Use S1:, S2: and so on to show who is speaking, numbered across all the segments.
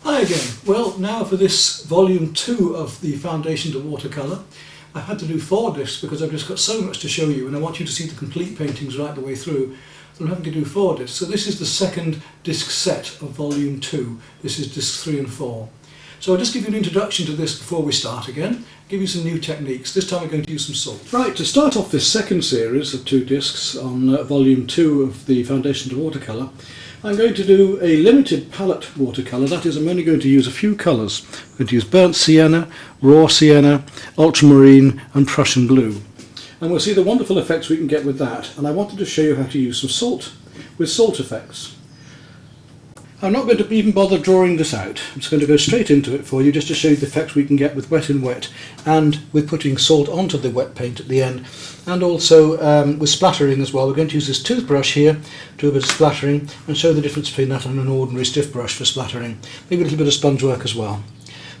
S1: Hi again. Well, now for this volume 2 of the Foundation to Watercolour. I had to do 4 discs because I've just got so much to show you and I want you to see the complete paintings right the way through. So I'm having to do 4 discs. So this is the second disc set of volume 2. This is discs 3 and 4. So I'll just give you an introduction to this before we start again. Give you some new techniques. This time we're going to use some salt. Right, to start off this second series of 2 discs on volume 2 of the Foundation to Watercolour, I'm going to do a limited palette watercolour. That is, I'm only going to use a few colours. I'm going to use burnt sienna, raw sienna, ultramarine and Prussian blue. And we'll see the wonderful effects we can get with that. And I wanted to show you how to use some salt with salt effects. I'm not going to even bother drawing this out. I'm just going to go straight into it for you just to show you the effects we can get with wet in wet and with putting salt onto the wet paint at the end, and also with splattering as well. We're going to use this toothbrush here, do a bit of splattering and show the difference between that and an ordinary stiff brush for splattering. Maybe a little bit of sponge work as well.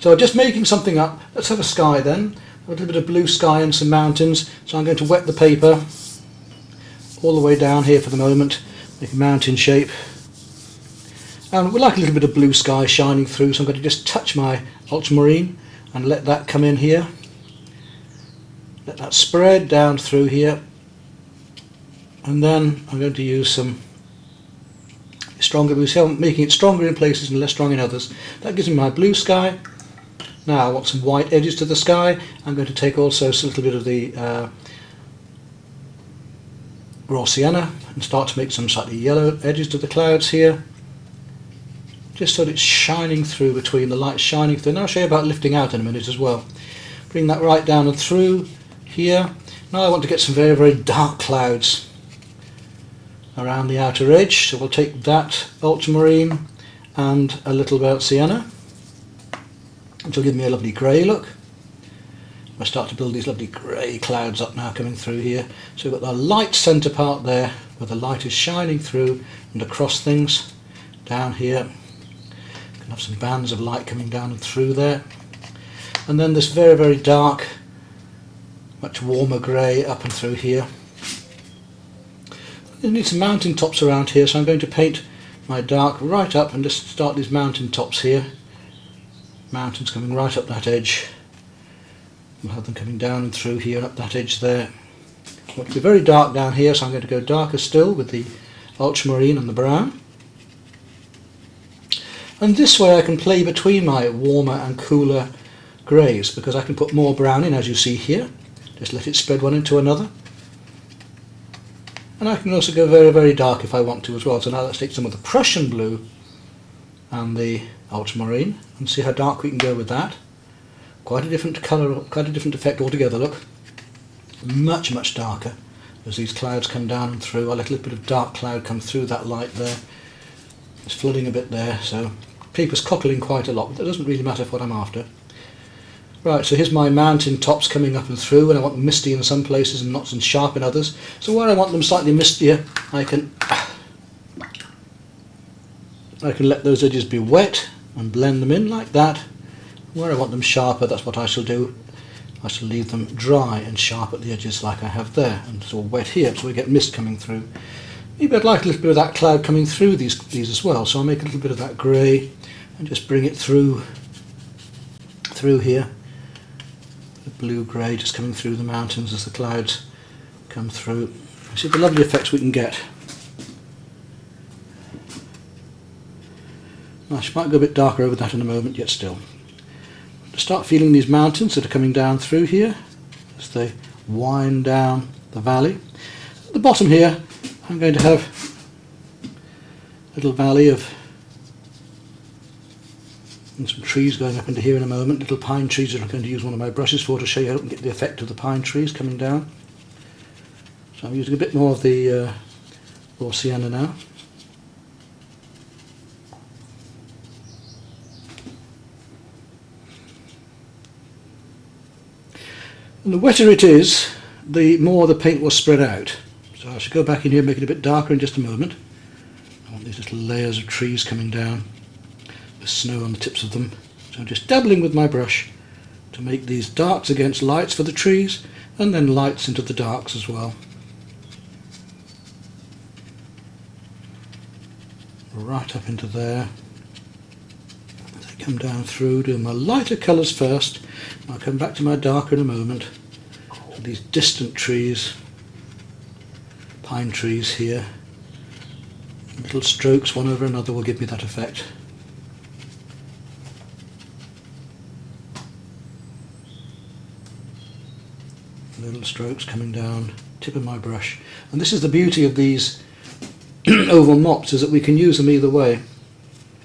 S1: So just making something up. Let's have a sky then. A little bit of blue sky and some mountains. So I'm going to wet the paper all the way down here for the moment, make a mountain shape. And we like a little bit of blue sky shining through, so I'm going to just touch my ultramarine and let that come in here. Let that spread down through here. And then I'm going to use some stronger blue, so I'm making it stronger in places and less strong in others. That gives me my blue sky. Now I want some white edges to the sky. I'm going to take also a little bit of the raw sienna and start to make some slightly yellow edges to the clouds here. Just so that it's shining through, between the light shining through. And I'll show you about lifting out in a minute as well. Bring that right down and through here. Now I want to get some very, very dark clouds around the outer edge. So we'll take that ultramarine and a little burnt sienna, which will give me a lovely grey look. I'll start to build these lovely grey clouds up now coming through here. So we've got the light centre part there, where the light is shining through and across things down here. Have some bands of light coming down and through there, and then this very, very dark, much warmer grey up and through here. I need some mountain tops around here, so I'm going to paint my dark right up and just start these mountain tops here. Mountains coming right up that edge. We'll have them coming down and through here and up that edge there. I want to be very dark down here, so I'm going to go darker still with the ultramarine and the brown. And this way I can play between my warmer and cooler greys, because I can put more brown in, as you see here. Just let it spread one into another. And I can also go very, very dark if I want to as well. So now let's take some of the Prussian blue and the ultramarine and see how dark we can go with that. Quite a different colour, quite a different effect altogether, look. Much, much darker as these clouds come down and through. I let a little bit of dark cloud come through that light there. It's flooding a bit there, so paper's cockling quite a lot, but that doesn't really matter for what I'm after. Right, so here's my mountain tops coming up and through, and I want them misty in some places and not so sharp in others. So where I want them slightly mistier, I can let those edges be wet and blend them in like that. Where I want them sharper, that's what I shall do. I shall leave them dry and sharp at the edges like I have there, and it's all wet here, so we get mist coming through. Maybe I'd like a little bit of that cloud coming through these as well, so I'll make a little bit of that grey and just bring it through here. The blue-grey just coming through the mountains as the clouds come through. See the lovely effects we can get. I might go a bit darker over that in a moment, yet still. To start feeling these mountains that are coming down through here as they wind down the valley. At the bottom here I'm going to have a little valley of and some trees going up into here in a moment, little pine trees that I'm going to use one of my brushes for to show you how to get the effect of the pine trees coming down. So I'm using a bit more of the raw sienna now. And the wetter it is, the more the paint will spread out. So I shall go back in here and make it a bit darker in just a moment. I want these little layers of trees coming down, with snow on the tips of them. So I'm just dabbling with my brush to make these darks against lights for the trees, and then lights into the darks as well. Right up into there. There come down through, doing my lighter colours first. I'll come back to my darker in a moment. So these distant trees, pine trees here, little strokes one over another will give me that effect. Little strokes coming down, tip of my brush. And this is the beauty of these oval mops, is that we can use them either way.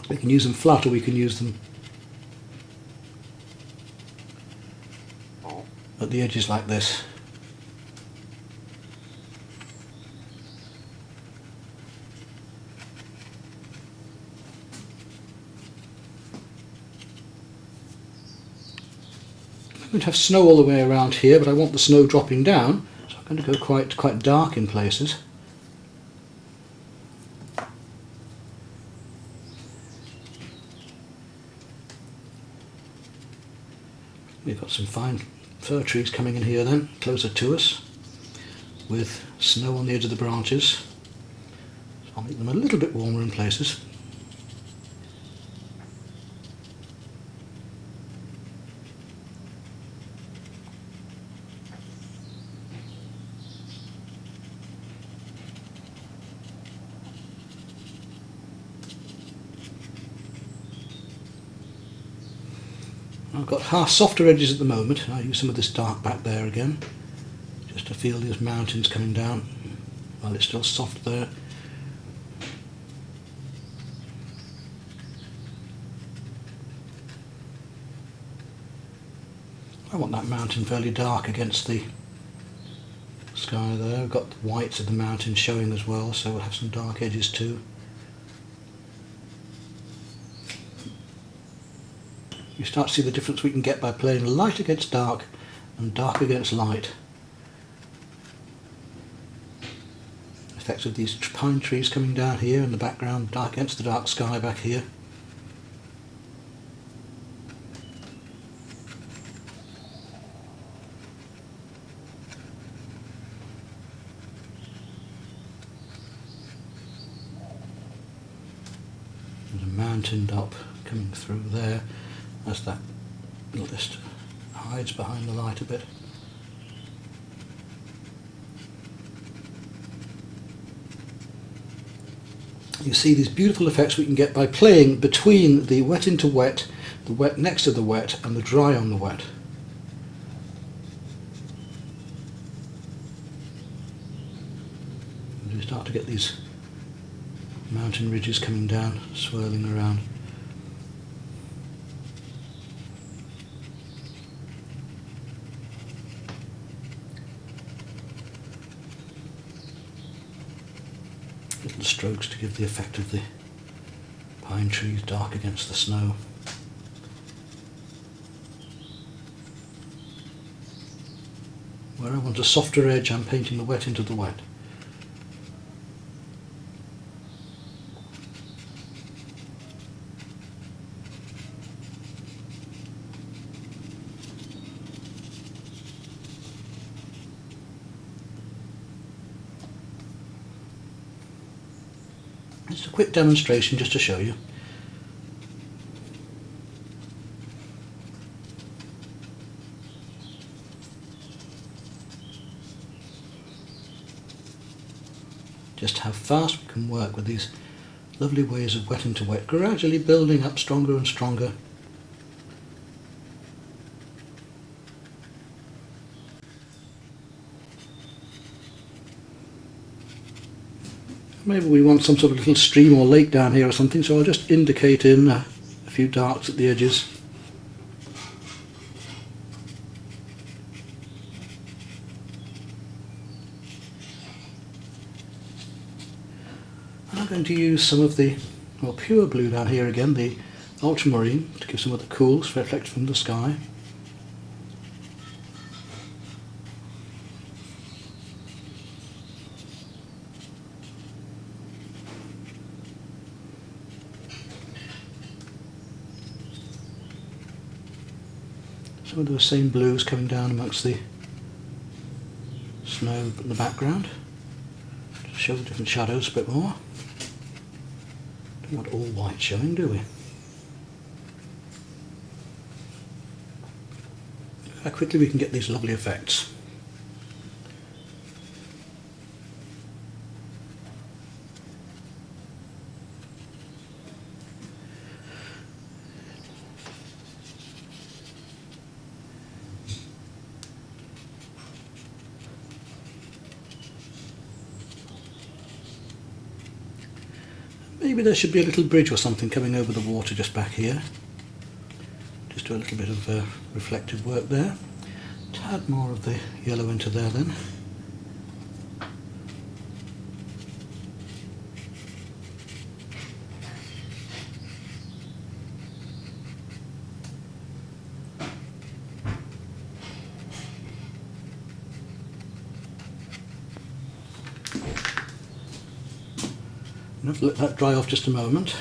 S1: We can use them flat or we can use them at the edges like this. I'm going to have snow all the way around here, but I want the snow dropping down, so I'm going to go quite dark in places. We've got some fine fir trees coming in here then, closer to us, with snow on the edge of the branches. So I'll make them a little bit warmer in places. I've got softer edges at the moment. I'll use some of this dark back there again, just to feel these mountains coming down while it's still soft there. I want that mountain fairly dark against the sky there. We've got the whites of the mountain showing as well, so we'll have some dark edges too. You start to see the difference we can get by playing light against dark and dark against light. Effects of these pine trees coming down here in the background, dark against the dark sky back here. There's a mountain top coming through there. As that just hides behind the light a bit. You see these beautiful effects we can get by playing between the wet into wet, the wet next to the wet, and the dry on the wet. And we start to get these mountain ridges coming down, swirling around. Little strokes to give the effect of the pine trees dark against the snow. Where I want a softer edge, I'm painting the wet into the wet. Just a quick demonstration just to show you. Just how fast we can work with these lovely ways of wet into wet, gradually building up stronger and stronger. Maybe we want some sort of little stream or lake down here or something, so I'll just indicate in a few darks at the edges. I'm going to use some of the more pure blue down here again, the ultramarine, to give some of the cools reflect from the sky. Some of those same blues coming down amongst the snow in the background to show the different shadows a bit more. Don't want all white showing, do we? how quickly we can get these lovely effects. Maybe there should be a little bridge or something coming over the water just back here. Just do a little bit of reflective work there. Tad more of the yellow into there then. Enough to let that dry off just a moment.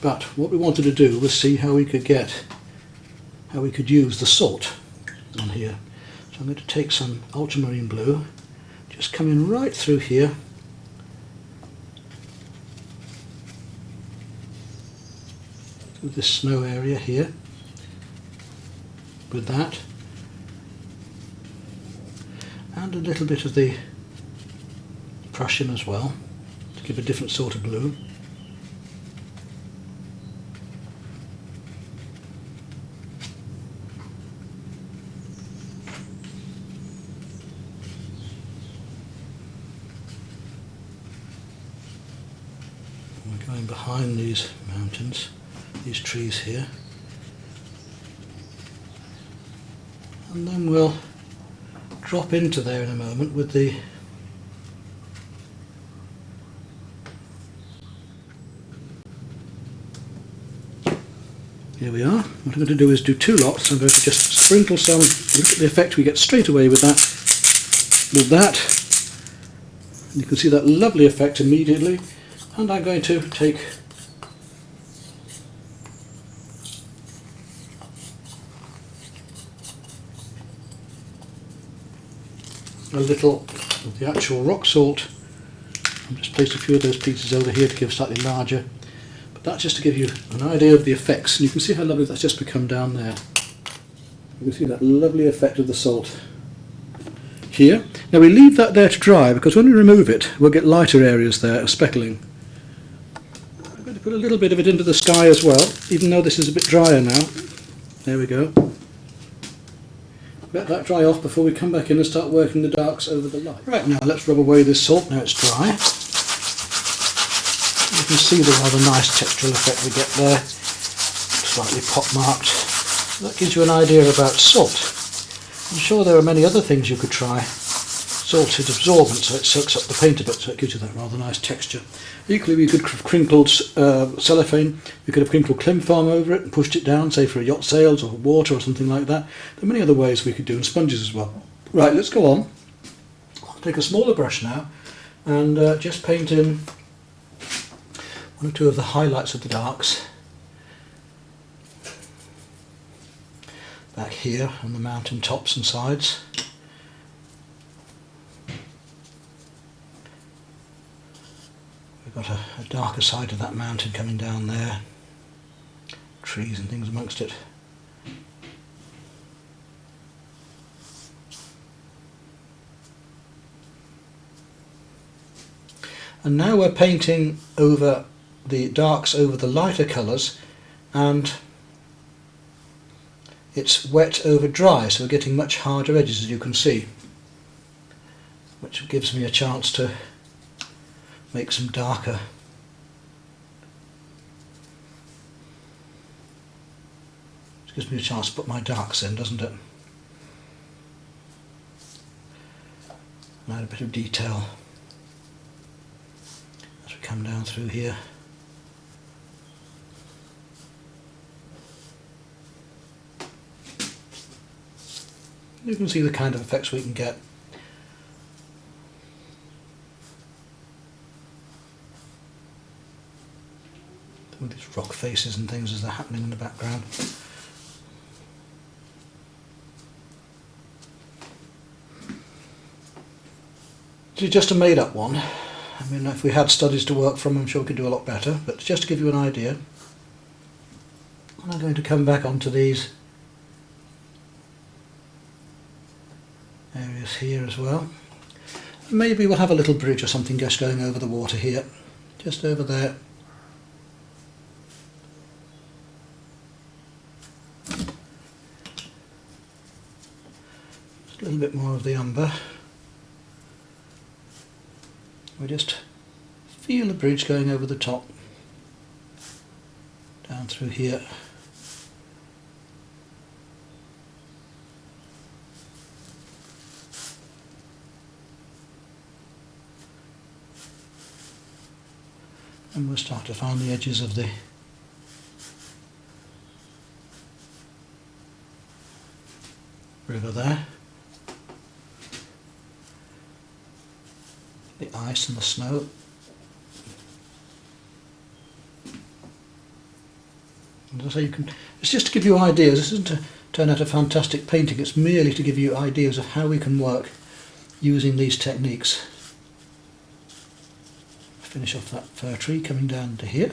S1: But what we wanted to do was see how we could use the salt on here. So I'm going to take some ultramarine blue, just come in right through here, through this snow area here, with that, and a little bit of the Prussian as well, to give a different sort of blue. We're going behind these mountains, these trees here, and then we'll drop into there in a moment with the here we are. What I'm going to do is do two lots. I'm going to just sprinkle some, look at the effect we get straight away with that. With that, you can see that lovely effect immediately. And I'm going to take a little of the actual rock salt. I've just placed a few of those pieces over here to give slightly larger. But that's just to give you an idea of the effects. And you can see how lovely that's just become down there. You can see that lovely effect of the salt here. Now we leave that there to dry because when we remove it we'll get lighter areas there of speckling. I'm going to put a little bit of it into the sky as well, even though this is a bit drier now. There we go. Let that dry off before we come back in and start working the darks over the light. Right, now let's rub away this salt now it's dry. You can see the rather nice textural effect we get there, slightly pock-marked. That gives you an idea about salt. I'm sure there are many other things you could try. Salt is absorbent, so it soaks up the paint a bit, so it gives you that rather nice texture. Equally, we could have crinkled cellophane, we could have crinkled cling film over it and pushed it down, say for yacht sails or water or something like that. There are many other ways we could do, and sponges as well. Right, let's go on. I'll take a smaller brush now and just paint in one or two of the highlights of the darks. Back here on the mountain tops and sides. We've got a darker side of that mountain coming down there. Trees and things amongst it. And now we're painting over the darks over the lighter colours, and it's wet over dry, so we're getting much harder edges, as you can see, which gives me a chance to make some darker gives me a chance to put my darks in, doesn't it? And add a bit of detail as we come down through here. You can see the kind of effects we can get. With these rock faces and things as they're happening in the background. It's just a made up one. I mean, if we had studies to work from, I'm sure we could do a lot better, but just to give you an idea. And I'm going to come back onto these areas here as well. Maybe we'll have a little bridge or something just going over the water here, just over there. Just a little bit more of the umber. We just feel a bridge going over the top, down through here. And we'll start to find the edges of the river there. The ice and the snow. And as I say, it's just to give you ideas. This isn't to turn out a fantastic painting, it's merely to give you ideas of how we can work using these techniques. Finish off that fir tree coming down to here.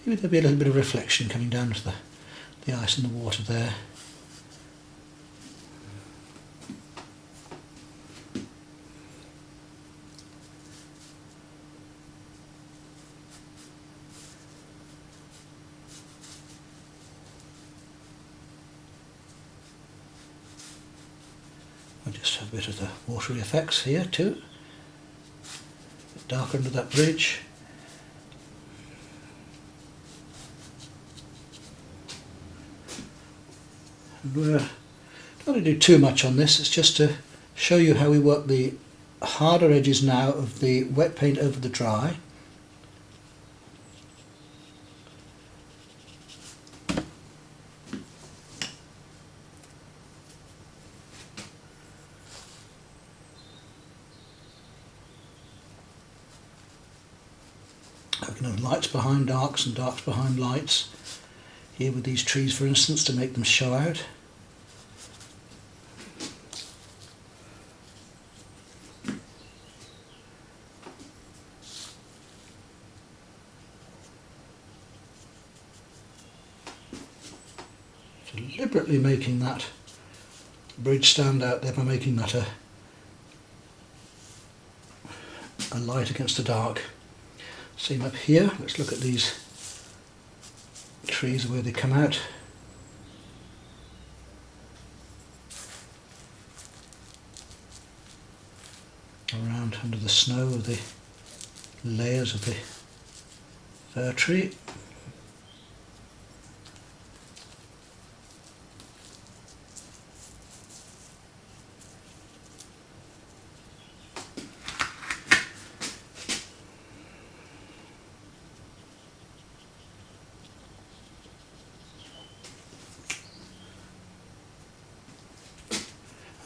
S1: Maybe there'll be a little bit of reflection coming down to the ice and the water there. I'll just have a bit of the watery effects here too. Darker under that bridge. And we're not going to do too much on this, it's just to show you how we work the harder edges now of the wet paint over the dry. We can have lights behind darks and darks behind lights. Here with these trees, for instance, to make them show out. Deliberately making that bridge stand out there by making that a light against the dark. Same up here. Let's look at these trees where they come out. Around under the snow of the layers of the fir tree.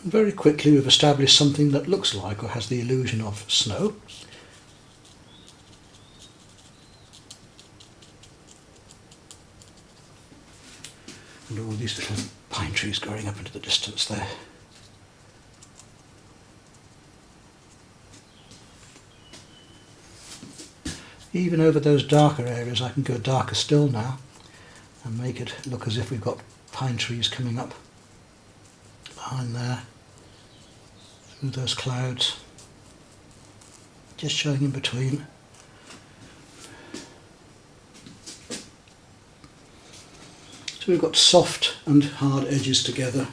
S1: Very quickly we've established something that looks like or has the illusion of snow. And all these little pine trees growing up into the distance there. Even over those darker areas I can go darker still now and make it look as if we've got pine trees coming up behind there. Through those clouds, just showing in between. So we've got soft and hard edges together.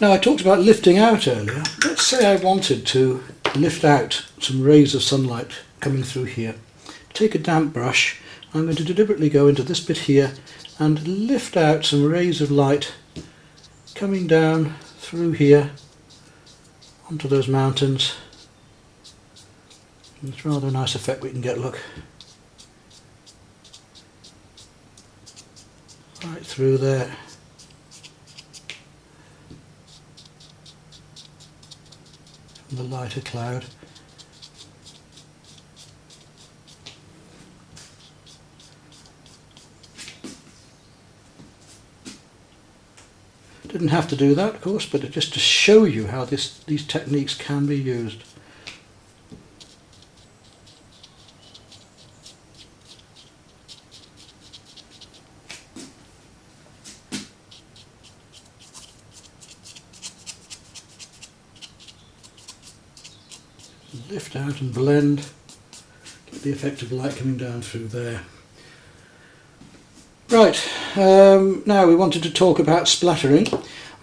S1: Now I talked about lifting out earlier. Let's say I wanted to lift out some rays of sunlight coming through here. Take a damp brush, I'm going to deliberately go into this bit here and lift out some rays of light coming down through here onto those mountains. And it's rather a nice effect we can get, look. Right through there. From the lighter cloud. Didn't have to do that, of course, but just to show you how these techniques can be used. Lift out and blend, get the effect of light coming down through there. Right, now we wanted to talk about splattering.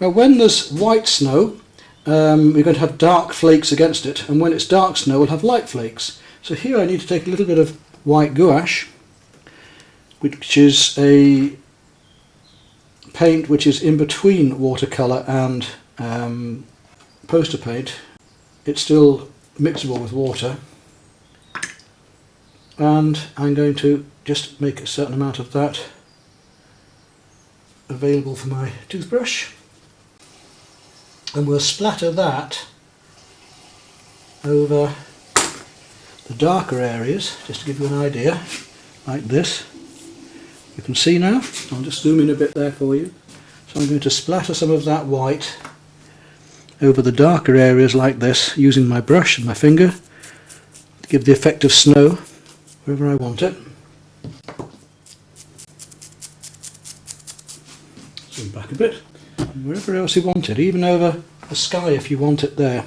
S1: Well, when there's white snow, we're going to have dark flakes against it, and when it's dark snow we'll have light flakes. So here I need to take a little bit of white gouache, which is a paint which is in between watercolour and poster paint. It's still mixable with water, and I'm going to just make a certain amount of that available for my toothbrush, and we'll splatter that over the darker areas just to give you an idea, like this. You can see now, I'll just zoom in a bit there for you. So I'm going to splatter some of that white over the darker areas like this, using my brush and my finger to give the effect of snow wherever I want it. Zoom back a bit, and wherever else you want it, even over the sky if you want it there.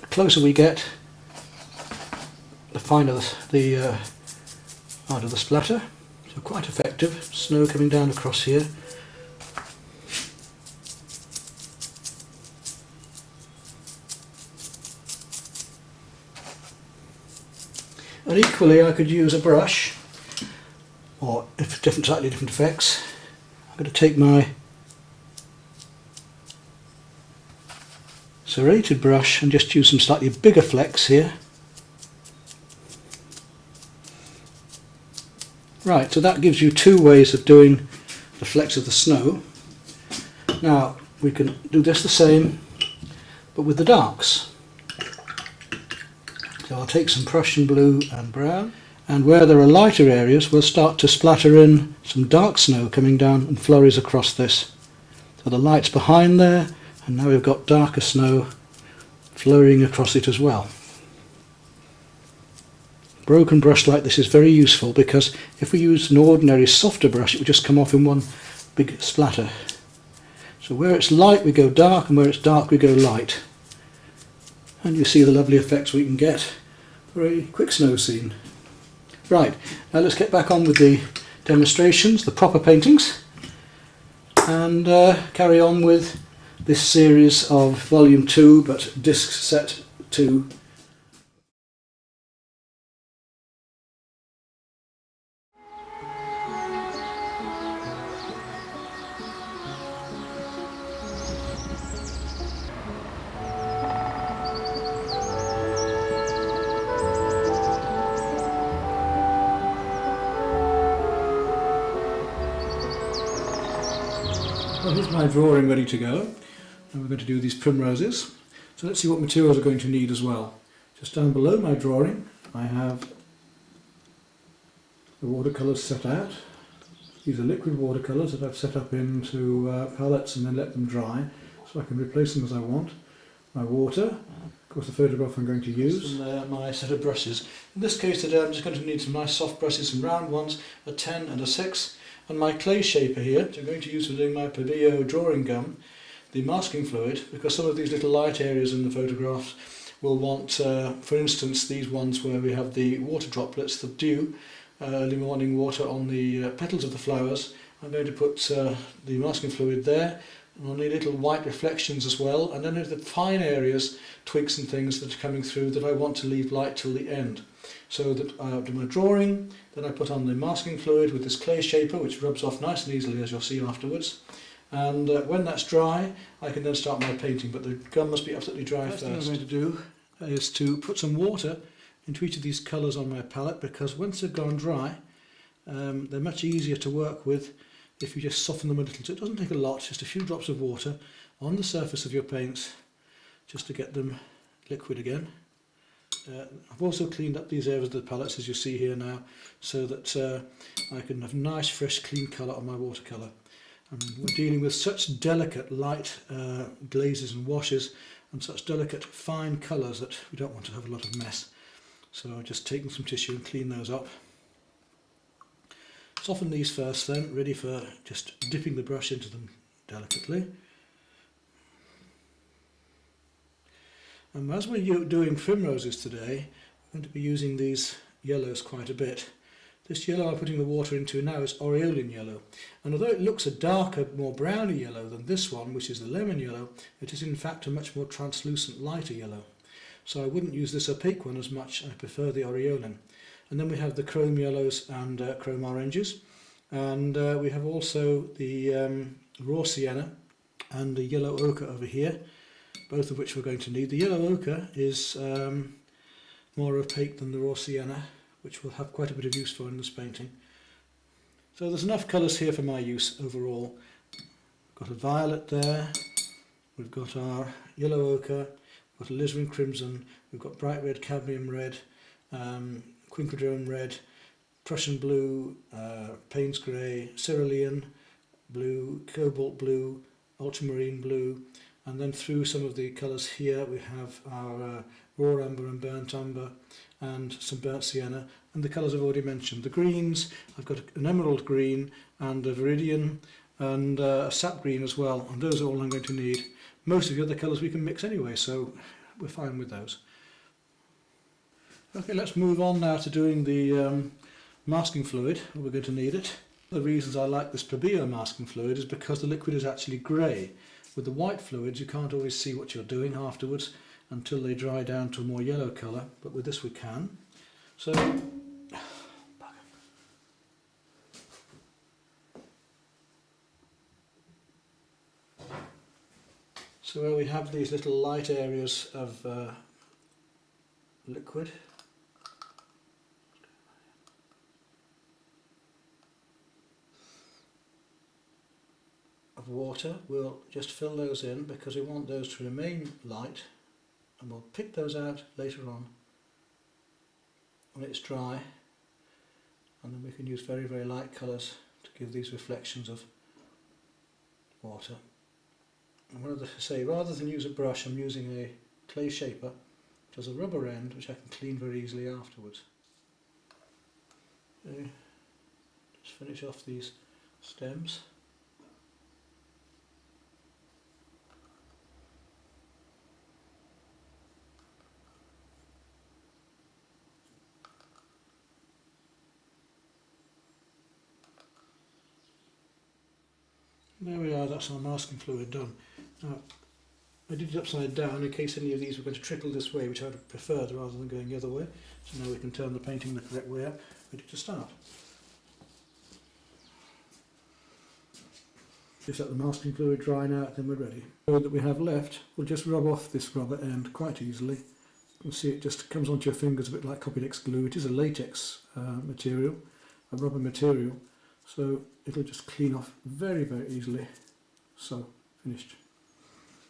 S1: The closer we get, the finer the art of the splatter. So quite effective. Snow coming down across here. And equally I could use a brush, or if slightly different effects. I'm going to take my serrated brush and just use some slightly bigger flecks here. Right, so that gives you two ways of doing the flecks of the snow. Now we can do this the same, but with the darks. So I'll take some Prussian blue and brown, and where there are lighter areas we'll start to splatter in some dark snow coming down and flurries across this. So the light's behind there, and now we've got darker snow flurrying across it as well. Broken brush like this is very useful, because if we use an ordinary softer brush it would just come off in one big splatter. So where it's light we go dark, and where it's dark we go light. And you see the lovely effects we can get for a quick snow scene. Right, now let's get back on with the demonstrations, the proper paintings, and carry on with this series of volume 2, but disc set 2. Well, here's my drawing ready to go, and we're going to do these primroses. So let's see what materials we're going to need as well. Just down below my drawing I have the watercolours set out. These are liquid watercolours that I've set up into palettes and then let them dry, so I can replace them as I want. My water, of course the photograph I'm going to use, and my set of brushes. In this case today I'm just going to need some nice soft brushes, some round ones, a 10 and a 6. And my clay shaper here, which I'm going to use for doing my Pabio drawing gum, the masking fluid, because some of these little light areas in the photographs will want, for instance, these ones where we have the water droplets, the dew, early morning water on the petals of the flowers. I'm going to put the masking fluid there, and I'll need little white reflections as well, and then there's the fine areas, twigs and things that are coming through that I want to leave light till the end. So that I do my drawing, then I put on the masking fluid with this clay shaper, which rubs off nice and easily, as you'll see afterwards. And when that's dry I can then start my painting, but the gum must be absolutely dry first. The first thing I'm going to do is to put some water into each of these colours on my palette, because once they've gone dry they're much easier to work with if you just soften them a little. So it doesn't take a lot, just a few drops of water on the surface of your paints just to get them liquid again. I've also cleaned up these areas of the palettes, as you see here now, so that I can have nice fresh clean colour on my watercolour. And we're dealing with such delicate light glazes and washes and such delicate fine colours that we don't want to have a lot of mess. So I've just taken some tissue and clean those up. Soften these first then, ready for just dipping the brush into them delicately. And as we're doing primroses today, I'm going to be using these yellows quite a bit. This yellow I'm putting the water into now is aureolin yellow, and although it looks a darker, more browny yellow than this one, which is the lemon yellow, it is in fact a much more translucent, lighter yellow. So I wouldn't use this opaque one as much, I prefer the aureolin. And then we have the chrome yellows and chrome oranges, and we have also the raw sienna and the yellow ochre over here, both of which we're going to need. The yellow ochre is more opaque than the raw sienna, which we'll have quite a bit of use for in this painting. So there's enough colours here for my use overall. We've got a violet there, we've got our yellow ochre, we've got alizarin crimson, we've got bright red, cadmium red, quinquedrone red, Prussian blue, Payne's grey, cerulean blue, cobalt blue, ultramarine blue, and then through some of the colours here we have our raw amber and burnt amber and some burnt sienna, and the colours I've already mentioned. The greens, I've got an emerald green and a viridian and a sap green as well, and those are all I'm going to need. Most of the other colours we can mix anyway, so we're fine with those. Okay, let's move on now to doing the masking fluid. We're going to need it. One of the reasons I like this Pabio masking fluid is because the liquid is actually grey. With the white fluids you can't always see what you're doing afterwards until they dry down to a more yellow colour, but with this we can. So where we have these little light areas of liquid, of water, we'll just fill those in because we want those to remain light, and we'll pick those out later on when it's dry, and then we can use very, very light colours to give these reflections of water. And what I say, rather than use a brush, I'm using a clay shaper which has a rubber end which I can clean very easily afterwards. Okay. Just finish off these stems. There we are, that's our masking fluid done. Now, I did it upside down in case any of these were going to trickle this way, which I would have preferred rather than going the other way. So now we can turn the painting the correct way up, ready to start. Just let the masking fluid dry now, then we're ready. The fluid that we have left, we'll just rub off this rubber end quite easily. You can see it just comes onto your fingers a bit like Copydex glue. It is a latex material, a rubber material. So it'll just clean off very, very easily. So, finished.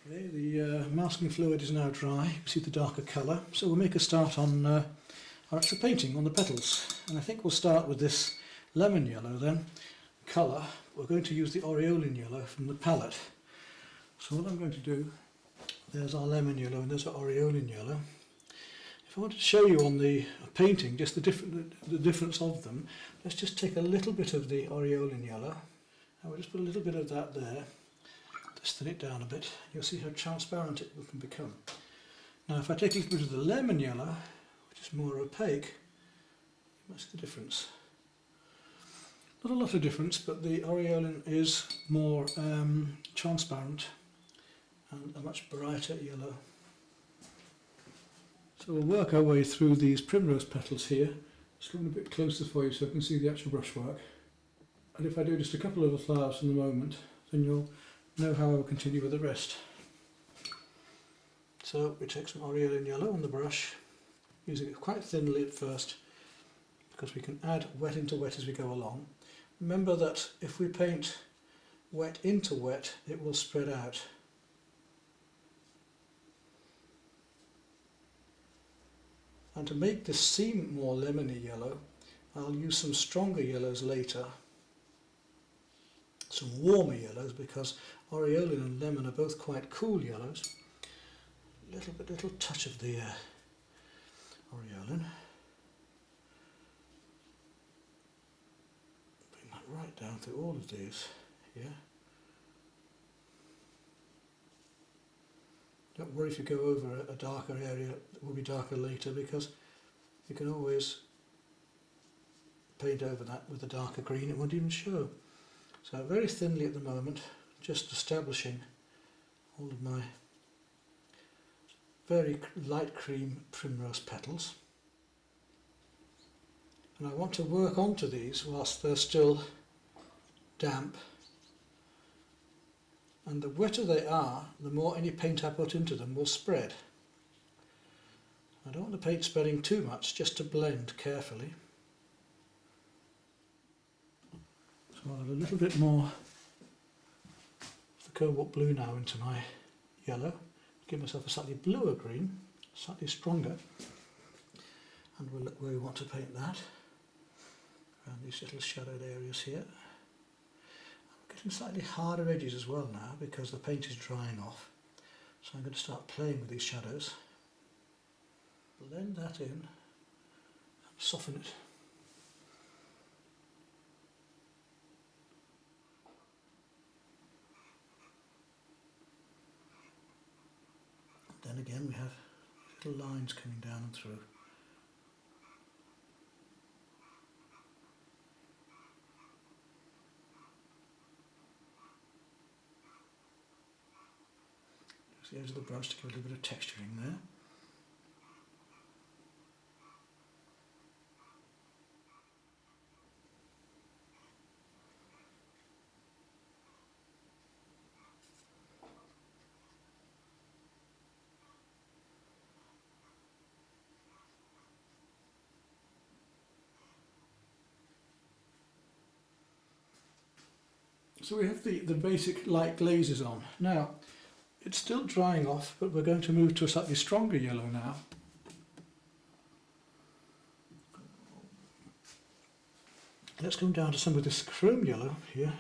S1: Okay, the masking fluid is now dry. You can see the darker colour. So we'll make a start on our actual painting, on the petals. And I think we'll start with this lemon yellow then. Colour, we're going to use the aureolin yellow from the palette. So what I'm going to do, there's our lemon yellow and there's our aureolin yellow. If I wanted to show you on the painting just the difference of them, let's just take a little bit of the aureolin yellow, and we'll just put a little bit of that there, just thin it down a bit. You'll see how transparent it can become. Now if I take a little bit of the lemon yellow, which is more opaque, you might see the difference. Not a lot of difference, but the aureolin is more transparent and a much brighter yellow. So we'll work our way through these primrose petals here. Just coming a bit closer for you so I can see the actual brushwork. And if I do just a couple of the flowers in the moment, then you'll know how I will continue with the rest. So we take some aureolin yellow on the brush, using it quite thinly at first, because we can add wet into wet as we go along. Remember that if we paint wet into wet, it will spread out. And to make this seem more lemony yellow, I'll use some stronger yellows later, some warmer yellows, because aureolin and lemon are both quite cool yellows. Little touch of the aureolin. Bring that right down through all of these here. Don't worry if you go over a darker area that will be darker later, because you can always paint over that with a darker green, it won't even show. So very thinly at the moment, just establishing all of my very light cream primrose petals. And I want to work onto these whilst they're still damp. And the wetter they are, the more any paint I put into them will spread. I don't want the paint spreading too much, just to blend carefully. So I'll add a little bit more of the cobalt blue now into my yellow. Give myself a slightly bluer green, slightly stronger. And we'll look where we want to paint that. Around these little shadowed areas here. I'm getting slightly harder edges as well now because the paint is drying off. So I'm going to start playing with these shadows. Blend that in and soften it. Then again we have little lines coming down and through. Use the edge of the brush to give a little bit of texturing there. So we have the basic light glazes on. Now, it's still drying off, but we're going to move to a slightly stronger yellow now. Let's come down to some of this chrome yellow here.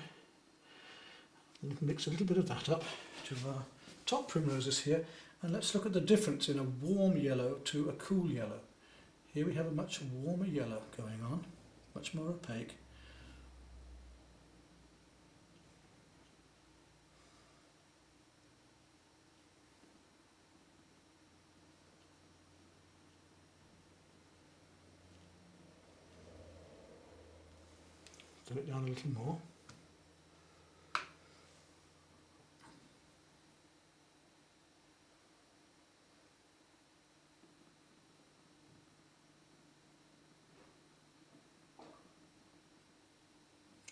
S1: And mix a little bit of that up to our top primroses here. And let's look at the difference in a warm yellow to a cool yellow. Here we have a much warmer yellow going on, much more opaque. Dim it down a little more.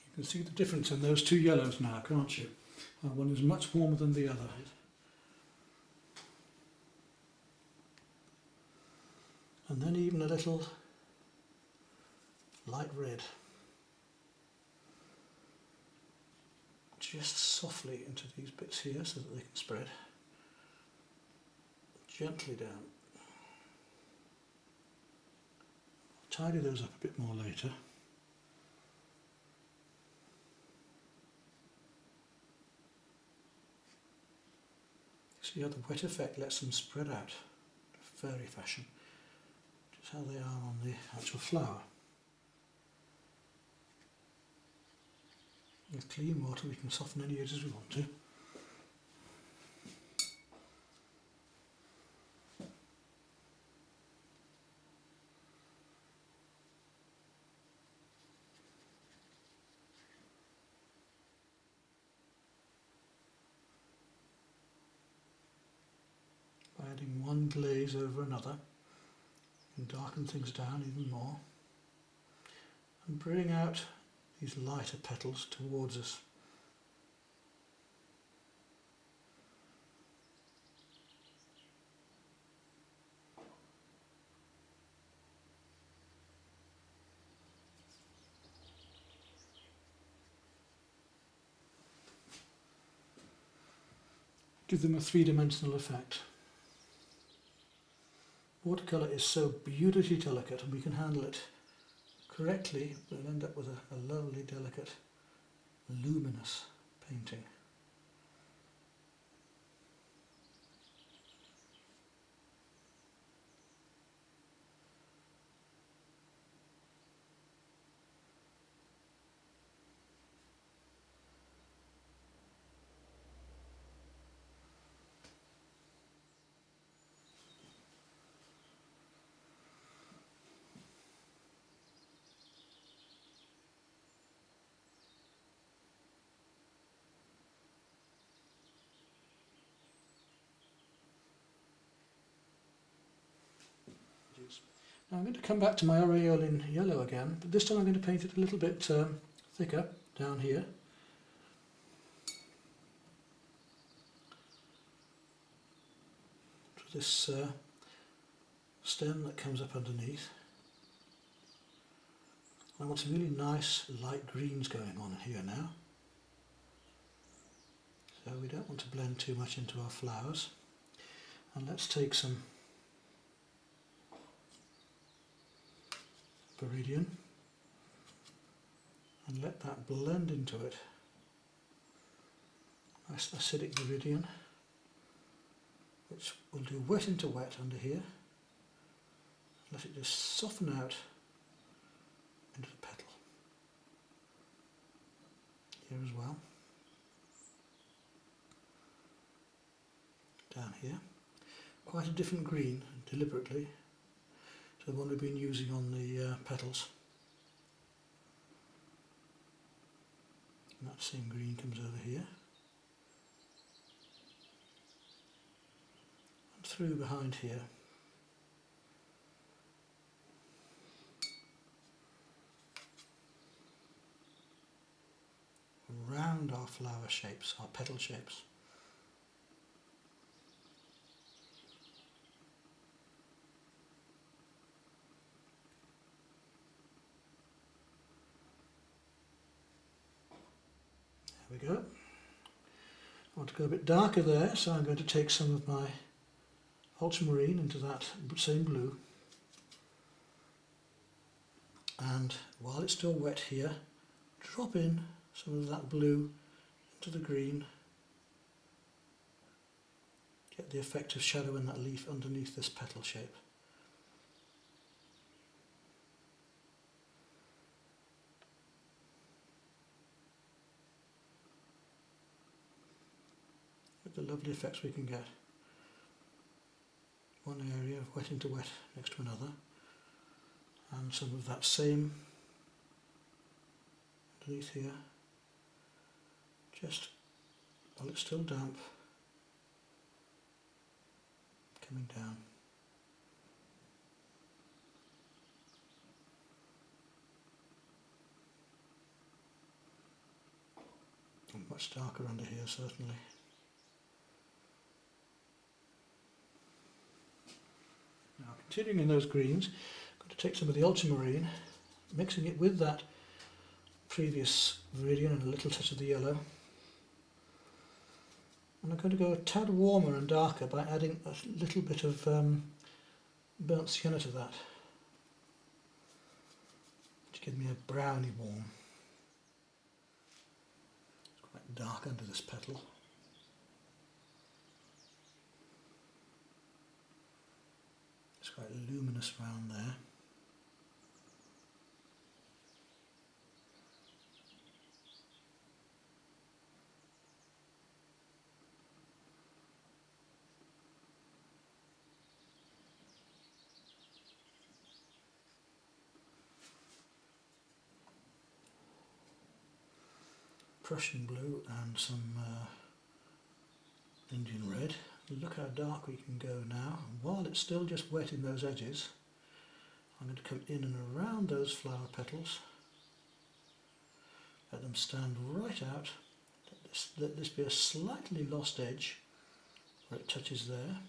S1: You can see the difference in those two yellows now, can't you? One is much warmer than the other. And then even a little light red. Just softly into these bits here so that they can spread. Gently down. I'll tidy those up a bit more later. See how the wet effect lets them spread out in a fairy fashion. Just how they are on the actual flower. With clean water we can soften any edges we want to. By adding one glaze over another, you can darken things down even more and bring out these lighter petals towards us. Give them a three-dimensional effect. Watercolour is so beautifully delicate, and we can handle it correctly, we'll end up with a lovely, delicate, luminous painting. Now I'm going to come back to my aureolin yellow again, but this time I'm going to paint it a little bit thicker down here. To this stem that comes up underneath. I want some really nice light greens going on here now. So we don't want to blend too much into our flowers. And let's take some Viridian and let that blend into it. Nice acidic Viridian, which will do wet into wet under here. Let it just soften out into the petal. Here as well. Down here. Quite a different green, deliberately, to the one we've been using on the petals. And that same green comes over here. And through behind here. Around our flower shapes, our petal shapes. There we go. I want to go a bit darker there, so I'm going to take some of my ultramarine into that same blue. And while it's still wet here, drop in some of that blue into the green. Get the effect of shadow in that leaf underneath this petal shape. Look at the lovely effects we can get. One area of wet into wet next to another, and some of that same underneath here, just while it's still damp, coming down. And much darker under here, certainly. Now, continuing in those greens, I'm going to take some of the ultramarine, mixing it with that previous Viridian and a little touch of the yellow. And I'm going to go a tad warmer and darker by adding a little bit of burnt sienna to that, to give me a browny warm. It's quite dark under this petal. It's quite luminous around there. Prussian blue and some Indian red. Look how dark we can go now. And while it's still just wet in those edges, I'm going to come in and around those flower petals. Let them stand right out. Let this be a slightly lost edge where it touches there.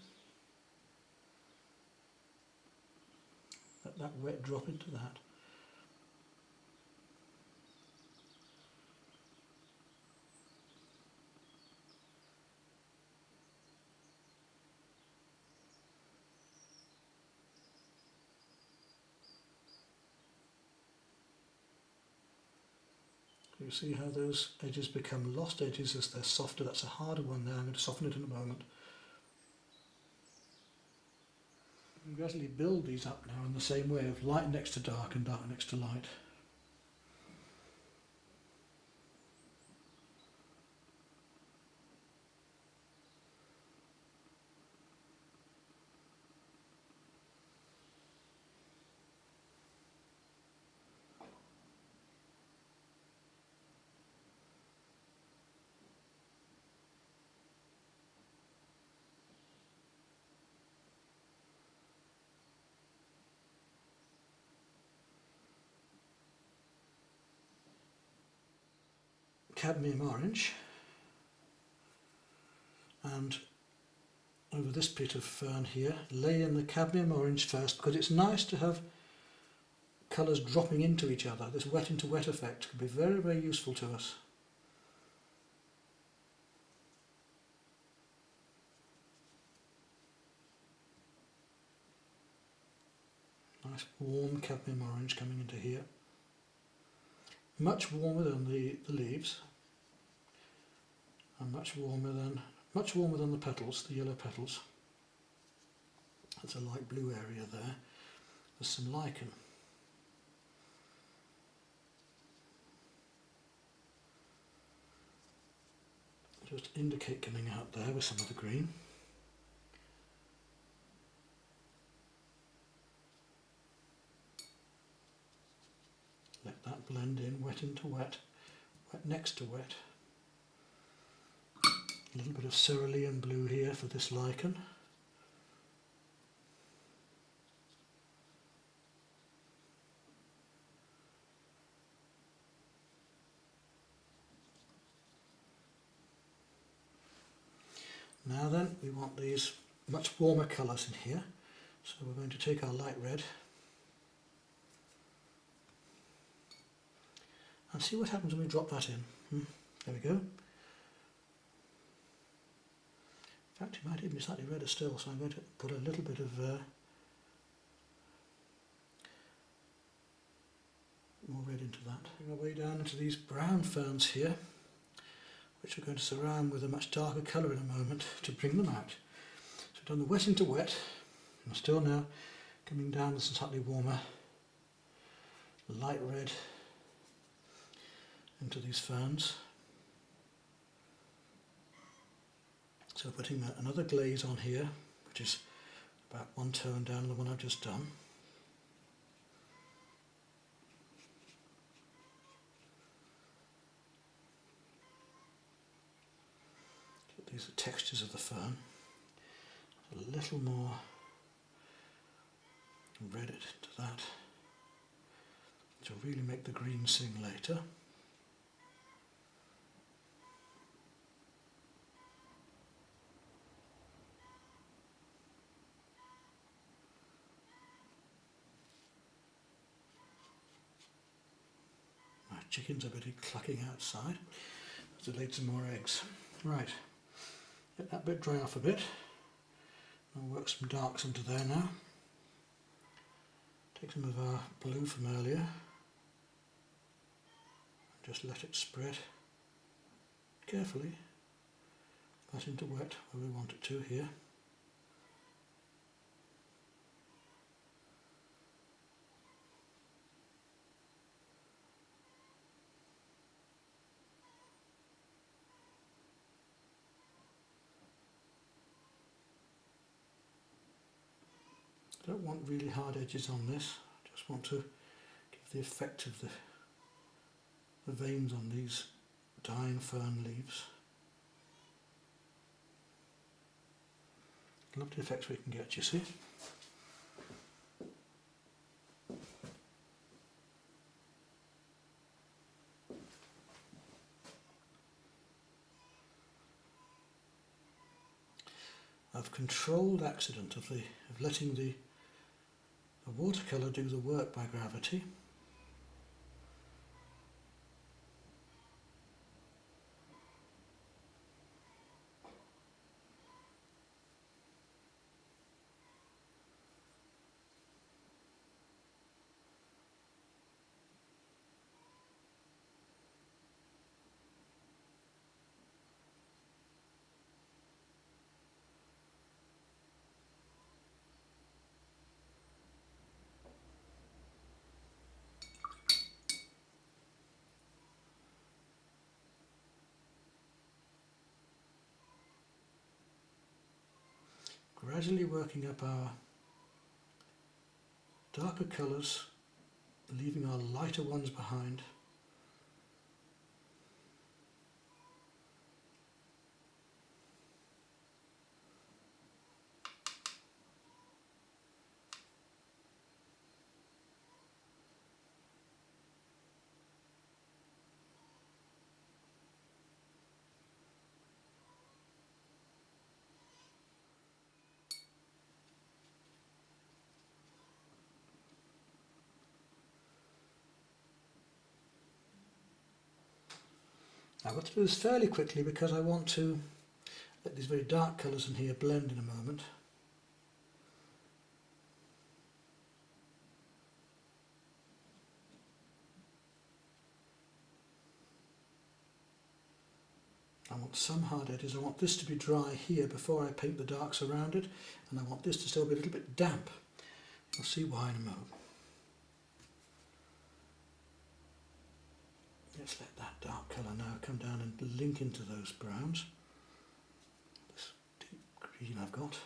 S1: Let that wet drop into that. You see how those edges become lost edges as they're softer. That's a harder one there. I'm going to soften it in a moment. You can gradually build these up now in the same way of light next to dark and dark next to light. cadmium orange, and over this bit of fern here, lay in the cadmium orange first, because it's nice to have colours dropping into each other. This wet into wet effect can be very, very useful to us. Nice warm cadmium orange coming into here. Much warmer than the leaves, and much warmer than the petals, the yellow petals. There's a light blue area there. There's some lichen. Just indicate coming out there with some of the green. Let that blend in, wet into wet, wet next to wet. A little bit of cerulean blue here for this lichen. Now then, we want these much warmer colours in here, so we're going to take our light red and see what happens when we drop that in. There we go. In fact, it might even be slightly redder still, so I'm going to put a little bit of more red into that. Bring our way down into these brown ferns here, which we're going to surround with a much darker colour in a moment to bring them out. So we've done the wet into wet, and still now coming down with some slightly warmer light red into these ferns. So putting another glaze on here, which is about one tone down on the one I've just done. These are textures of the fern. A little more red to that, which will really make the green sing later. My chickens are busy clucking outside. I've laid some more eggs. Right. Let that bit dry off a bit. I'll work some darks into there now. Take some of our blue from earlier and just let it spread carefully, wet into wet where we want it to here. I don't want really hard edges on this, I just want to give the effect of the veins on these dying fern leaves. Lovely effects we can get, you see. Of controlled accident of letting the watercolour do the work by gravity. Gradually working up our darker colours, leaving our lighter ones behind. I've got to do this fairly quickly because I want to let these very dark colours in here blend in a moment. I want some hard edges. I want this to be dry here before I paint the darks around it, and I want this to still be a little bit damp. You'll see why in a moment. Let's let that dark colour now come down and link into those browns. This deep green I've got.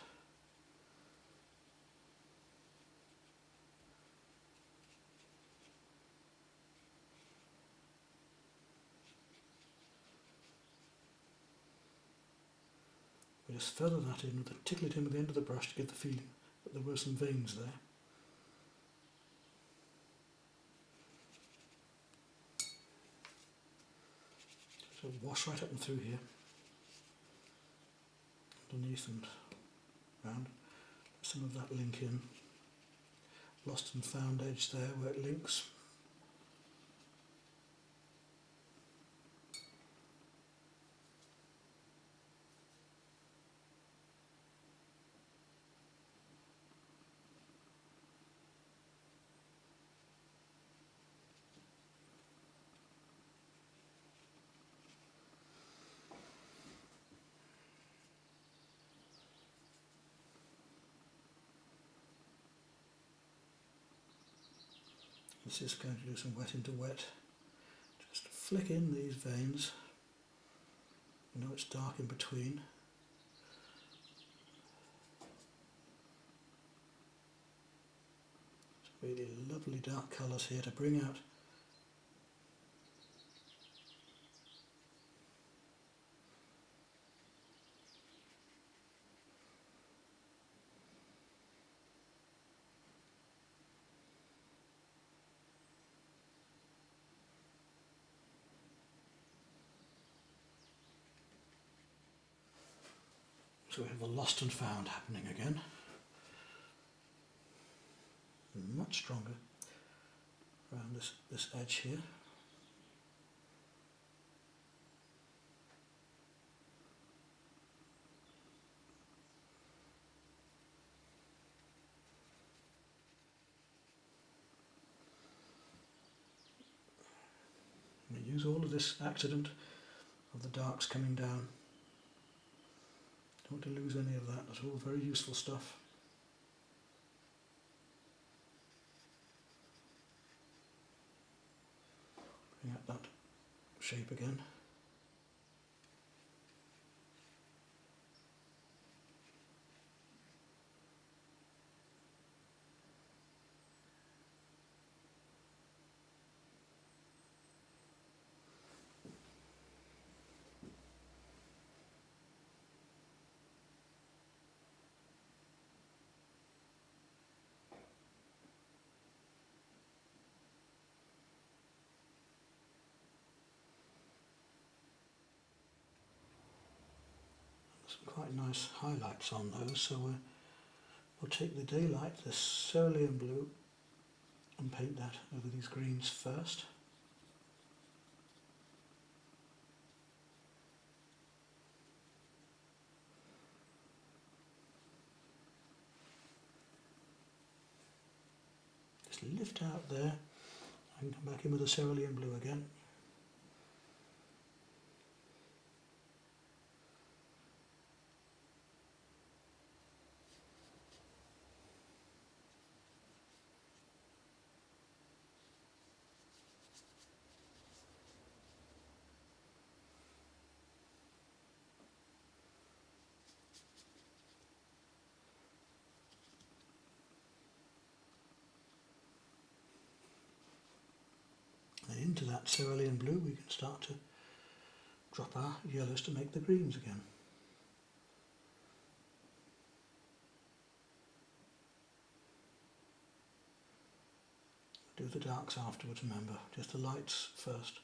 S1: We just feather that in, tickle it in with the end of the brush to give the feeling that there were some veins there. So wash right up and through here, underneath and round. Some of that link in. Lost and found edge there where it links. This is going to do some wet into wet. Just flick in these veins. You know it's dark in between. Some really lovely dark colours here to bring out so we have the lost and found happening again. And much stronger around this edge here. I'm going to use all of this accident of the darks coming down. Don't want to lose any of that. That's all very useful stuff. Bring out that shape again. Some quite nice highlights on those, so we'll take the daylight, the cerulean blue, and paint that over these greens first. Just lift out there. I can come back in with the cerulean blue again. And into that cerulean blue we can start to drop our yellows to make the greens again. Do the darks afterwards, remember, just the lights first.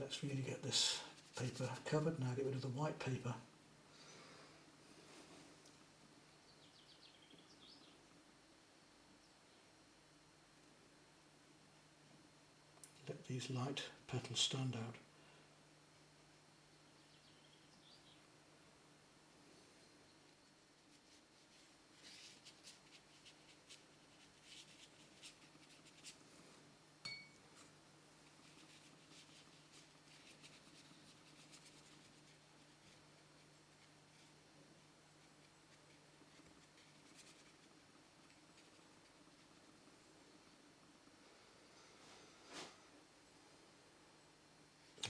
S1: let's really get this paper covered. Now get rid of the white paper. Let these light petals stand out.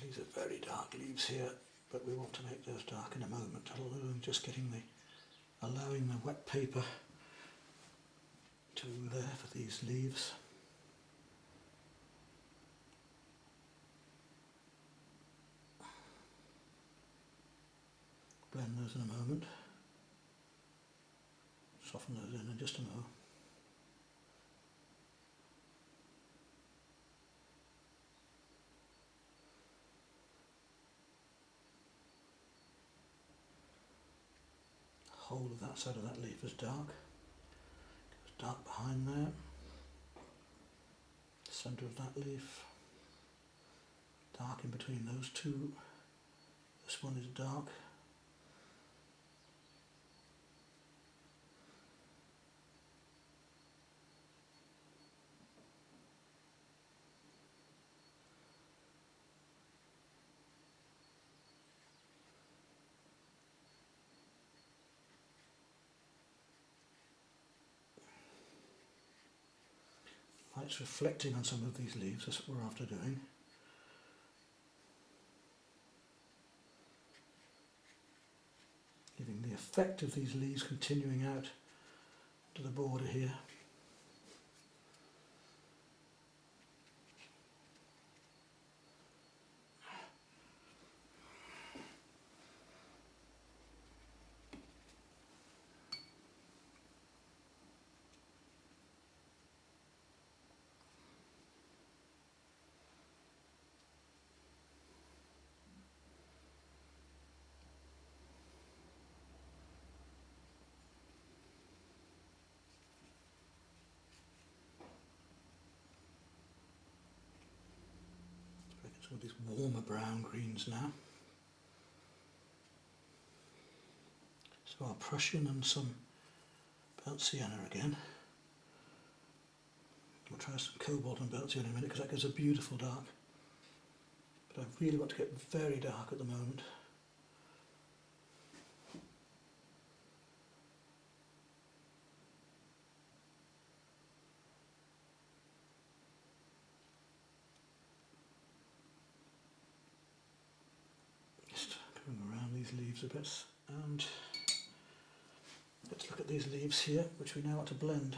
S1: These are very dark leaves here, but we want to make those dark in a moment. Although I'm just allowing the wet paper to there for these leaves. Blend those in a moment. Soften those in just a moment. Whole of that side of that leaf is dark. Goes dark behind there. Centre of that leaf. Dark in between those two. This one is dark. Light's reflecting on some of these leaves, that's what we're after doing. Giving the effect of these leaves continuing out to the border here. Some of these warmer brown greens now. So our Prussian and some burnt sienna again. We'll try some cobalt and burnt sienna in a minute because that gives a beautiful dark. But I really want to get very dark at the moment. Around these leaves a bit, and let's look at these leaves here, which we now want to blend.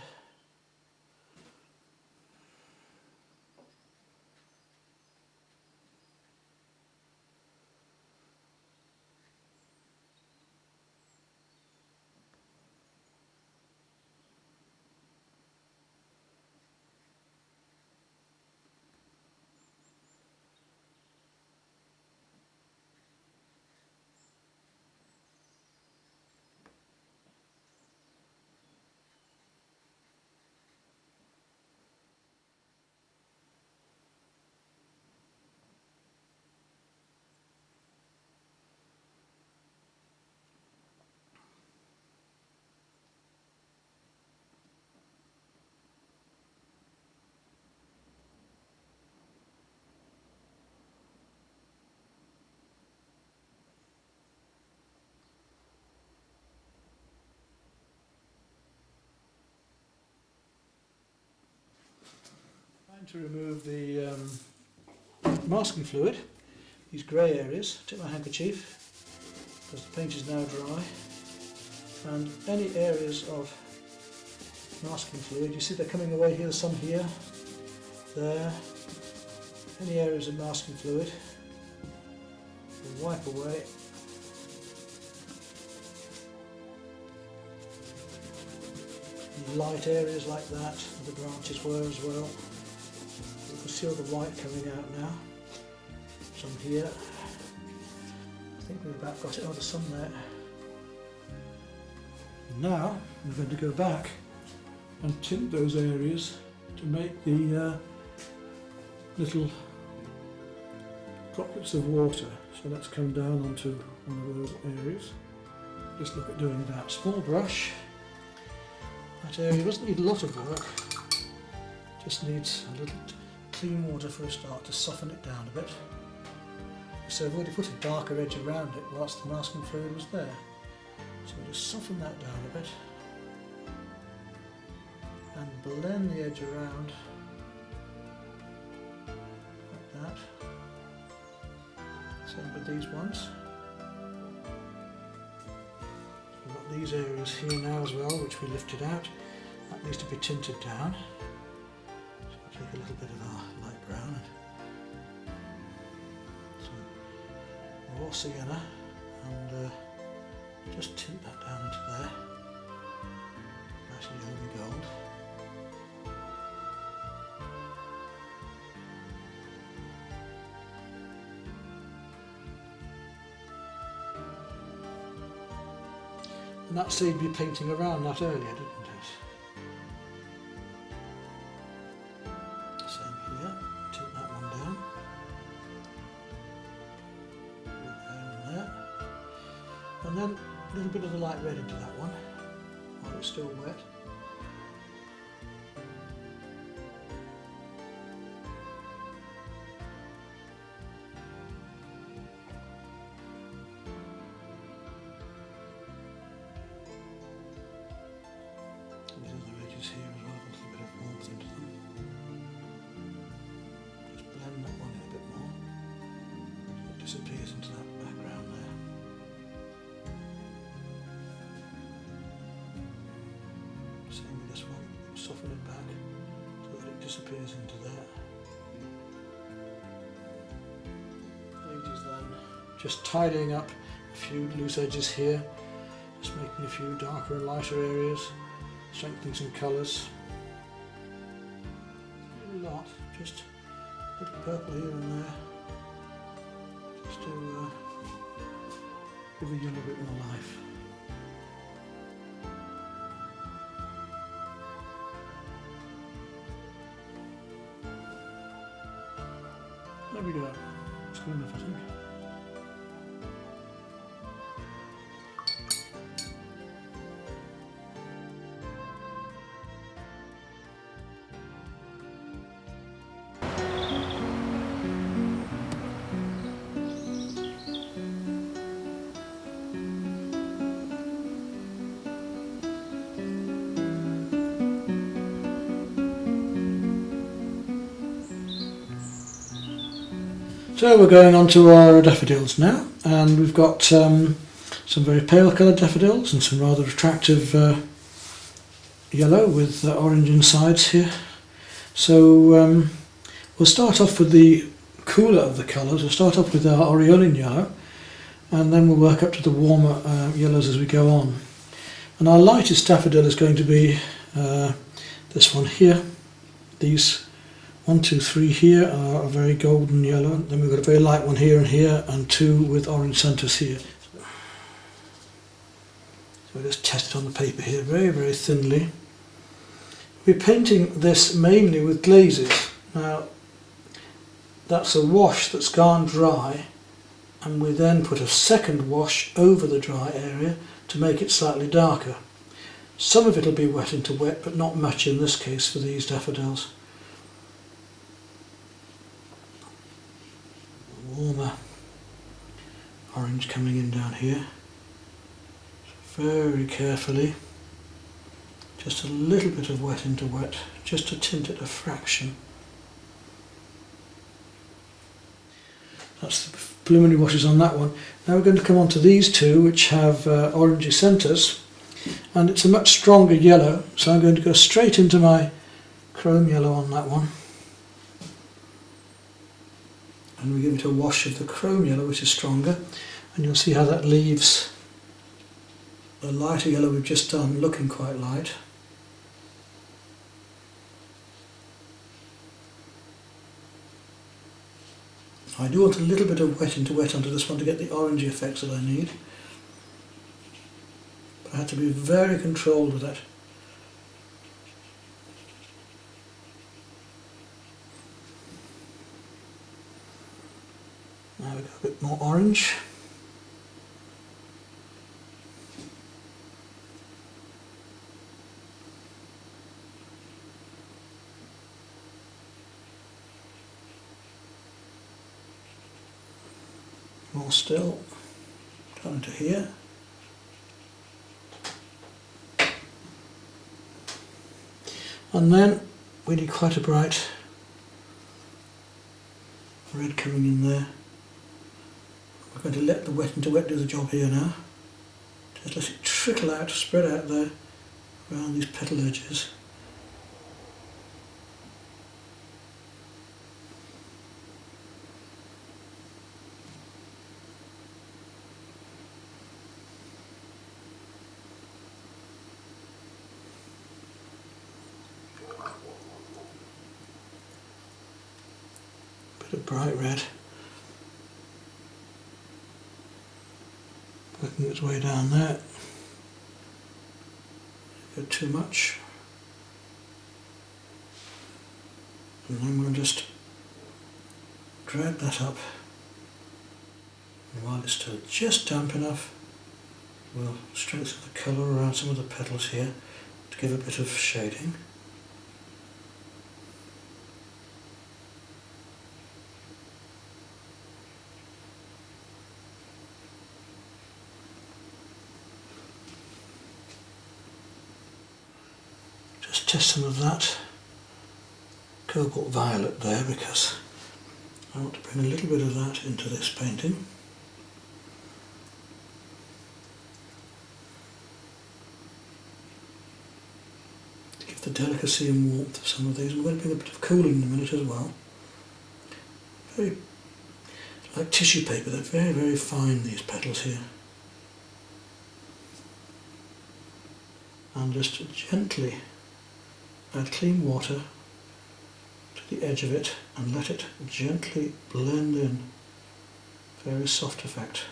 S1: Trying to remove the masking fluid, these grey areas. Take my handkerchief, because the paint is now dry, and any areas of masking fluid, you see they're coming away here, some here, there, any areas of masking fluid, we'll wipe away. Light areas like that, the branches were as well. You can see all the white coming out now. Some here. I think we've about got it out of some there. Now we're going to go back and tint those areas to make the little droplets of water. So let's come down onto one of those areas. Just look at doing that. Small brush. That area doesn't need a lot of work, just needs a little clean water for a start to soften it down a bit. So I've already put a darker edge around it whilst the masking fluid was there. So we'll just soften that down a bit and blend the edge around like that. Same with these ones. We've got these areas here now as well, which we lifted out. That needs to be tinted down. So we'll take a little bit of our light brown and some raw sienna and just tint that down into there. Nice and yellowy gold. And that saved me painting around that earlier, didn't it? Same here, tint that one down. There and there. And then a little bit of the light red into that one, while it's still wet. These other edges here as well, a little bit of warmth into them. Just blend that one in a bit more, so it disappears into that background there. Same with this one, soften it back so that it disappears into there. Edges then, just tidying up a few loose edges here, just making a few darker and lighter areas. Strengthening some colours. Not a lot, just a bit of purple here and there, just to give the yellow a bit more life. There we go. It's good enough, I think. So we're going on to our daffodils now, and we've got some very pale coloured daffodils and some rather attractive yellow with orange insides here. So we'll start off with the cooler of the colours. We'll start off with our aureolin yellow, and then we'll work up to the warmer yellows as we go on. And our lightest daffodil is going to be this one here. These 1, 2, 3 here are a very golden yellow. Then we've got a very light one here and here, and 2 with orange centres here. So we just test it on the paper here very, very thinly. We're painting this mainly with glazes. Now that's a wash that's gone dry, and we then put a second wash over the dry area to make it slightly darker. Some of it will be wet into wet, but not much in this case for these daffodils. Warmer orange coming in down here. Very carefully, just a little bit of wet into wet, just to tint it a fraction. That's the preliminary washes on that one. Now we're going to come on to these two, which have orangey centres, and it's a much stronger yellow, so I'm going to go straight into my chrome yellow on that one. And we give it a wash of the chrome yellow, which is stronger, and you'll see how that leaves the lighter yellow we've just done looking quite light. I do want a little bit of wet into wet onto this one to get the orangey effects that I need. But I have to be very controlled with that. Now we've got a bit more orange. More still, down into here. And then we need quite a bright red coming in there. We're going to let the wet into wet do the job here now. Just let it trickle out, spread out there around these petal edges. Bit of bright red. Working its way down there. Go too much. And then we'll just drag that up. And while it's still just damp enough, we'll strengthen the colour around some of the petals here to give a bit of shading. Test some of that cobalt violet there because I want to bring a little bit of that into this painting. To give the delicacy and warmth of some of these. I'm going to bring a bit of cooling in a minute as well. Very like tissue paper, they're very, very fine, these petals here. And just gently add clean water to the edge of it and let it gently blend in. Very soft effect.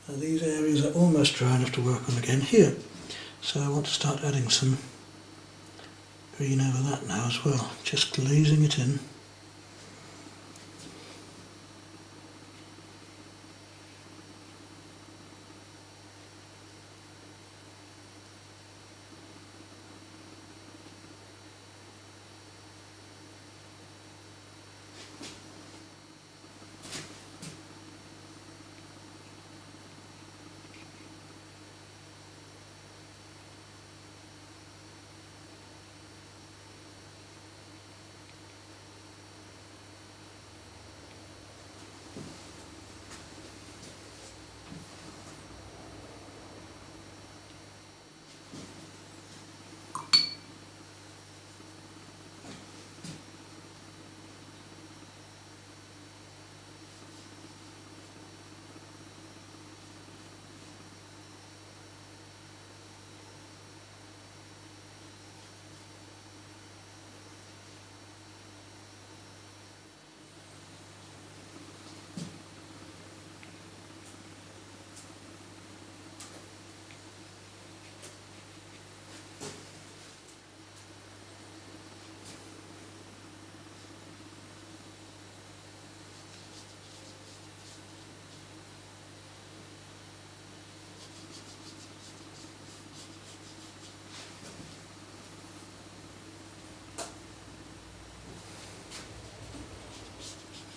S1: Now these areas are almost dry enough to work on again here, so I want to start adding some green over that now as well, just glazing it in.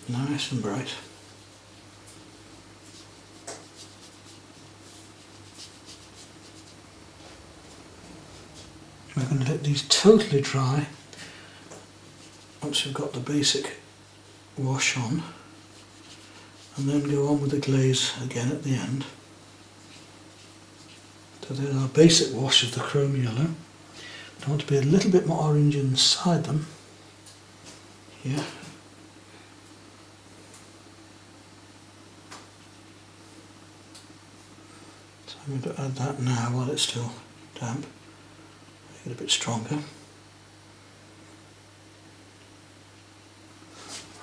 S1: Nice and bright. We're going to let these totally dry once we've got the basic wash on, and then go on with the glaze again at the end. So there's our basic wash of the chrome yellow. I want to be a little bit more orange inside them here. I'm going to add that now while it's still damp, make it a bit stronger.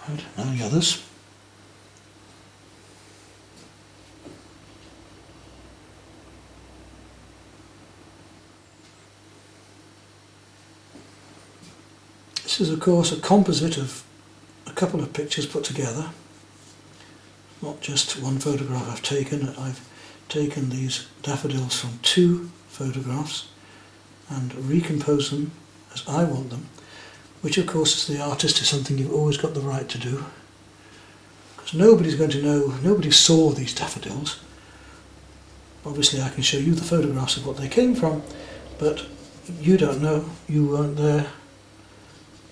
S1: Right, now the others. This is of course a composite of a couple of pictures put together, not just one photograph I've taken. I've taken these daffodils from 2 photographs and recompose them as I want them, which of course as the artist is something you've always got the right to do, because nobody's going to know, nobody saw these daffodils. Obviously I can show you the photographs of what they came from, but you don't know, you weren't there.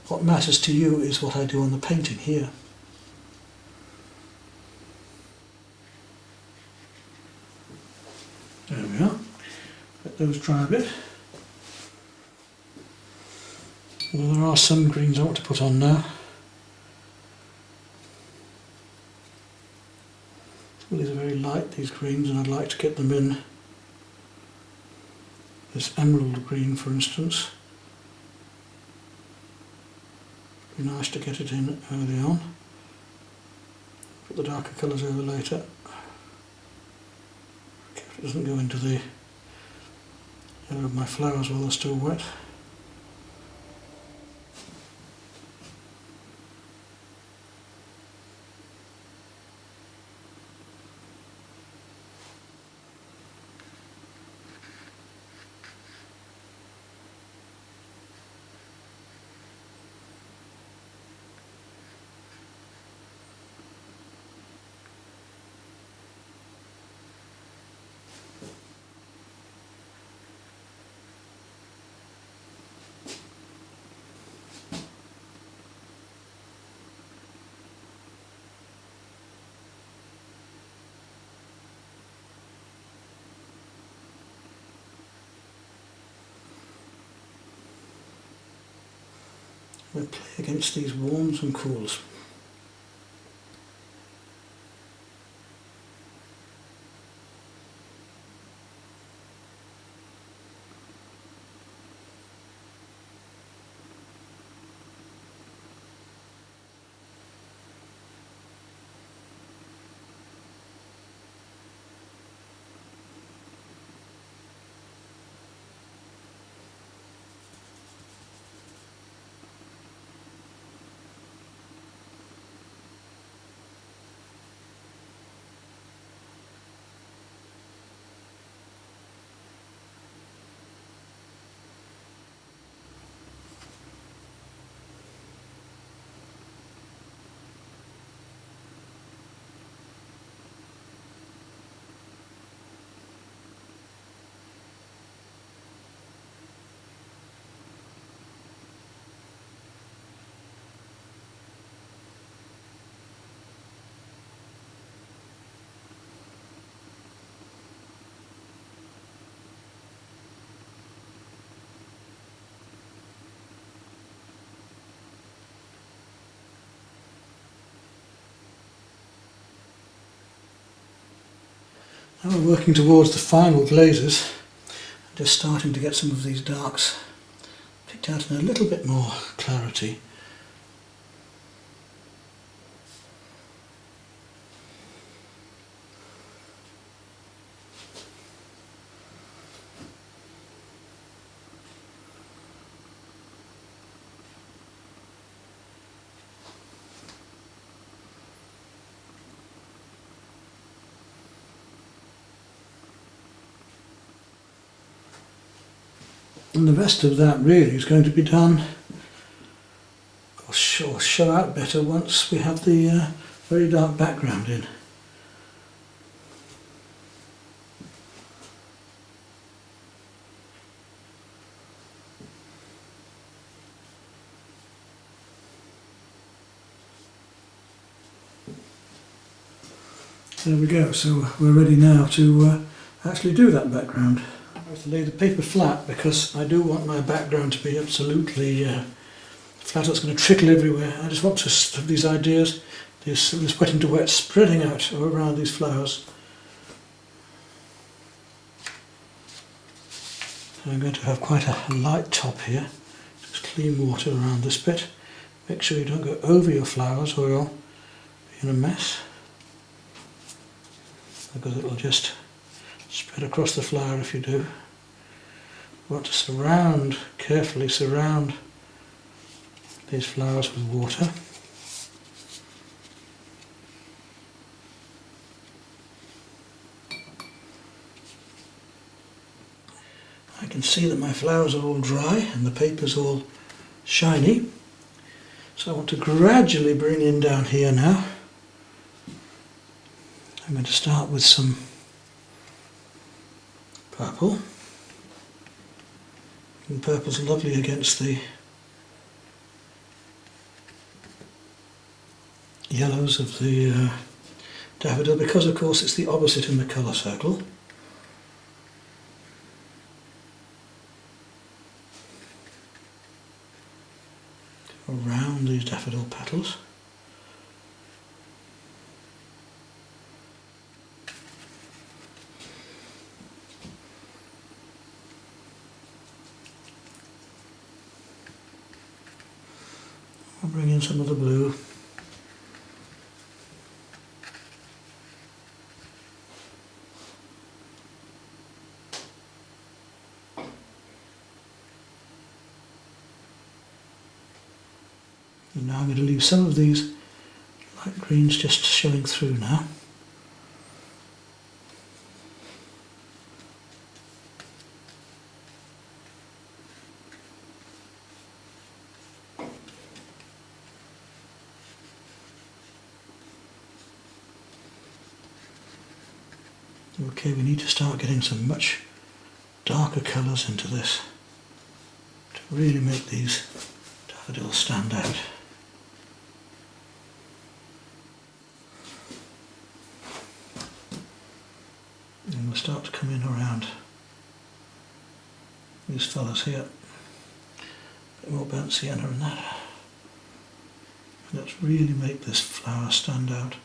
S1: What matters to you is what I do on the painting here. There we are. Let those dry a bit. Well, there are some greens I want to put on now. Well, these are very light, these greens, and I'd like to get them in this emerald green, for instance. Be nice to get it in early on. Put the darker colours over later. It doesn't go into the area of my flowers while they're still wet. We'll play against these warms and cools. Now we're working towards the final glazes. I'm just starting to get some of these darks picked out in a little bit more clarity. And the rest of that really is going to be done, or show out better once we have the very dark background in. There we go, so we're ready now to actually do that background. I have to lay the paper flat because I do want my background to be absolutely flat. It's going to trickle everywhere. I just want to have these ideas, this wet into wet, spreading out around these flowers. So I'm going to have quite a light top here, just clean water around this bit, Make sure you don't go over your flowers or you'll be in a mess, because it will just spread across the flower if you do. You want to carefully surround these flowers with water. I can see that my flowers are all dry and the paper's all shiny. So I want to gradually bring in down here now. I'm going to start with some purple. And purple's lovely against the yellows of the daffodil, because of course it's the opposite in the colour circle. Around these daffodil petals. I'll bring in some of the blue. And now I'm going to leave some of these light greens just showing through now. Okay, we need to start getting some much darker colours into this to really make these daffodils stand out. And we'll start to come in around these fellas here. A bit more burnt sienna in that. And let's really make this flower stand out.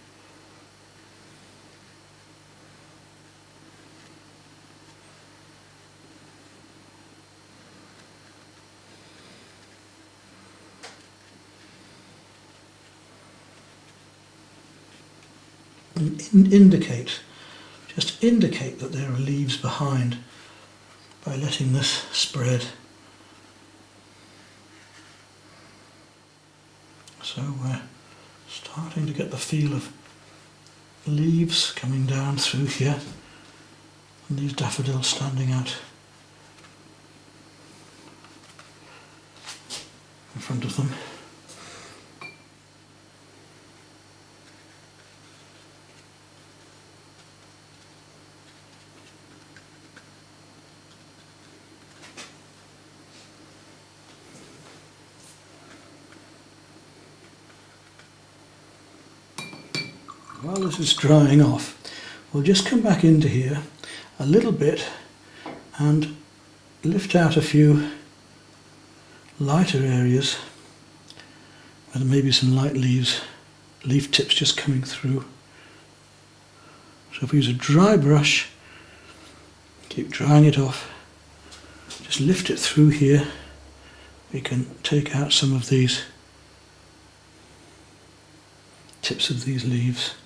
S1: And indicate that there are leaves behind by letting this spread. So we're starting to get the feel of leaves coming down through here and these daffodils standing out in front of them. While this is drying off, we'll just come back into here a little bit and lift out a few lighter areas where there may be some light leaf tips just coming through. So if we use a dry brush, keep drying it off, just lift it through here, we can take out some of these tips of these leaves.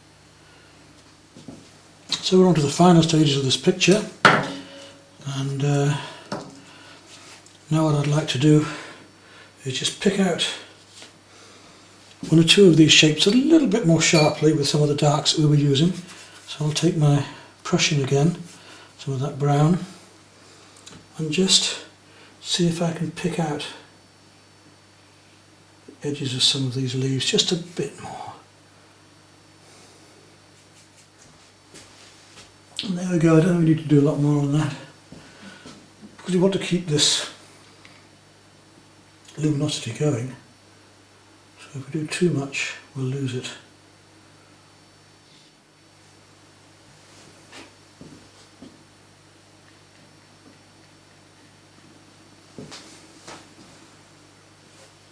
S1: So we're on to the final stages of this picture, and now what I'd like to do is just pick out one or two of these shapes a little bit more sharply with some of the darks that we were using. So I'll take my Prussian again, some of that brown, and just see if I can pick out the edges of some of these leaves just a bit more. And there we go. I don't think we need to do a lot more on that, because we want to keep this luminosity going. So if we do too much, we'll lose it.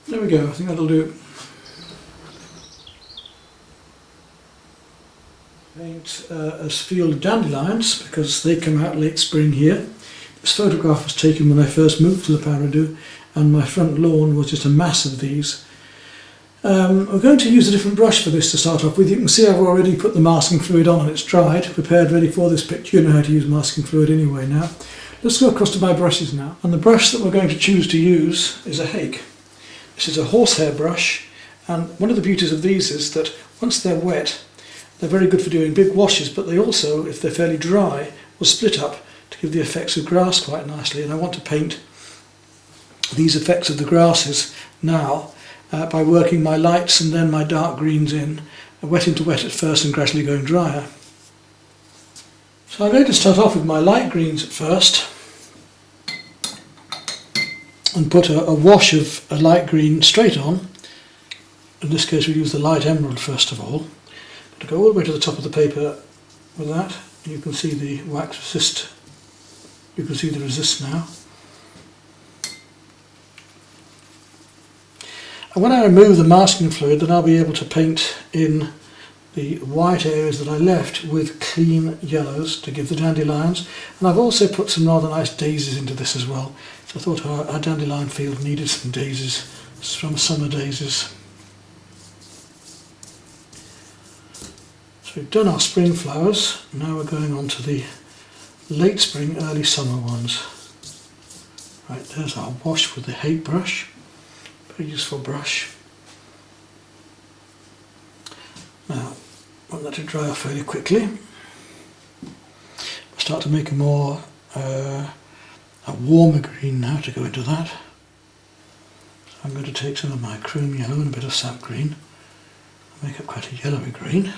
S1: There we go. I think that'll do. Paint as field dandelions, because they come out late spring here. This photograph was taken when I first moved to the Paradou, and my front lawn was just a mass of these. We're going to use a different brush for this to start off with. You can see I've already put the masking fluid on and it's dried, prepared ready for this picture. You know how to use masking fluid anyway now. Let's go across to my brushes now. And the brush that we're going to choose to use is a Hake. This is a horsehair brush, and one of the beauties of these is that once they're wet, they're very good for doing big washes, but they also, if they're fairly dry, will split up to give the effects of grass quite nicely. And I want to paint these effects of the grasses now by working my lights and then my dark greens in, wet into wet at first and gradually going drier. So I'm going to start off with my light greens at first and put a wash of a light green straight on. In this case we use the light emerald first of all. But go all the way to the top of the paper with that, and you can see the wax resist. You can see the resist now. And when I remove the masking fluid, then I'll be able to paint in the white areas that I left with clean yellows to give the dandelions. And I've also put some rather nice daisies into this as well. So I thought our dandelion field needed some daisies, some summer daisies. So we've done our spring flowers. Now we're going on to the late spring, early summer ones. Right, there's our wash with the Hake brush. Very useful brush. Now, I want that to dry off fairly quickly. I'll start to make a more a warmer green now to go into that. So I'm going to take some of my chrome yellow and a bit of sap green and make up quite a yellowy green.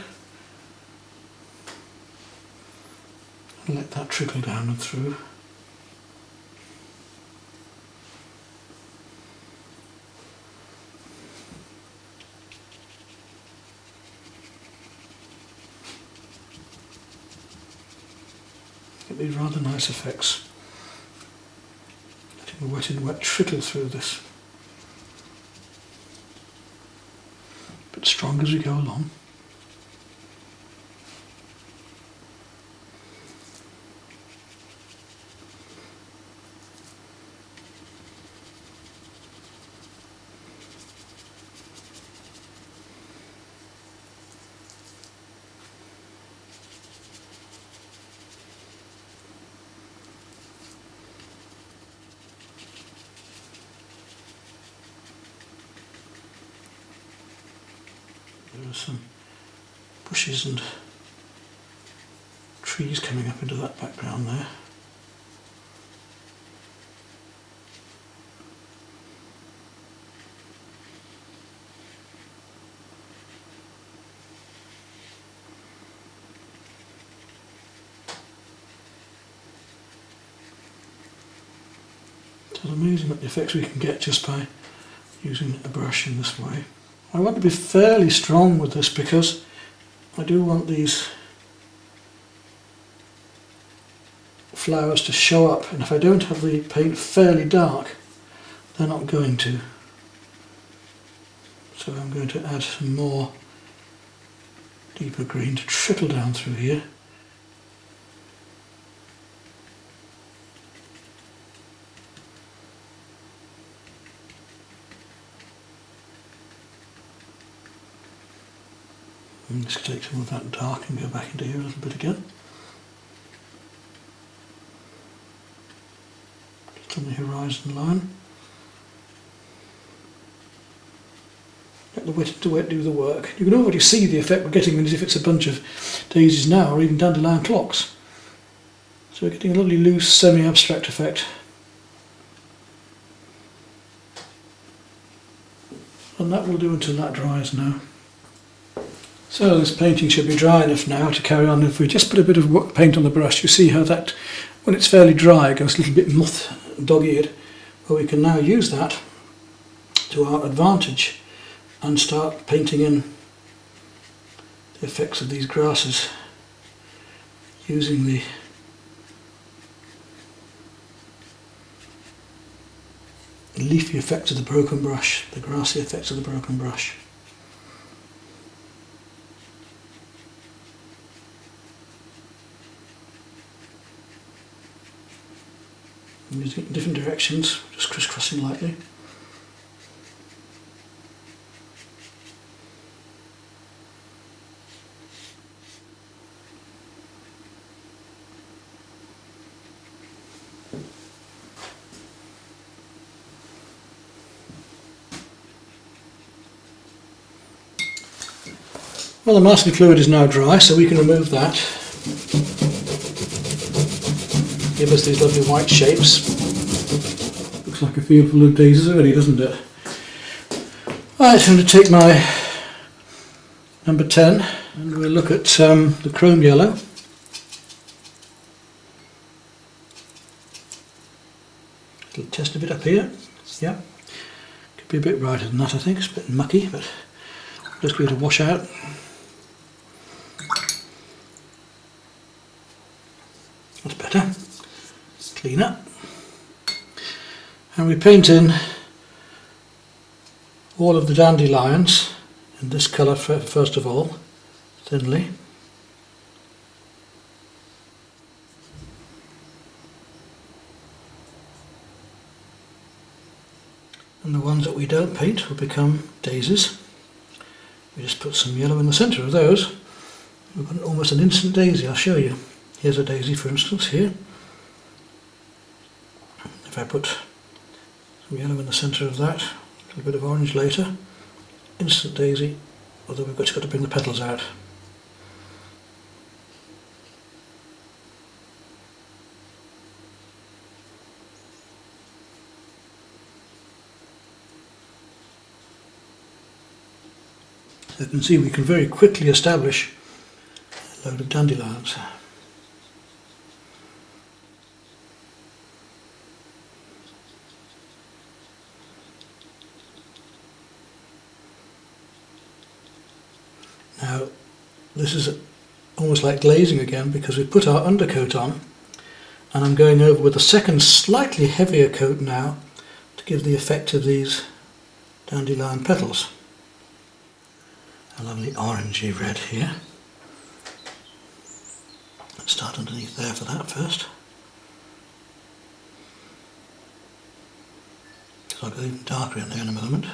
S1: And let that trickle down and through. Get these rather nice effects. Letting the wet in wet trickle through this. A bit strong as we go along. There are some bushes and trees coming up into that background there. It's amazing what the effects we can get just by using a brush in this way. I want to be fairly strong with this because I do want these flowers to show up, and if I don't have the paint fairly dark, they're not going to. So I'm going to add some more deeper green to trickle down through here. And just take some of that dark and go back into here a little bit again. Just on the horizon line. Let the wet to wet do the work. You can already see the effect we're getting as if it's a bunch of daisies now, or even dandelion clocks. So we're getting a lovely loose semi-abstract effect. And that will do until that dries now. So this painting should be dry enough now to carry on. If we just put a bit of paint on the brush, you see how that, when it's fairly dry, it goes a little bit moth dog-eared. Well, we can now use that to our advantage and start painting in the effects of these grasses using the leafy effects of the broken brush, the grassy effects of the broken brush. Using it in different directions, just crisscrossing lightly. Well, the masking fluid is now dry, so we can remove that. Give us these lovely white shapes. Looks like a field full of daisies already, doesn't it? Right, I'm going to take my number 10 and we'll look at the chrome yellow. It'll test a bit up here. Yeah, could be a bit brighter than that, I think. It's a bit mucky, but just give it a wash out. That's better. Clean up. And we paint in all of the dandelions in this colour first of all, thinly. And the ones that we don't paint will become daisies. We just put some yellow in the centre of those. We've got almost an instant daisy, I'll show you. Here's a daisy, for instance, here. If I put some yellow in the centre of that, a little bit of orange later, instant daisy, although we've just got to bring the petals out. So you can see we can very quickly establish a load of dandelions. Now this is almost like glazing again because we put our undercoat on, and I'm going over with a second slightly heavier coat now to give the effect of these dandelion petals. A lovely orangey red here. Let's start underneath there for that first. So I'll go even darker in there in a moment.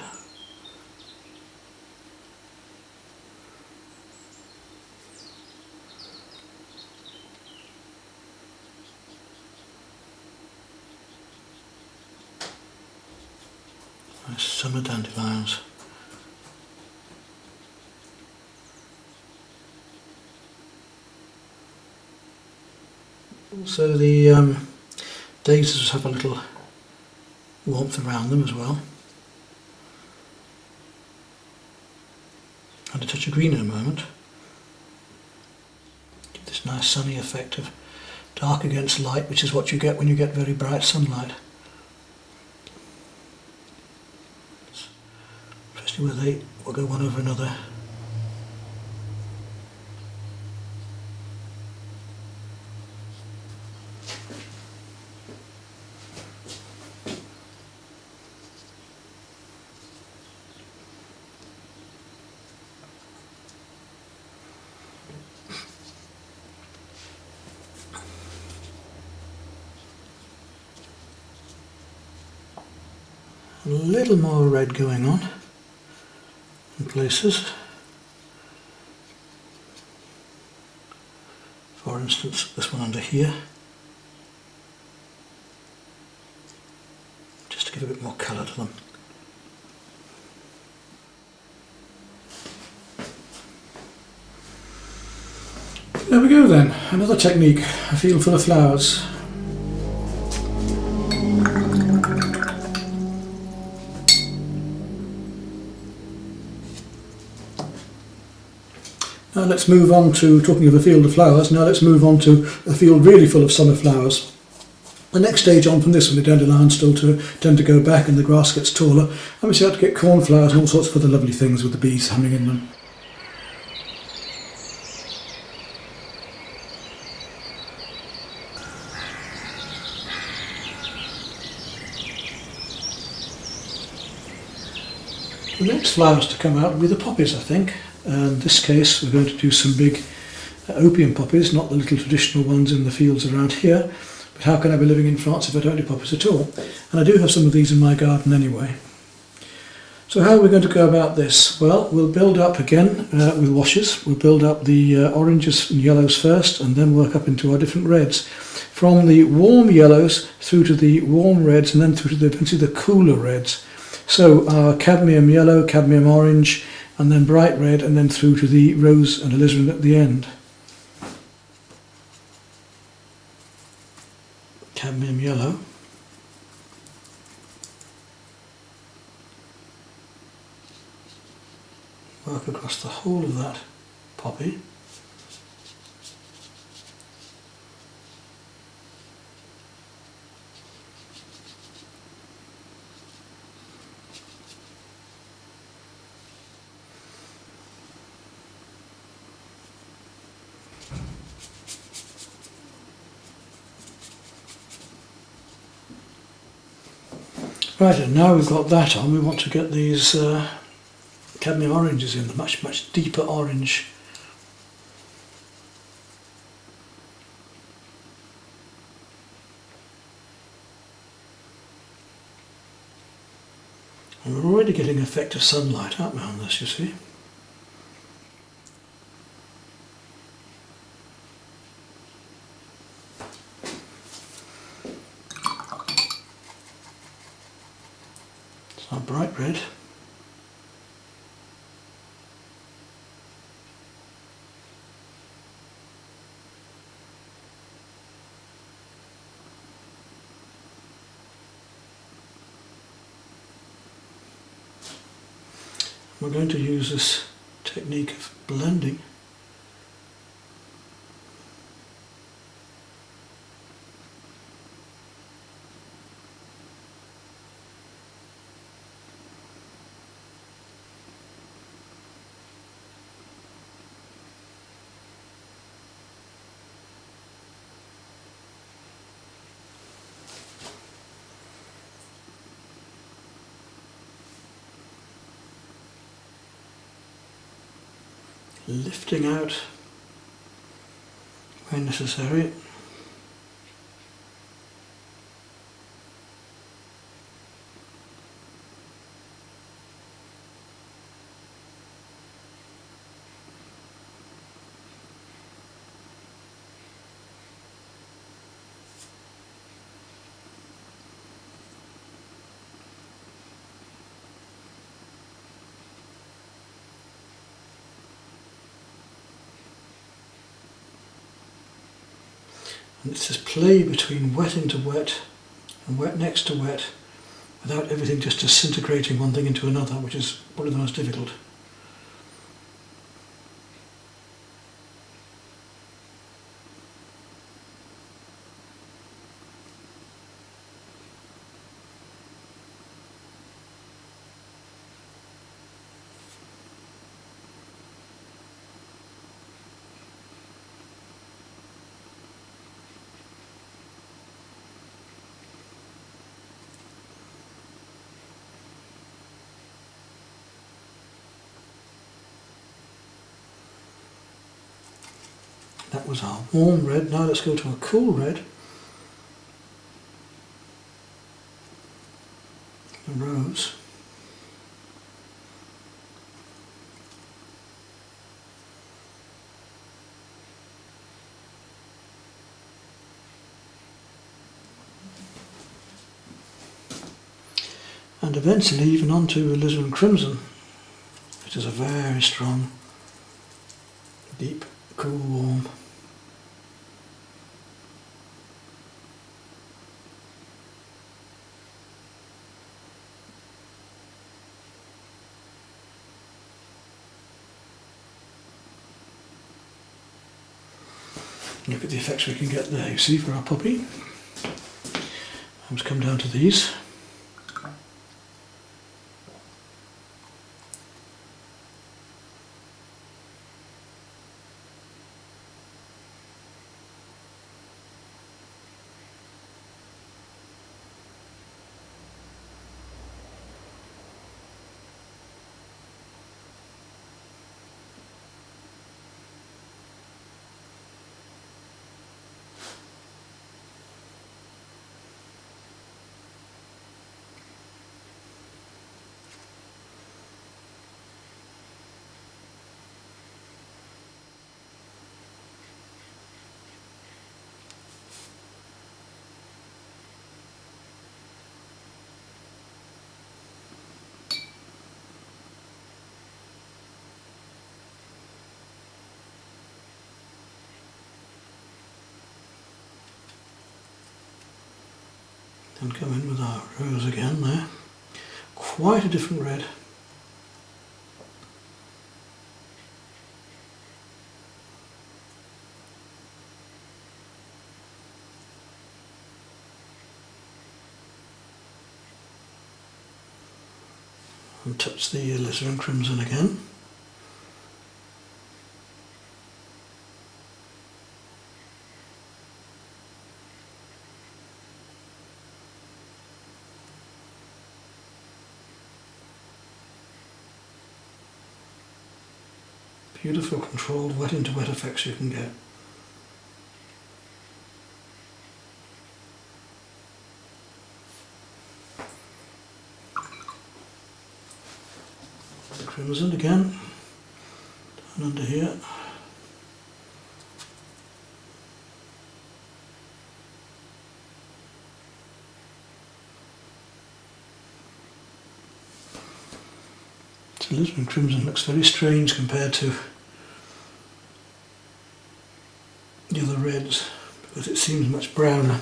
S1: Nice summer dandelions. Also the daisies have a little warmth around them as well. And a touch of green in a moment. Give this nice sunny effect of dark against light, which is what you get when you get very bright sunlight. Especially where they will go one over another. A little more red going on in places. For instance, this one under here. Just to give a bit more colour to them. There we go then, another technique, a field full of flowers. Now let's move on to, talking of a field of flowers, now let's move on to a field really full of summer flowers. The next stage on from this one, the dandelions still tend to go back and the grass gets taller, and we start to get cornflowers and all sorts of other lovely things with the bees humming in them. The next flowers to come out will be the poppies, I think. In this case we're going to do some big opium poppies, not the little traditional ones in the fields around here, but how can I be living in France if I don't do poppies at all? And I do have some of these in my garden anyway. So how are we going to go about this? Well, we'll build up again with washes. We'll build up the oranges and yellows first and then work up into our different reds. From the warm yellows through to the warm reds and then through to eventually the cooler reds. So our cadmium yellow, cadmium orange, and then bright red, and then through to the rose and alizarin at the end. Cadmium yellow. Work across the whole of that poppy. Right, and now we've got that on, we want to get these cadmium oranges in, the much deeper orange. And we're already getting an effect of sunlight, aren't we, on this, you see? It's not bright red. We're going to use this technique of blending. Lifting out where necessary. And it's this play between wet into wet and wet next to wet without everything just disintegrating one thing into another, which is probably the most difficult. That was our warm red. Now let's go to a cool red. The rose. And eventually even onto alizarin crimson, which is a very strong, deep, cool, warm. Look at the effects we can get there, you see, for our puppy. Let's come down to these. And come in with our rose again there. Quite a different red. And touch the alizarin crimson again. Beautiful controlled wet into wet effects you can get. The crimson again, down under here. Alizarin crimson looks very strange compared to the other reds because it seems much browner.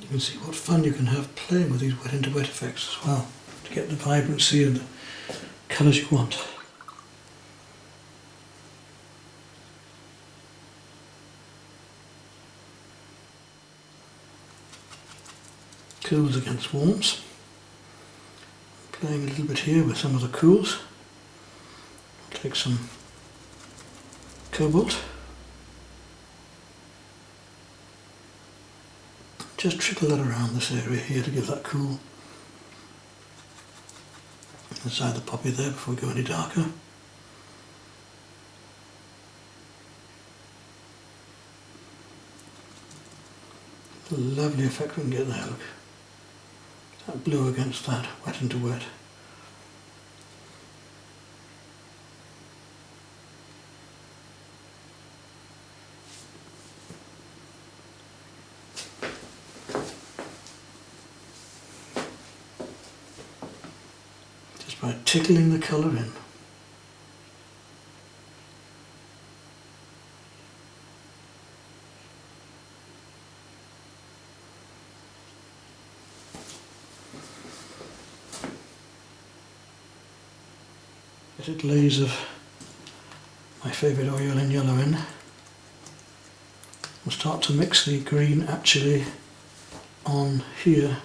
S1: You can see what fun you can have playing with these wet into wet effects as well to get the vibrancy and the colours you want. Cools against warms. Playing a little bit here with some of the cools. I'll take some cobalt. Just trickle that around this area here to give that cool inside the poppy there before we go any darker. Lovely effect we can get there, look. That blue against that, wet into wet. By tickling the colour in. Get a glaze of my favourite oil and yellow in. We'll start to mix the green actually on here.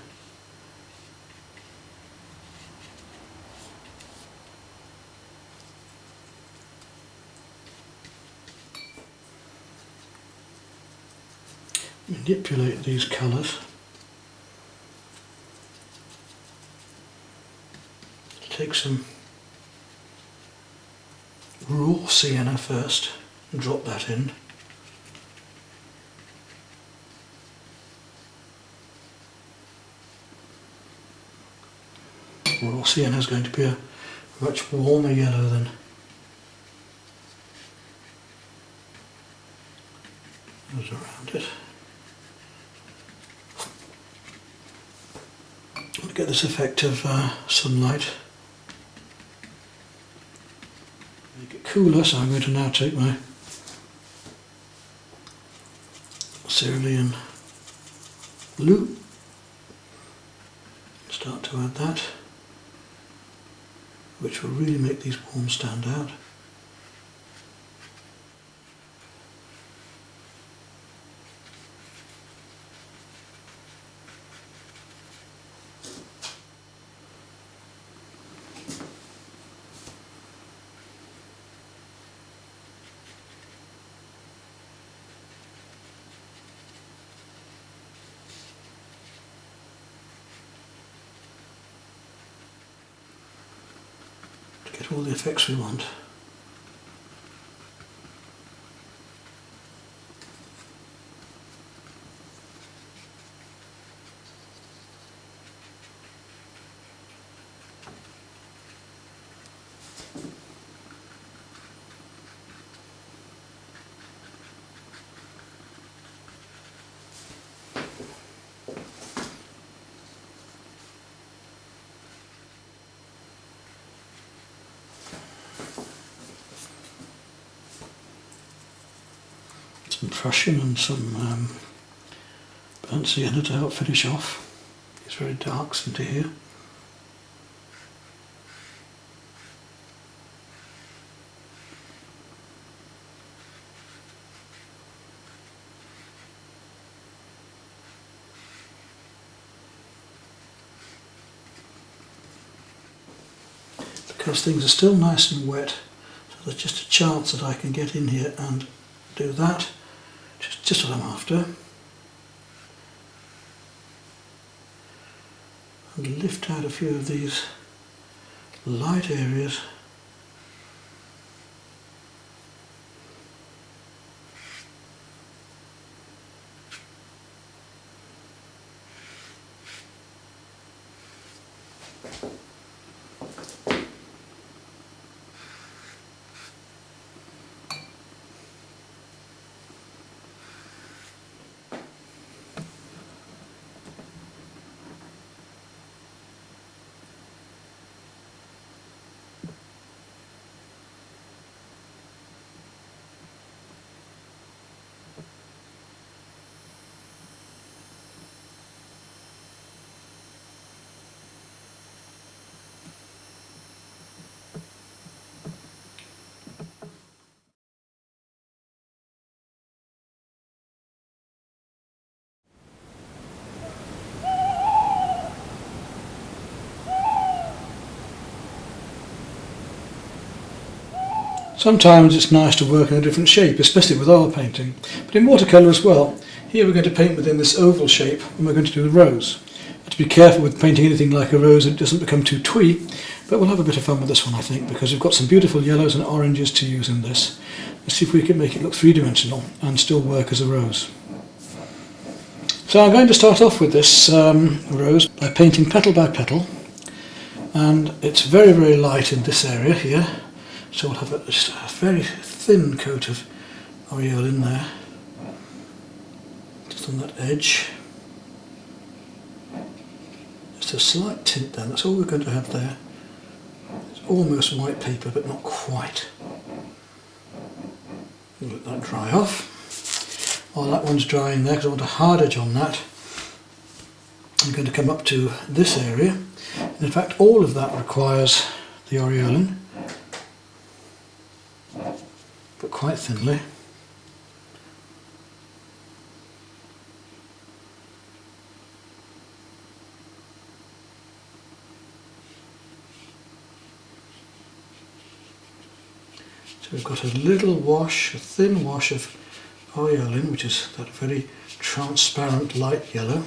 S1: Manipulate these colours take some raw sienna first and drop that in. Raw sienna is going to be a much warmer yellow than colours around it. To get this effect of sunlight. Make it cooler, so I'm going to now take my cerulean blue, start to add that, which will really make these worms stand out. Get all the effects we want. Some Prussian and some burnt sienna to help finish off these very darks into here. Because things are still nice and wet, so there's just a chance that I can get in here and do that. Just what I'm after. And lift out a few of these light areas. Sometimes it's nice to work in a different shape, especially with oil painting, but in watercolour as well. Here we're going to paint within this oval shape and we're going to do the rose. Have to be careful with painting anything like a rose that it doesn't become too twee, but we'll have a bit of fun with this one I think, because we've got some beautiful yellows and oranges to use in this. Let's see if we can make it look three-dimensional and still work as a rose. So I'm going to start off with this rose by painting petal by petal, and it's very, very light in this area here. So we'll have just a very thin coat of aureole in there, just on that edge. Just a slight tint then, that's all we're going to have there. It's almost white paper, but not quite. We'll let that dry off. While that one's drying there, because I want a hard edge on that, I'm going to come up to this area. And in fact, all of that requires the aureolin, but quite thinly. So we've got a little wash, a thin wash of aureolin, which is that very transparent light yellow.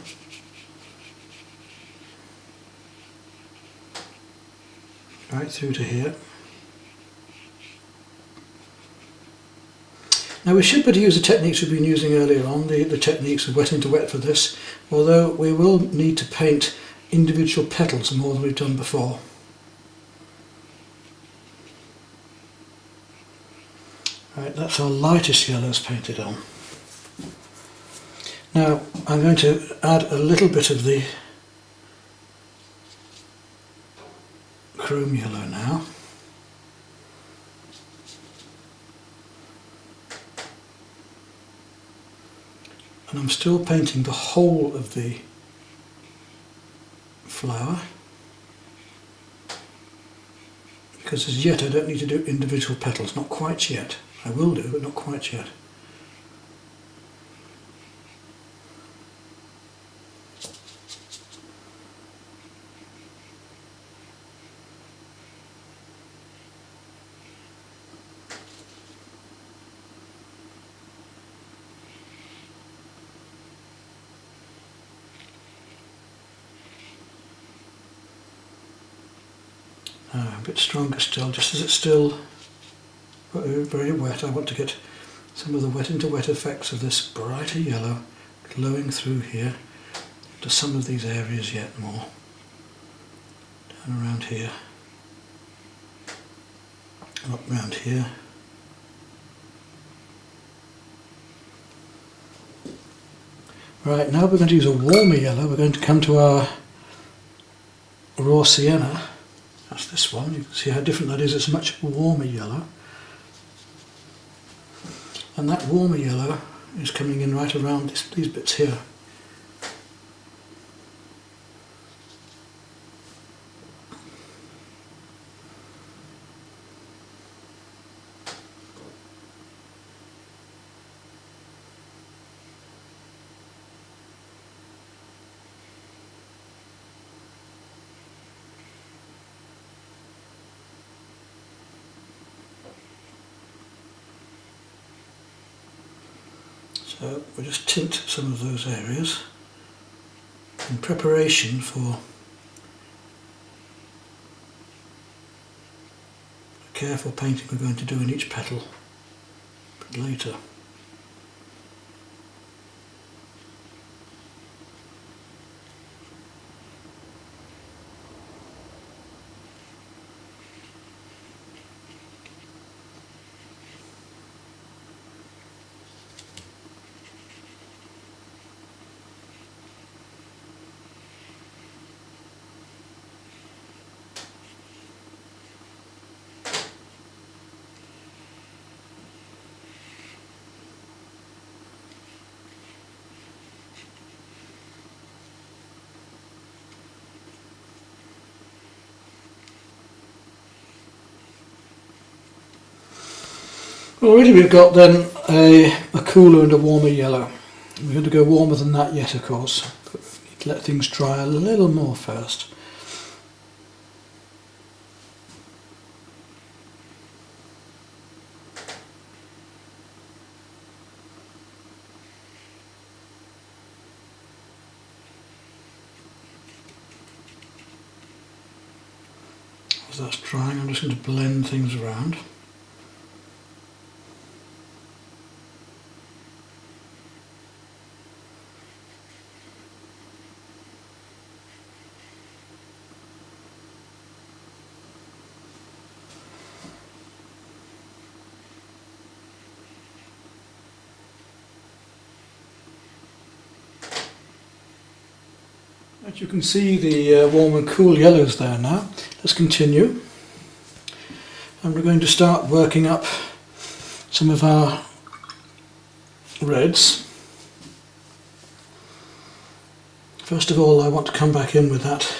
S1: Right through to here. Now we should be able to use the techniques we've been using earlier on, the techniques of wet into wet for this, although we will need to paint individual petals more than we've done before. Right, that's our lightest yellows painted on. Now I'm going to add a little bit of the chrome yellow now. And I'm still painting the whole of the flower, because as yet I don't need to do individual petals, not quite yet. I will do, but not quite yet. A bit stronger still, just as it's still very wet. I want to get some of the wet into wet effects of this brighter yellow glowing through here to some of these areas yet more. Down around here, up round here. Right, now we're going to use a warmer yellow. We're going to come to our raw sienna. That's this one. You can see how different that is. It's a much warmer yellow. And that warmer yellow is coming in right around these bits here. So we'll just tint some of those areas in preparation for the careful painting we're going to do in each petal a bit later. Already we've got then a cooler and a warmer yellow. We're going to go warmer than that yet, of course, but we need to let things dry a little more first. As that's drying, I'm just going to blend things around. As you can see, the warm and cool yellows there now. Let's continue. And we're going to start working up some of our reds. First of all, I want to come back in with that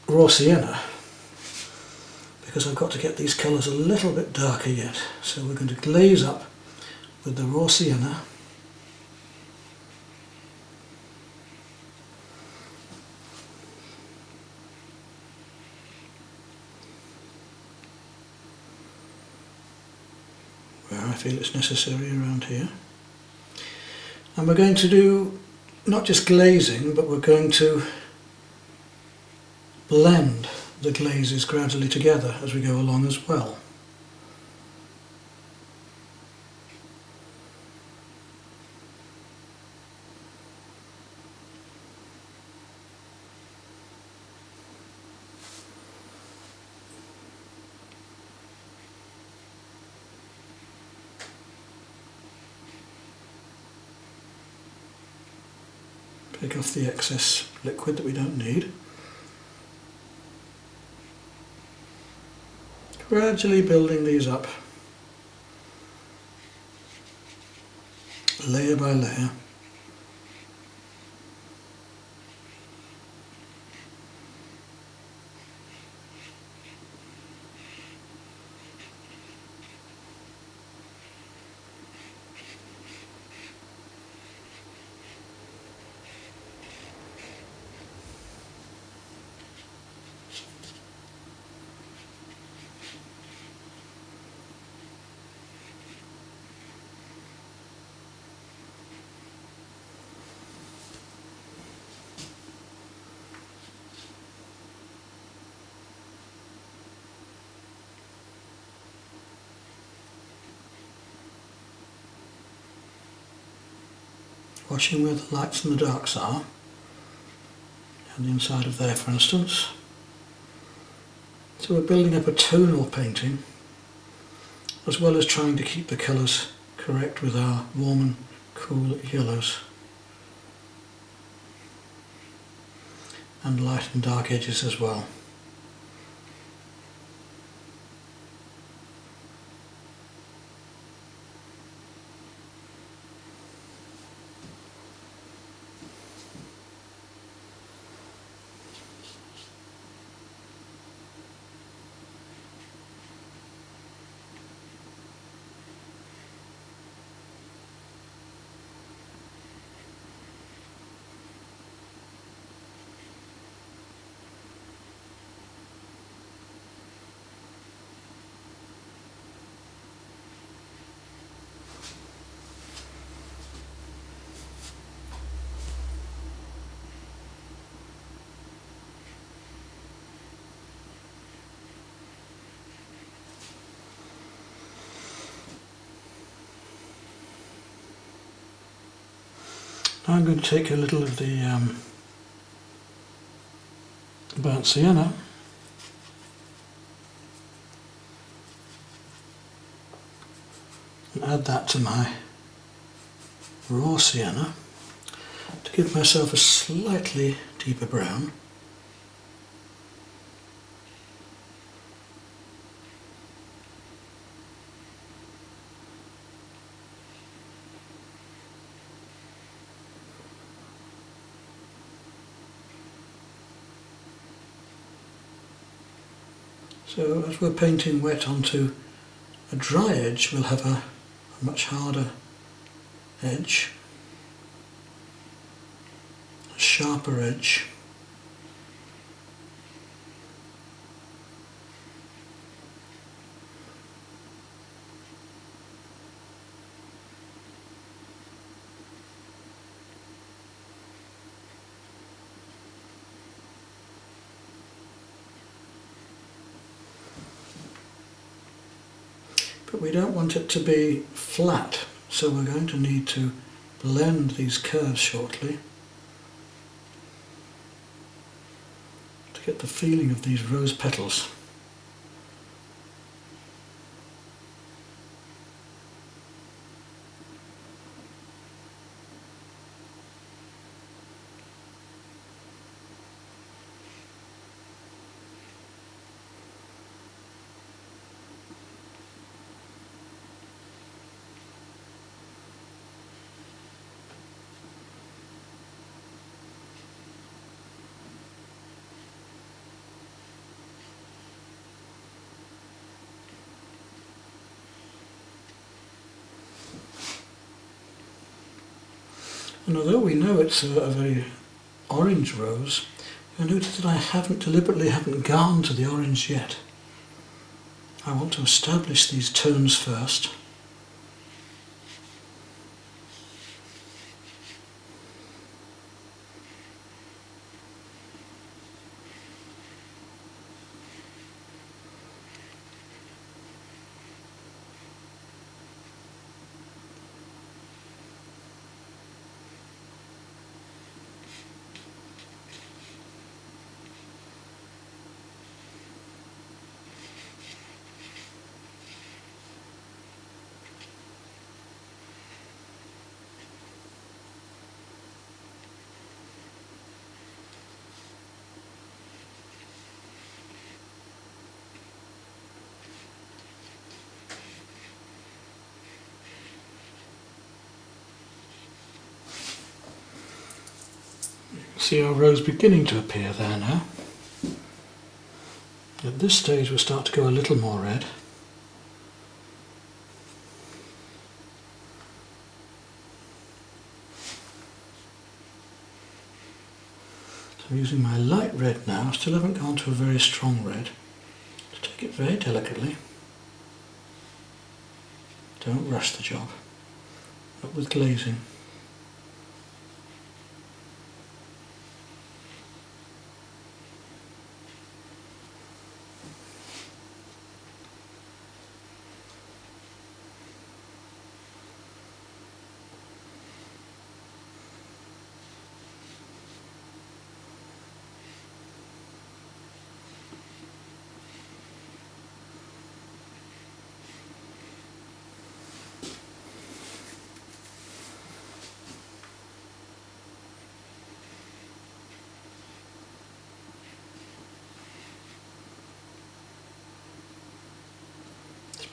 S1: raw sienna, because I've got to get these colours a little bit darker yet. So we're going to glaze up with the raw sienna. Where I feel it's necessary around here. And we're going to do not just glazing, but we're going to blend the glazes gradually together as we go along as well. Take off the excess liquid that we don't need. Gradually building these up, layer by layer. Watching where the lights and the darks are, and the inside of there for instance. So we're building up a tonal painting, as well as trying to keep the colours correct with our warm and cool yellows, and light and dark edges as well. Now I'm going to take a little of the burnt sienna and add that to my raw sienna to give myself a slightly deeper brown. So as we're painting wet onto a dry edge, we'll have a much harder edge, a sharper edge. But we don't want it to be flat, so we're going to need to blend these curves shortly to get the feeling of these rose petals. And although we know it's a very orange rose, you'll notice that I deliberately haven't gone to the orange yet. I want to establish these tones first. See our rose beginning to appear there now. At this stage we'll start to go a little more red. So I'm using my light red now. I still haven't gone to a very strong red. Just take it very delicately. Don't rush the job. Not with glazing.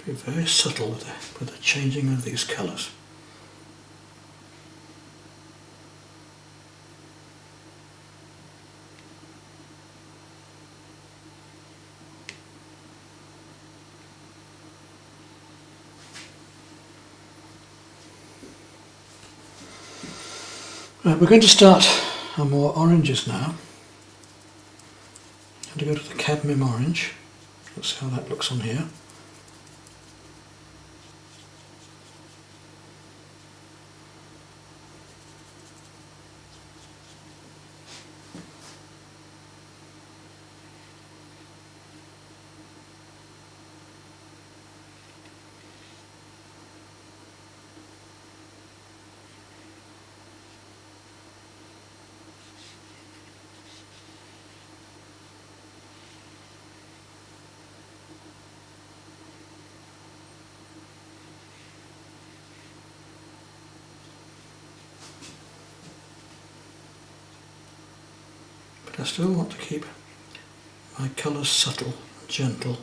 S1: Be very subtle with the changing of these colours. Right, we're going to start our more oranges now. I'm going to go to the cadmium orange. Let's see how that looks on here. But I still want to keep my colours subtle and gentle.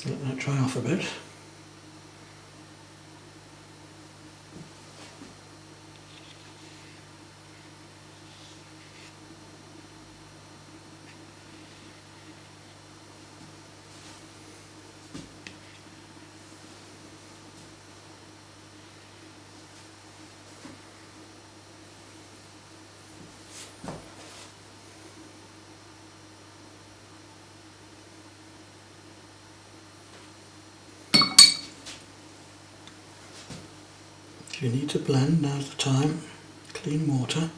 S1: Let that dry off a bit. If you need to blend, now's the time. Clean water.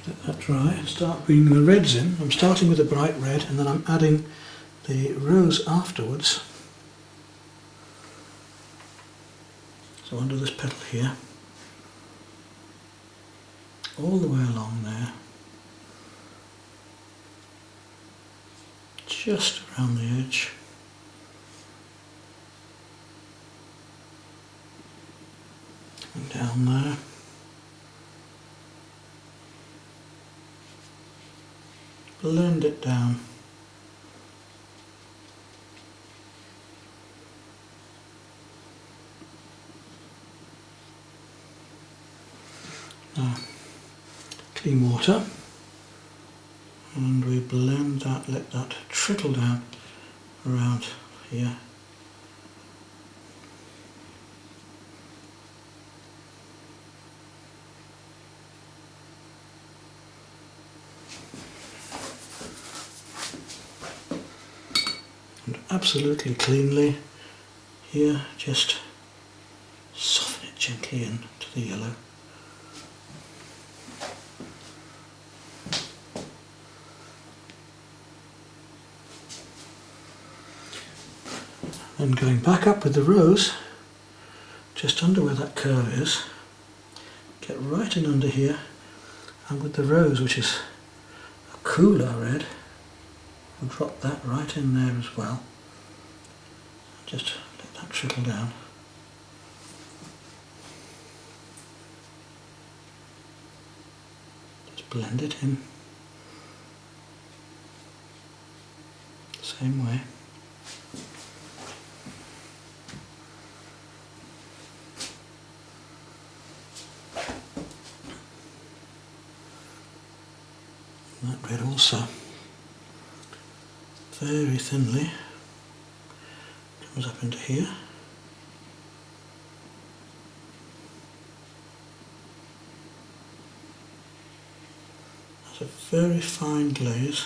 S1: Let that dry and start bringing the reds in. I'm starting with a bright red and then I'm adding the rose afterwards. So under this petal here, all the way along there, just around the edge. And down there. Blend it down. Now, clean water, and we blend that, let that trickle down around here. absolutely cleanly. Here, just soften it gently into the yellow. Then going back up with the rose, just under where that curve is, get right in under here, and with the rose, which is a cooler red, we'll drop that right in there as well. Just let that trickle down. Just blend it in. Same way. That red also very thinly comes up into here. That's a very fine glaze.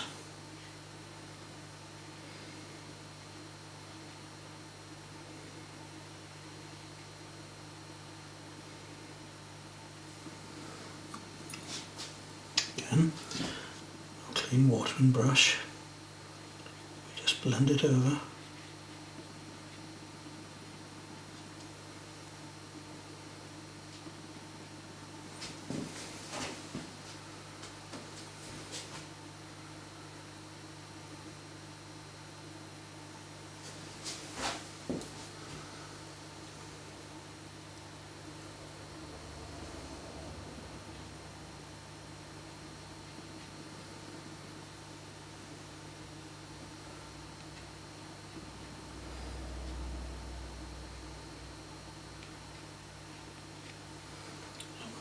S1: Again, a clean watering brush. We just blend it over.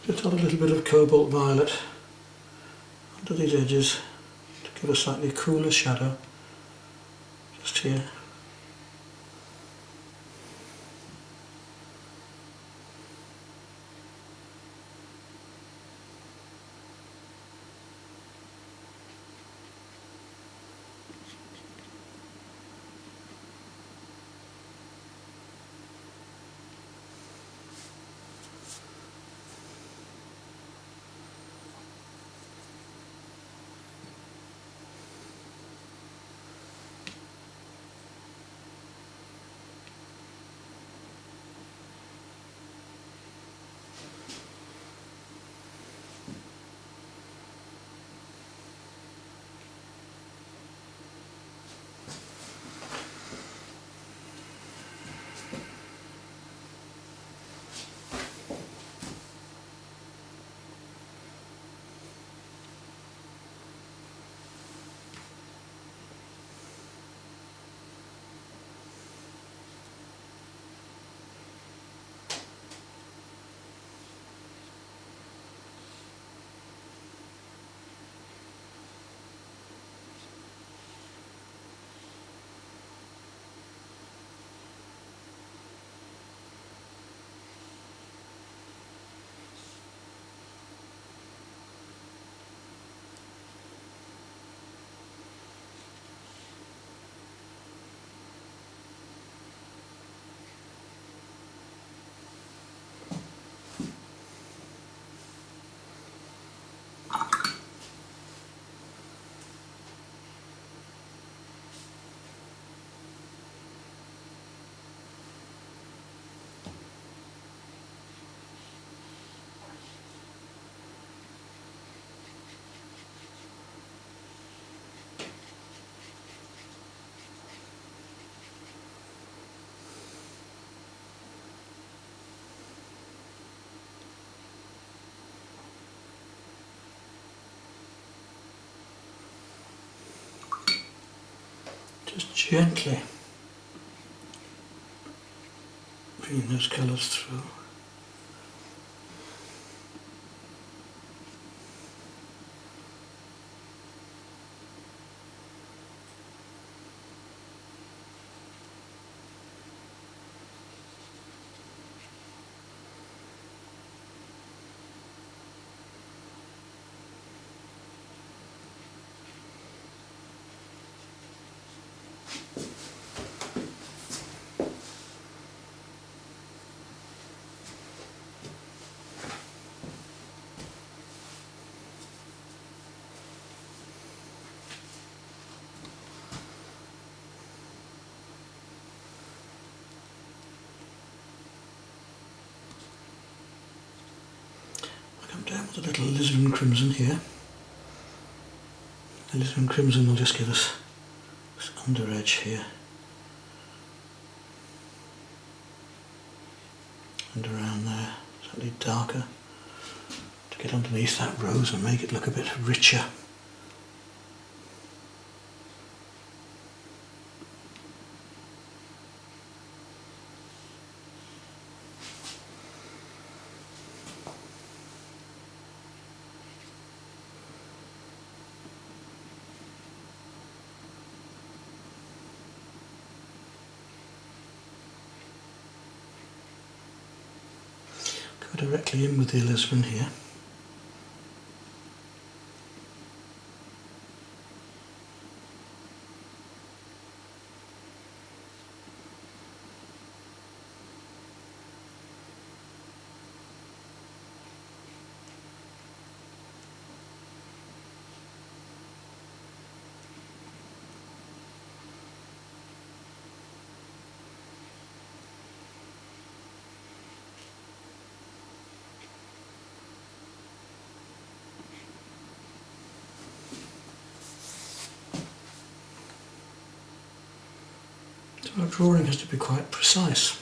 S1: Just add a little bit of cobalt violet under these edges to give a slightly cooler shadow, just here. Just gently bringing those colours through. Come down with a little alizarin crimson here. Alizarin crimson will just give us this under edge here. And around there, slightly darker, to get underneath that rose and make it look a bit richer. Go directly in with the alizarin here. So our drawing has to be quite precise.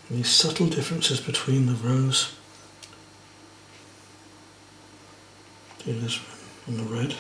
S1: And these subtle differences between the rose, the alizarin and the red.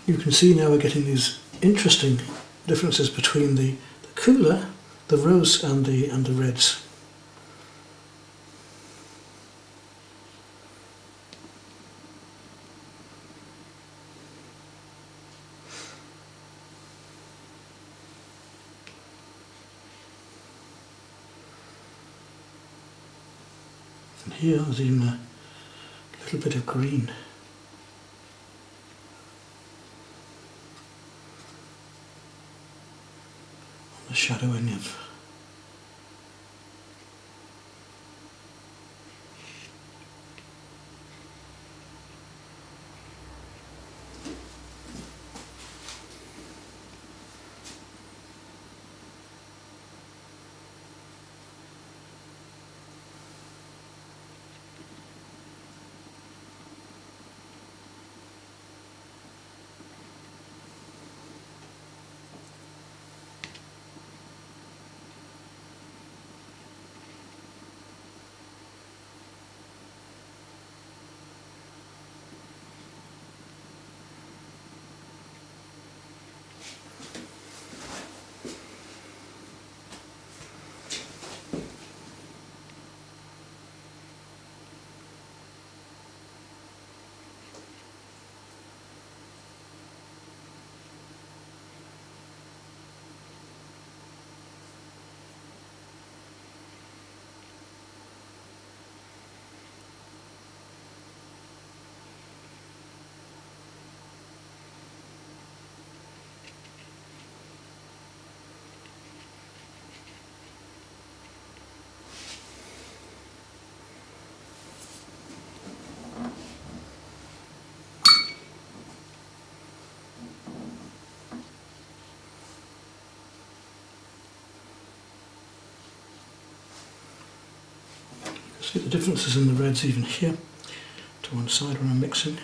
S1: You can see now we're getting these interesting differences between the cooler, the rose and the reds. And here there's even a little bit of green. The shadowing of See the differences in the reds even here to one side when I'm mixing.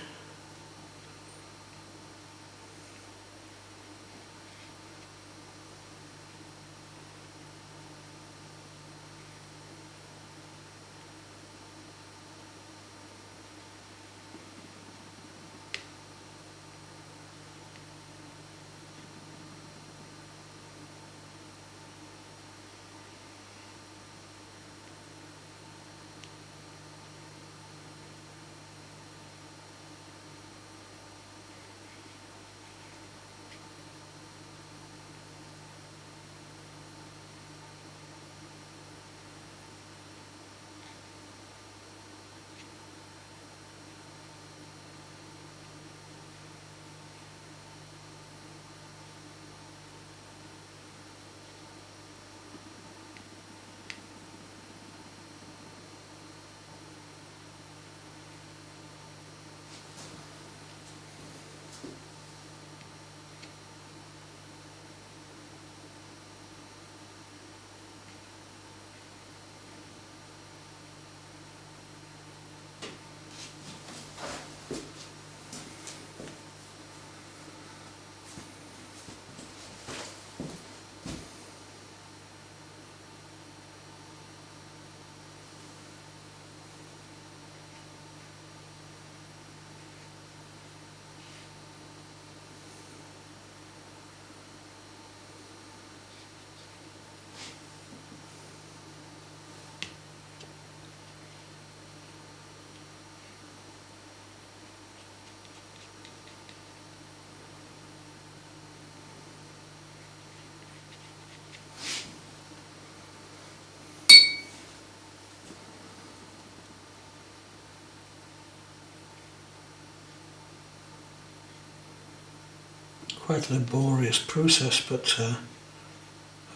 S1: Quite a laborious process, but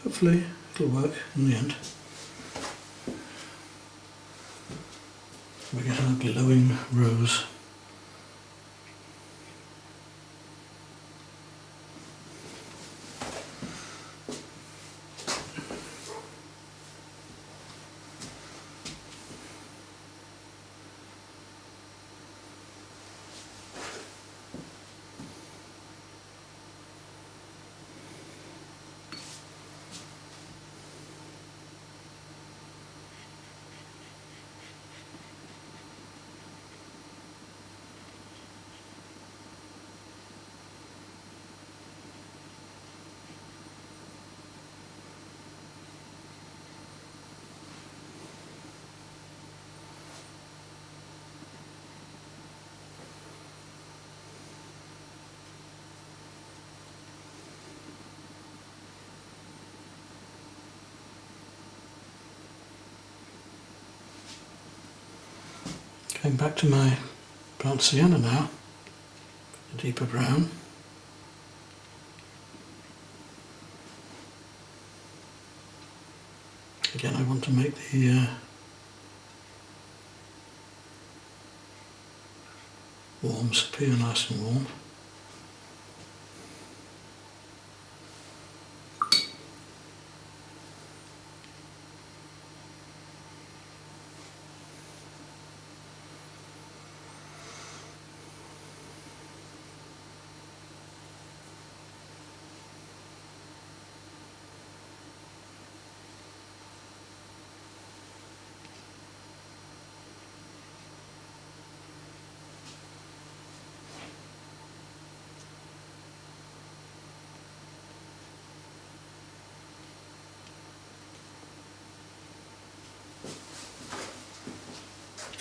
S1: hopefully it'll work in the end. We get a glowing rose. Going back to my brown sienna now, the deeper brown. Again, I want to make the warms appear nice and warm.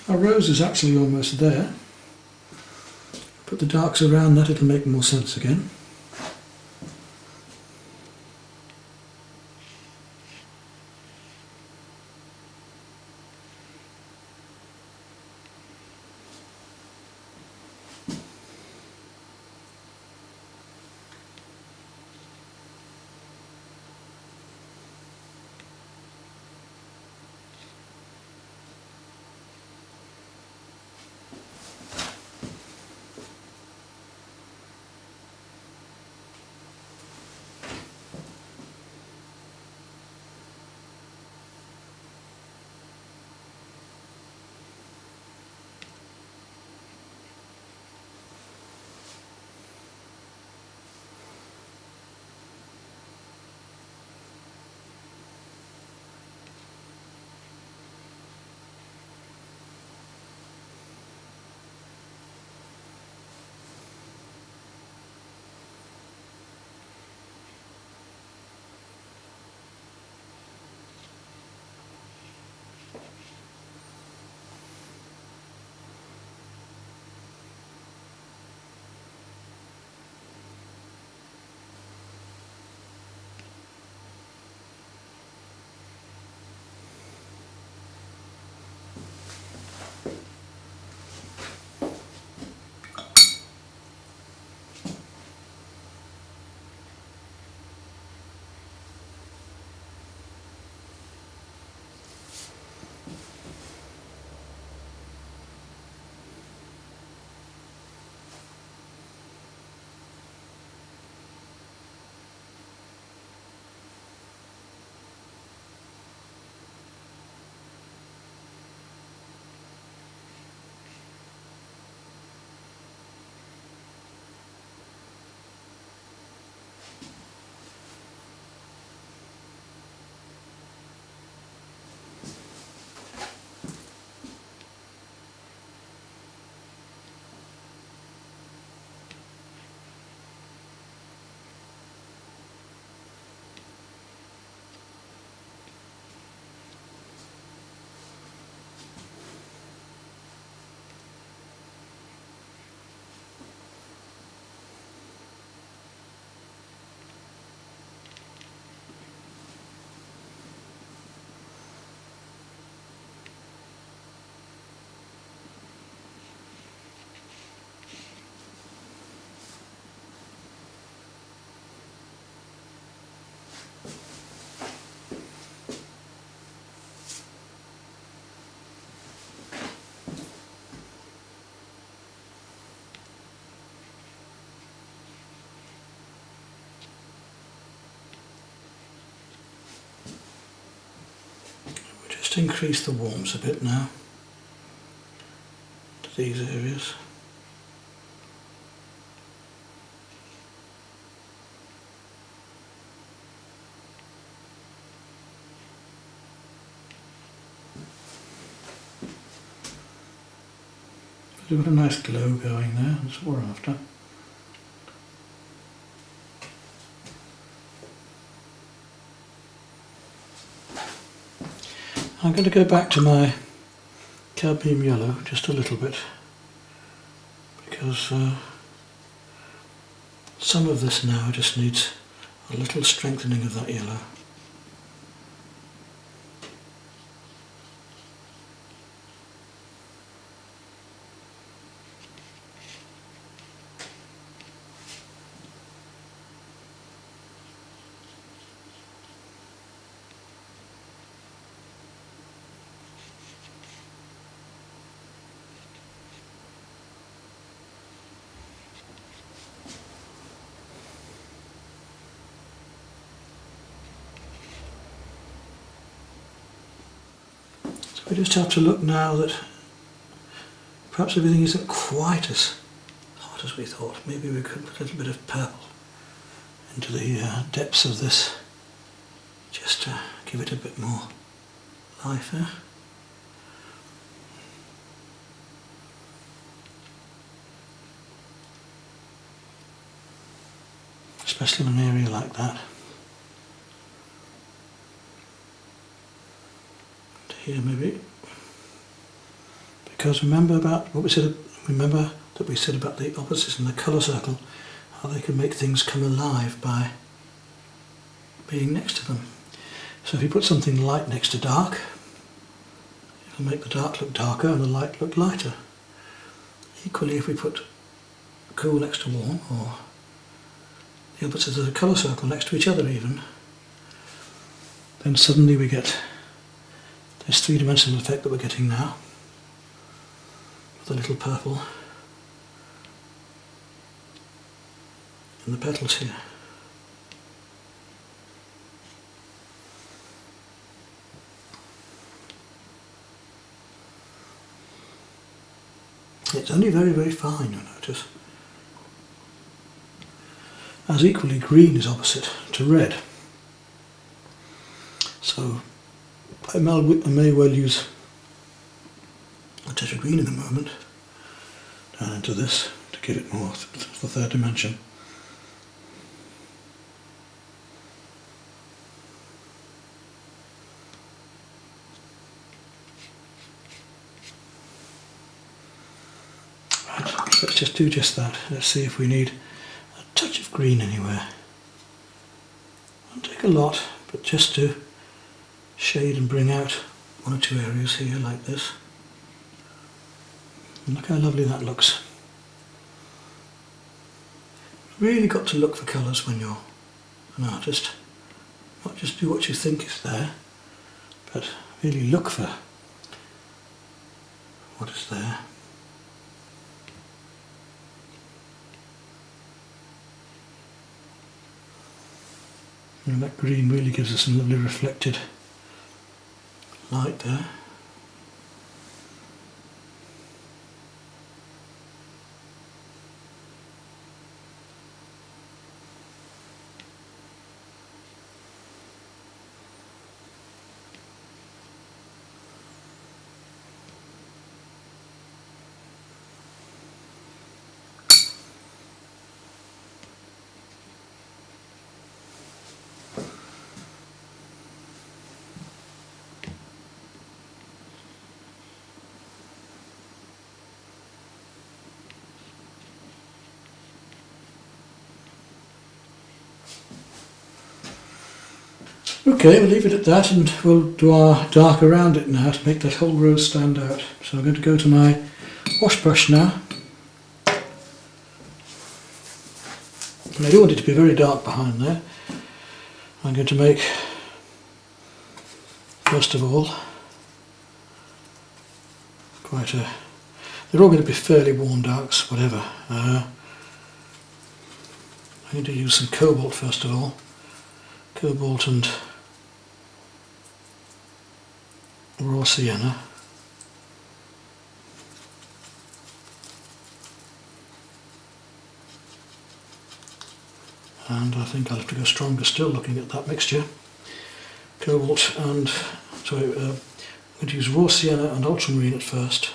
S1: Our rose is actually almost there. Put the darks around that, it'll make more sense again. Just increase the warmth a bit now to these areas. We've got a nice glow going there, that's what we're after. I'm going to go back to my cadmium yellow just a little bit, because some of this now just needs a little strengthening of that yellow. We just have to look now that perhaps everything isn't quite as hot as we thought. Maybe we could put a little bit of purple into the depths of this, just to give it a bit more life there. Especially in an area like that. Here maybe, because remember about what we said. Remember that we said about the opposites in the colour circle, how they can make things come alive by being next to them. So if you put something light next to dark, it'll make the dark look darker and the light look lighter. Equally, if we put cool next to warm, or the opposites of the colour circle next to each other even, then suddenly we get this three-dimensional effect that we're getting now, with a little purple in the petals here. It's only very, very fine, you'll notice. As equally, green is opposite to red. So I may well use a touch of green in a moment down into this to give it more the third dimension. Right, let's just do just that. Let's see if we need a touch of green anywhere. Won't take a lot, but just to shade and bring out one or two areas here like this. And look how lovely that looks. Really got to look for colours when you're an artist. Not just do what you think is there, but really look for what is there. And that green really gives us some lovely reflected light there. Okay, we'll leave it at that, and we'll do our dark around it now to make that whole rose stand out. So I'm going to go to my wash brush now. And I do want it to be very dark behind there. I'm going to make, first of all, they're all going to be fairly warm darks, whatever. I'm going to use some cobalt first of all. Cobalt and raw sienna. And I think I'll have to go stronger still looking at that mixture. Cobalt and, sorry, I'm going to use raw sienna and ultramarine at first.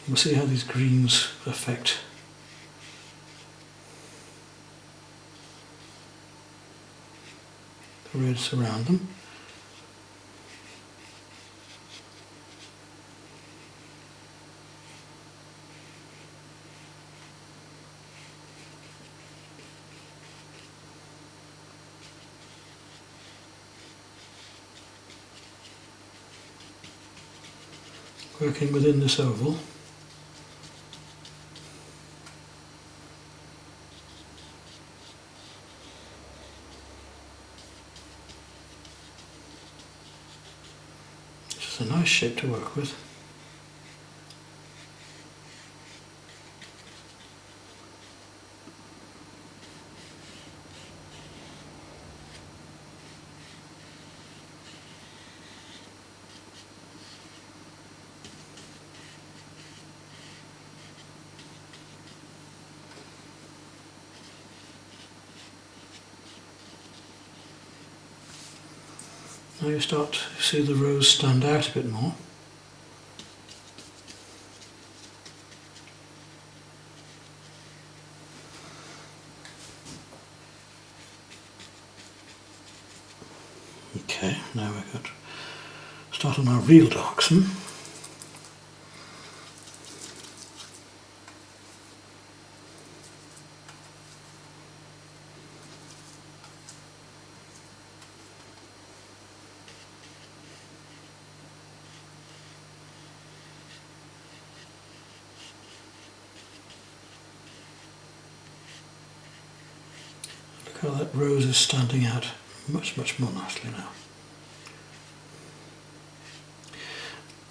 S1: We'll see how these greens affect the reds around them. Working within this oval. It's a nice shape to work with. Now you start to see the rose stand out a bit more. Okay, now we've got start on our real darks. Look how that rose is standing out much more nicely now.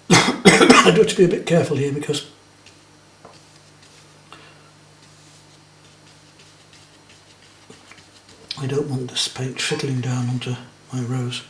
S1: I do have to be a bit careful here because I don't want this paint trickling down onto my rose.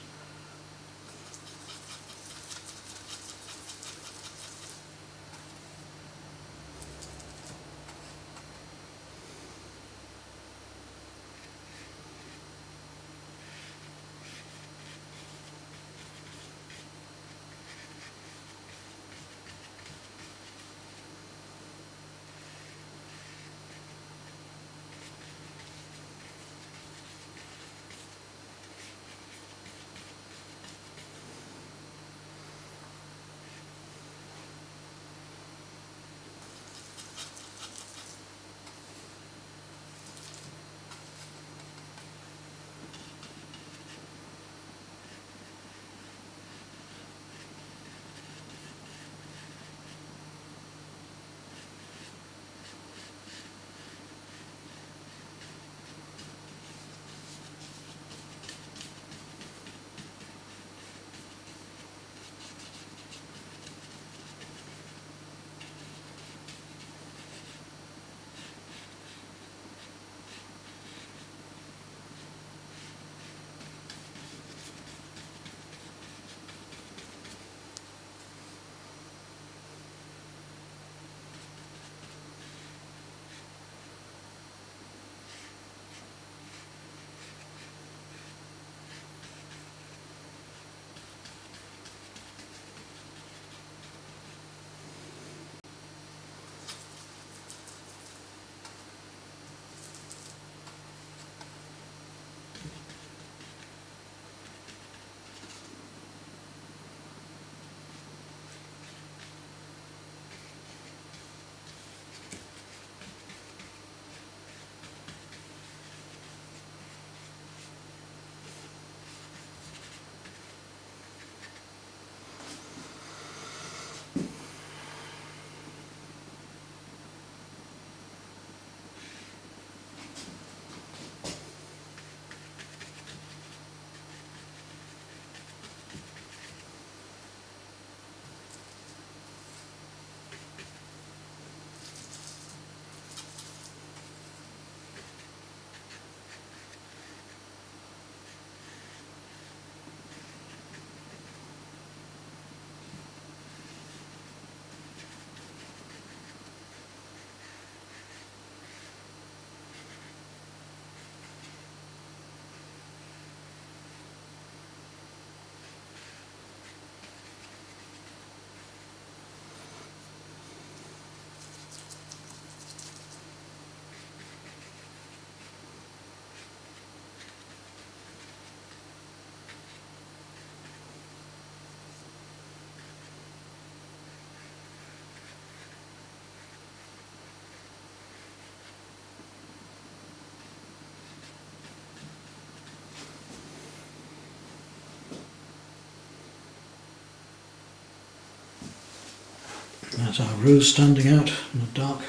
S1: There's our rose standing out in the dark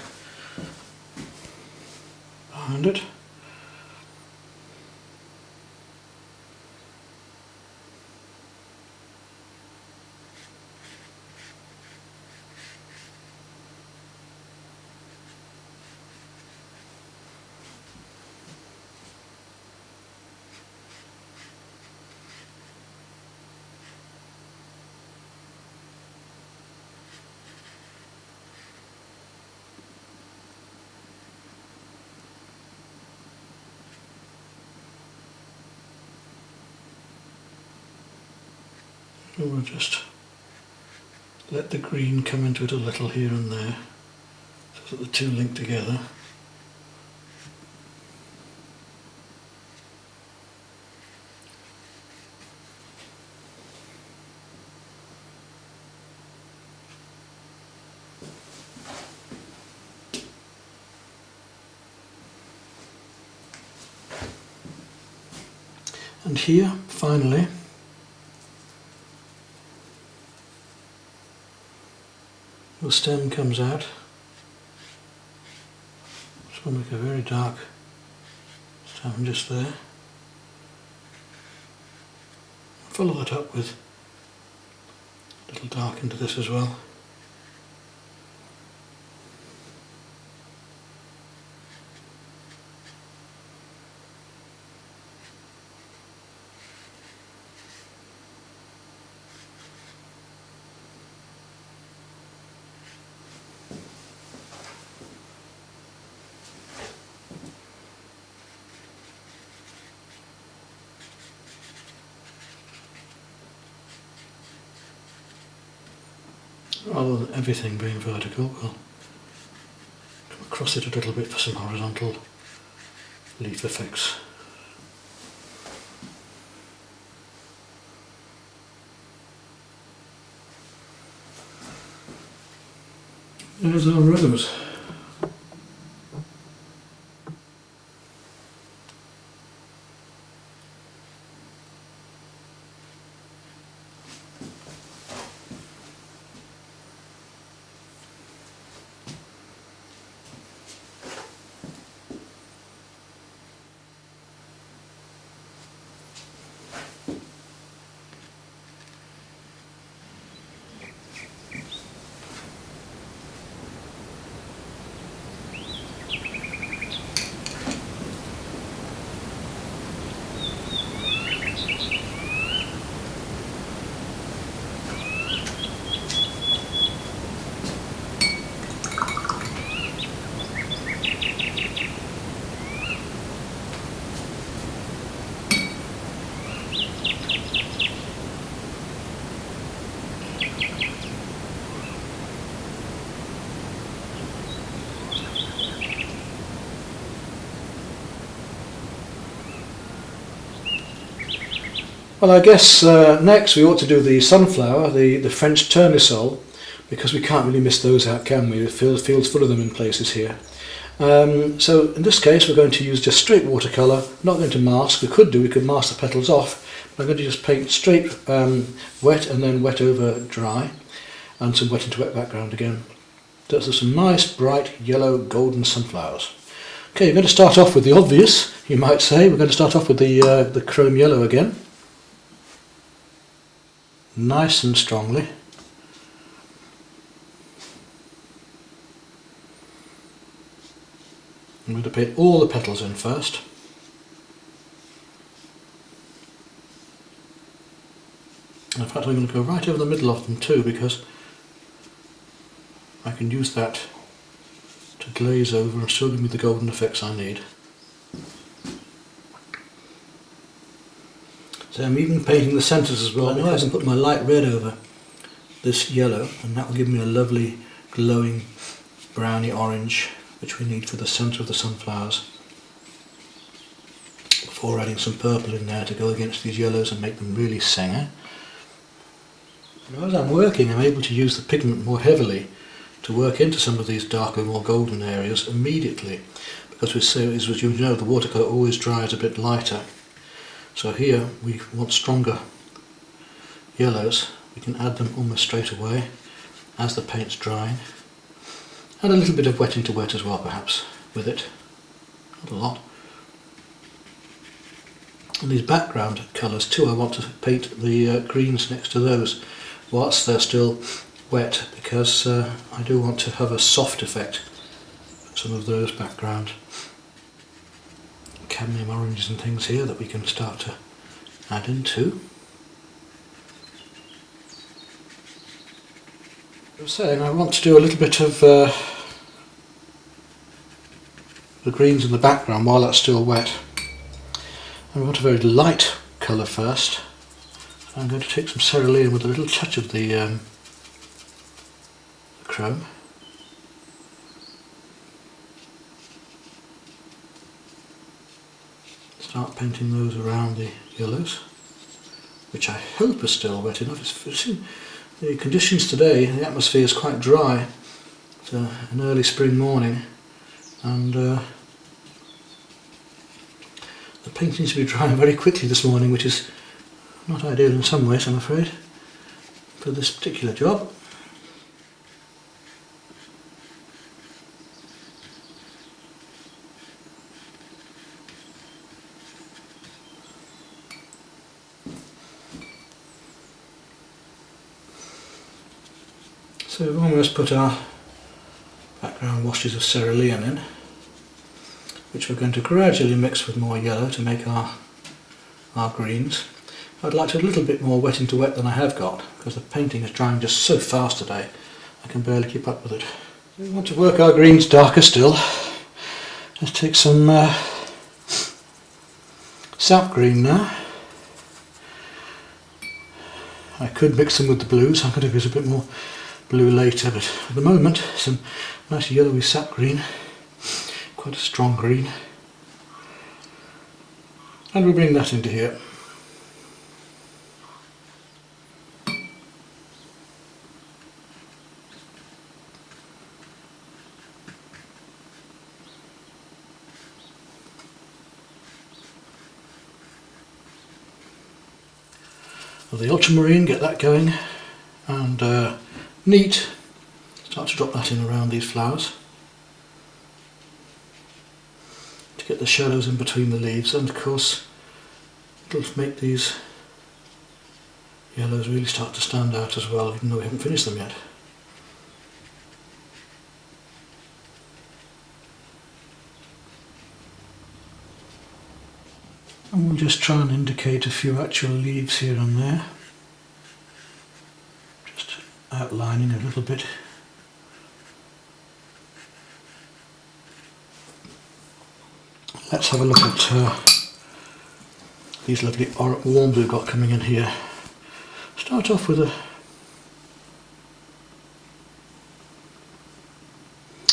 S1: behind it. And we'll just let the green come into it a little here and there so that the two link together. And here, finally, the stem comes out. Just want to make a very dark stem just there. Follow that up with a little dark into this as well. Rather than everything being vertical, we'll come across it a little bit for some horizontal leaf effects. There's our rose. Well, I guess next we ought to do the sunflower, the French tournesol, because we can't really miss those out, can we? The field's full of them in places here. So in this case we're going to use just straight watercolour, not going to mask. We could mask the petals off, but I'm going to just paint straight wet and then wet over dry, and some wet into wet background again. So there's some nice bright yellow golden sunflowers. Okay, we're going to start off with the obvious, you might say. We're going to start off with the chrome yellow again. Nice and strongly. I'm going to paint all the petals in first. In fact, I'm going to go right over the middle of them too, because I can use that to glaze over and still give me the golden effects I need. So I'm even painting the centres as well. I know I can put my light red over this yellow, and that will give me a lovely glowing browny orange, which we need for the centre of the sunflowers, before adding some purple in there to go against these yellows and make them really sing. Now, as I'm working, I'm able to use the pigment more heavily to work into some of these darker, more golden areas immediately, because as you know, the watercolour always dries a bit lighter. So here we want stronger yellows. We can add them almost straight away,
S2: as the paint's drying. Add a little bit of wetting to wet as well perhaps with it, not a lot. And these background colours too, I want to paint the greens next to those whilst they're still wet, because I do want to have a soft effect for some of those background cadmium oranges and things here that we can start to add into. I was saying I want to do a little bit of the greens in the background while that's still wet. I want a very light colour first. I'm going to take some cerulean with a little touch of the chrome. Start painting those around the yellows, which I hope are still wet enough. The conditions today, the atmosphere is quite dry. It's an early spring morning, and the paint seems to be drying very quickly this morning, which is not ideal in some ways, I'm afraid, for this particular job. So we've almost put our background washes of cerulean in, which we're going to gradually mix with more yellow to make our greens. I'd like to add a little bit more wetting to wet than I have got, because the painting is drying just so fast today I can barely keep up with it. We want to work our greens darker still. Let's take some sap green now. I could mix them with the blues. I'm going to use a bit more blue later, but at the moment some nice yellowy sap green, quite a strong green, and we'll bring that into here. With the ultramarine, get that going, and neat, start to drop that in around these flowers to get the shadows in between the leaves, and of course it'll make these yellows really start to stand out as well, even though we haven't finished them yet. And we'll just try and indicate a few actual leaves here and there, just outlining a little bit. Let's have a look at these lovely warms we've got coming in here. Start off with a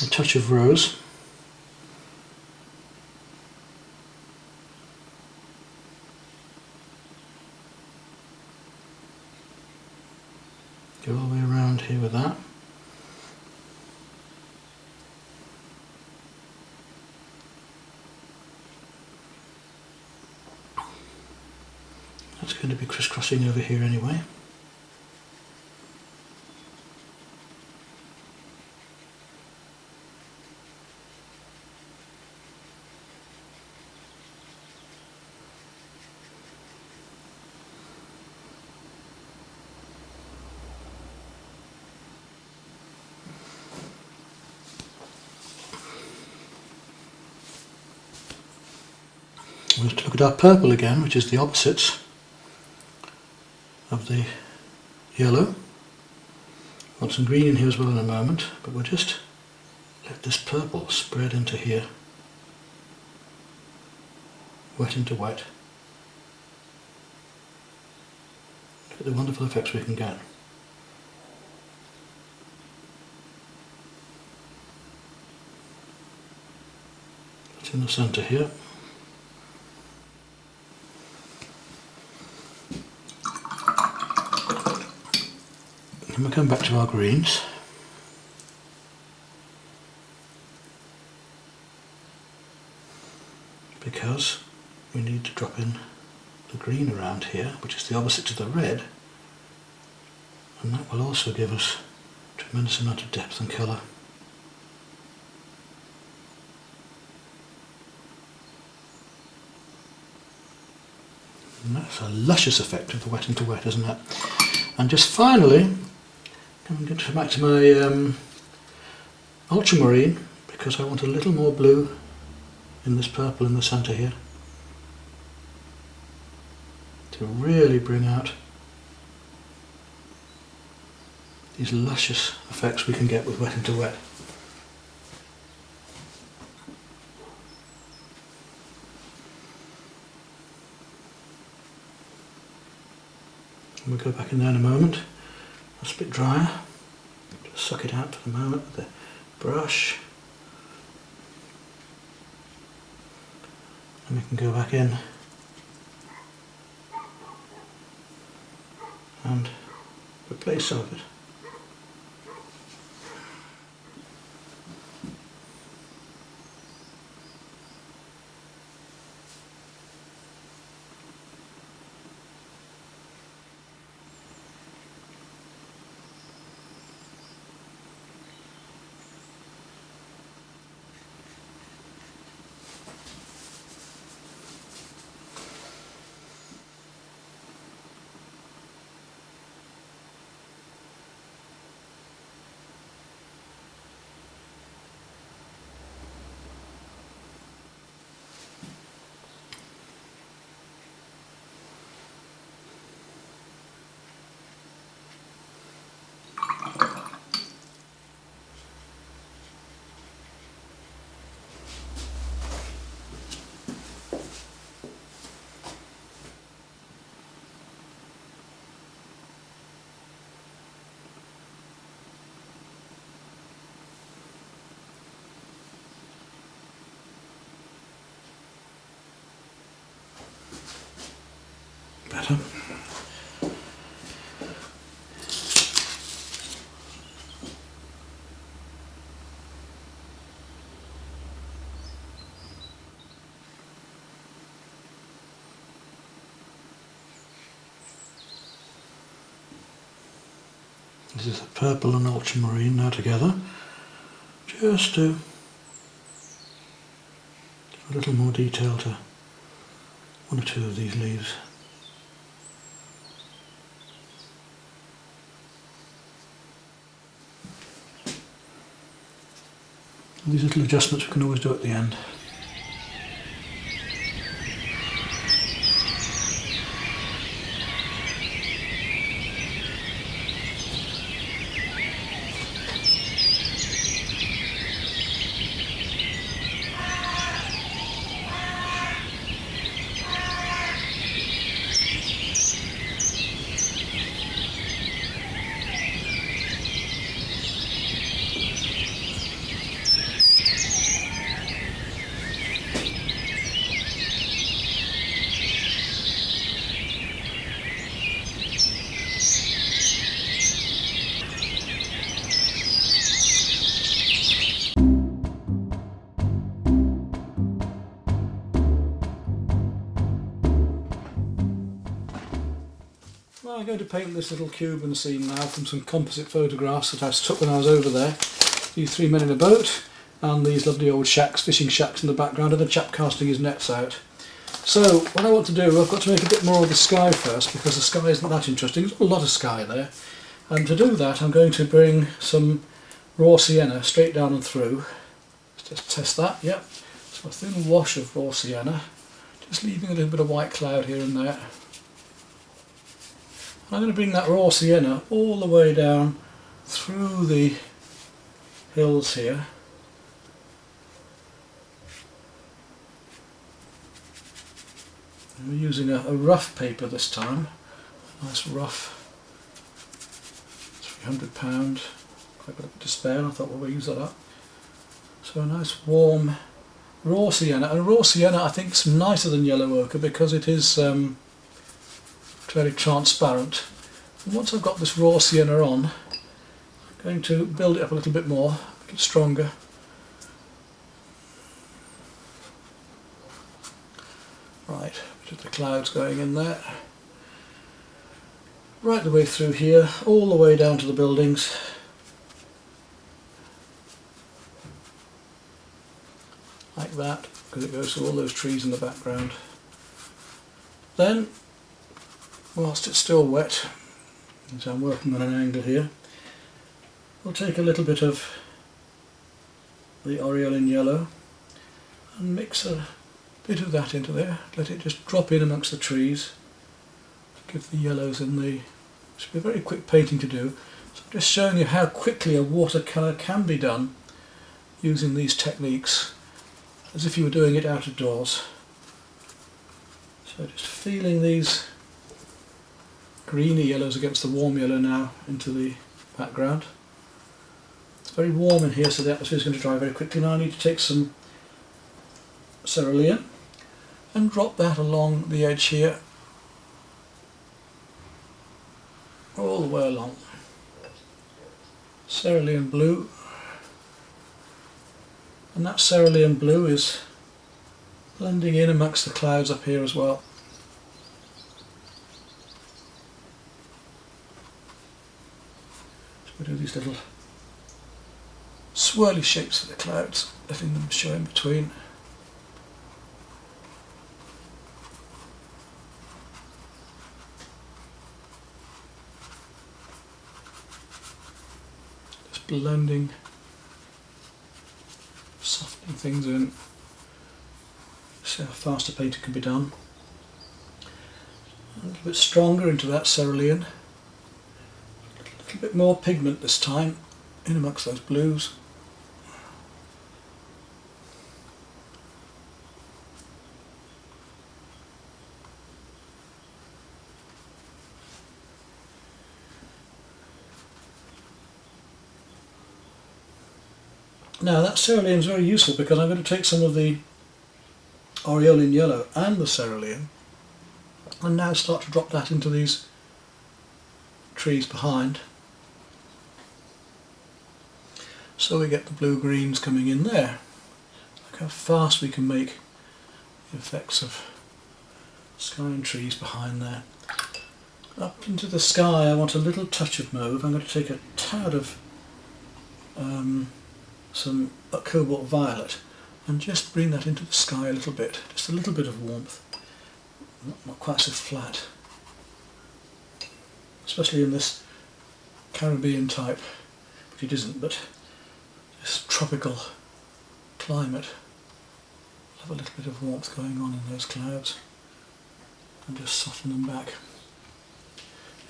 S2: touch of rose. Go all the way around here with that. That's going to be crisscrossing over here anyway. We'll look at our purple again, which is the opposites of the yellow. Want some green in here as well in a moment, but we'll just let this purple spread into here, wet into wet. Look at the wonderful effects we can get. It's in the centre here. And we'll come back to our greens. Because we need to drop in the green around here, which is the opposite to the red, and that will also give us Tremendous amount of depth and colour. And that's a luscious effect of the wet into wet, isn't it? And just finally, I'm going to go back to my ultramarine, because I want a little more blue in this purple in the centre here, to really bring out these luscious effects we can get with wet into wet. And we'll go back in there in a moment. That's a bit drier. Just suck it out for the moment with the brush. And we can go back in and replace some of it. Better. This is a purple and ultramarine now together, just to give a little more detail to one or two of these leaves. And these little adjustments we can always do at the end. Well, I'm going to paint this little Cuban scene now from some composite photographs that I took when I was over there. These three men in a boat and these lovely old shacks, fishing shacks in the background, and a chap casting his nets out. So what I want to do, I've got to make a bit more of the sky first, because the sky isn't that interesting. There's a lot of sky there, and to do that I'm going to bring some raw sienna straight down and through. Let's just test that. Yep, so a thin wash of raw sienna, just leaving a little bit of white cloud here and there. I'm going to bring that raw sienna all the way down through the hills here. And we're using a rough paper this time, nice rough £300, quite got a bit to spare, and I thought, well, we'll use that up. So a nice warm raw sienna, and raw sienna I think is nicer than yellow ochre because it is very transparent. And once I've got this raw sienna on, I'm going to build it up a little bit more, make it stronger. Right, bit of the clouds going in there. Right the way through here, all the way down to the buildings. because it goes through all those trees in the background. Then, whilst it's still wet, as I'm working on an angle here, we'll take a little bit of the Aureolin yellow and mix a bit of that into there. Let it just drop in amongst the trees. Give the yellows in the... It should be a very quick painting to do. So I'm just showing you how quickly a watercolour can be done using these techniques, as if you were doing it out of doors. So just feeling these greeny yellows against the warm yellow now into the background. It's very warm in here, so the atmosphere is going to dry very quickly. Now I need to take some cerulean and drop that along the edge here, all the way along. Cerulean blue, and that cerulean blue is blending in amongst the clouds up here as well. So we do these little swirly shapes for the clouds, letting them show in between. Blending, softening things in. See how fast a painting can be done. A little bit stronger into that cerulean. A little bit more pigment this time in amongst those blues. Now that cerulean is very useful because I'm going to take some of the Aureolin yellow and the cerulean and now start to drop that into these trees behind, so we get the blue-greens coming in there. Look how fast we can make the effects of sky and trees behind there. Up into the sky I want a little touch of mauve. I'm going to take a tad of some cobalt violet and just bring that into the sky a little bit, just a little bit of warmth, not quite so flat, especially in this Caribbean type, which it isn't, but this tropical climate. Have a little bit of warmth going on in those clouds and just soften them back,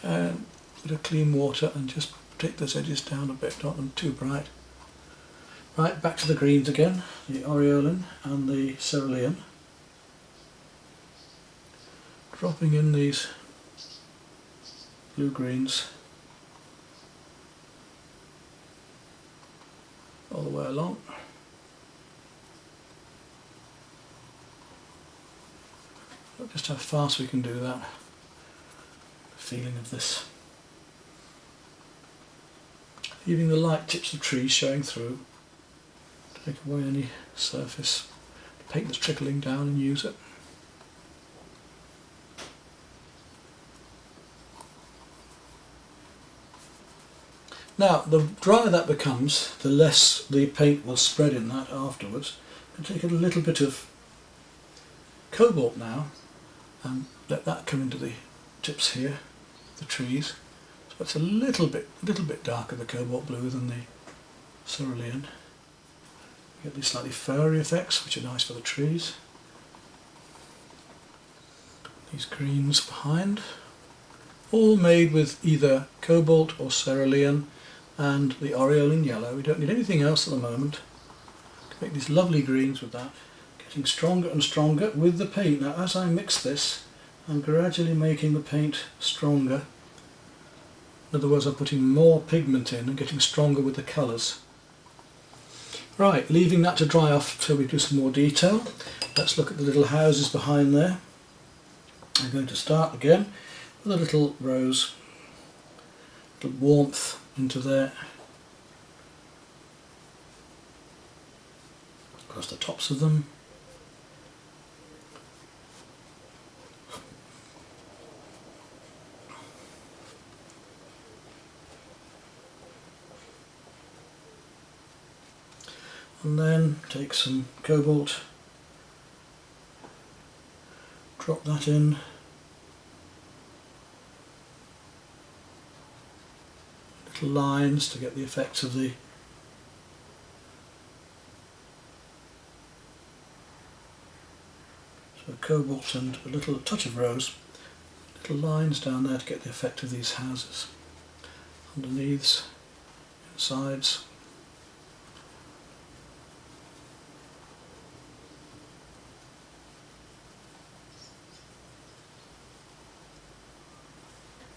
S2: and a bit of clean water and just take those edges down a bit, not them too bright. Right, back to the greens again, the Aureolin and the cerulean. Dropping in these blue-greens all the way along. Look just how fast we can do that. The feeling of this. Leaving the light tips of trees showing through. Take away any surface paint that's trickling down and use it. Now, the drier that becomes, the less the paint will spread in that afterwards. And take a little bit of cobalt now and let that come into the tips here, the trees. So it's a little bit darker, the cobalt blue, than the cerulean. You get these slightly furry effects, which are nice for the trees. These greens behind, all made with either cobalt or cerulean and the Aureolin yellow. We don't need anything else at the moment to make these lovely greens with that. Getting stronger and stronger with the paint. Now as I mix this, I'm gradually making the paint stronger. In other words, I'm putting more pigment in and getting stronger with the colours. Right, leaving that to dry off till we do some more detail. Let's look at the little houses behind there. I'm going to start again with a little rose, little warmth into there, across the tops of them. And then take some cobalt drop that in. Little lines to get the effects of the cobalt and a little touch of rose. Little lines down there to get the effect of these houses. Underneaths, sides.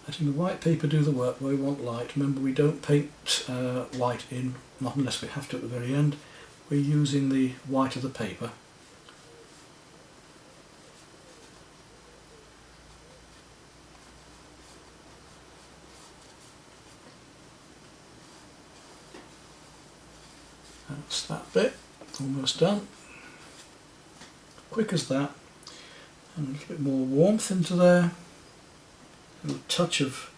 S2: Letting the white paper do the work where we want light. Remember, we don't paint white in, not unless we have to at the very end. We're using the white of the paper. That's that bit, almost done. Quick as that. And a little bit more warmth into there. A little touch of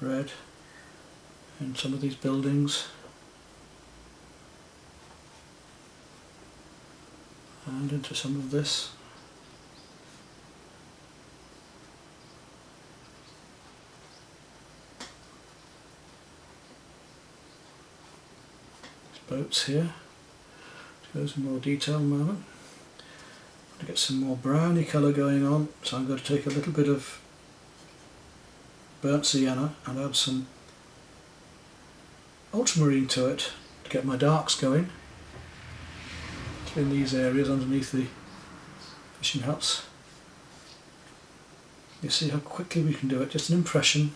S2: red in some of these buildings. And into some of this. Boats here. To go into more detail in a moment. To get some more browny colour going on, so I'm going to take a little bit of burnt sienna and add some ultramarine to it to get my darks going in these areas underneath the fishing huts. You see how quickly we can do it, just an impression.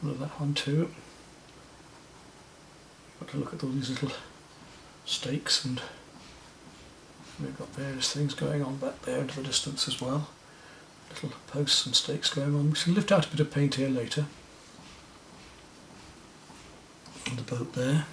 S2: Look at that one too. Got to look at all these little stakes, and we've got various things going on back there into the distance as well. Little posts and stakes going on. We can lift out a bit of paint here later. And the boat there.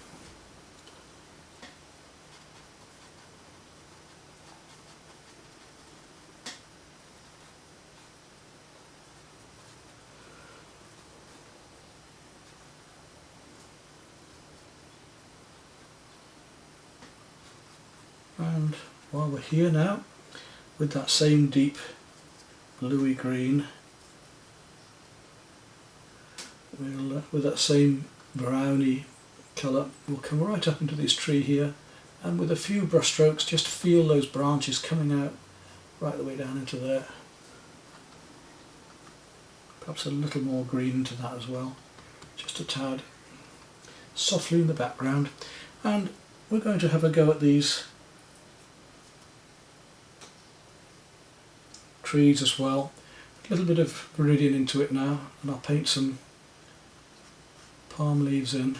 S2: And while we're here now, with that same deep bluey green, with that same browny colour, we'll come right up into this tree here, and with a few brush strokes just feel those branches coming out right the way down into there. Perhaps a little more green into that as well, just a tad, softly in the background. And we're going to have a go at these trees as well. A little bit of viridian into it now, and I'll paint some palm leaves in.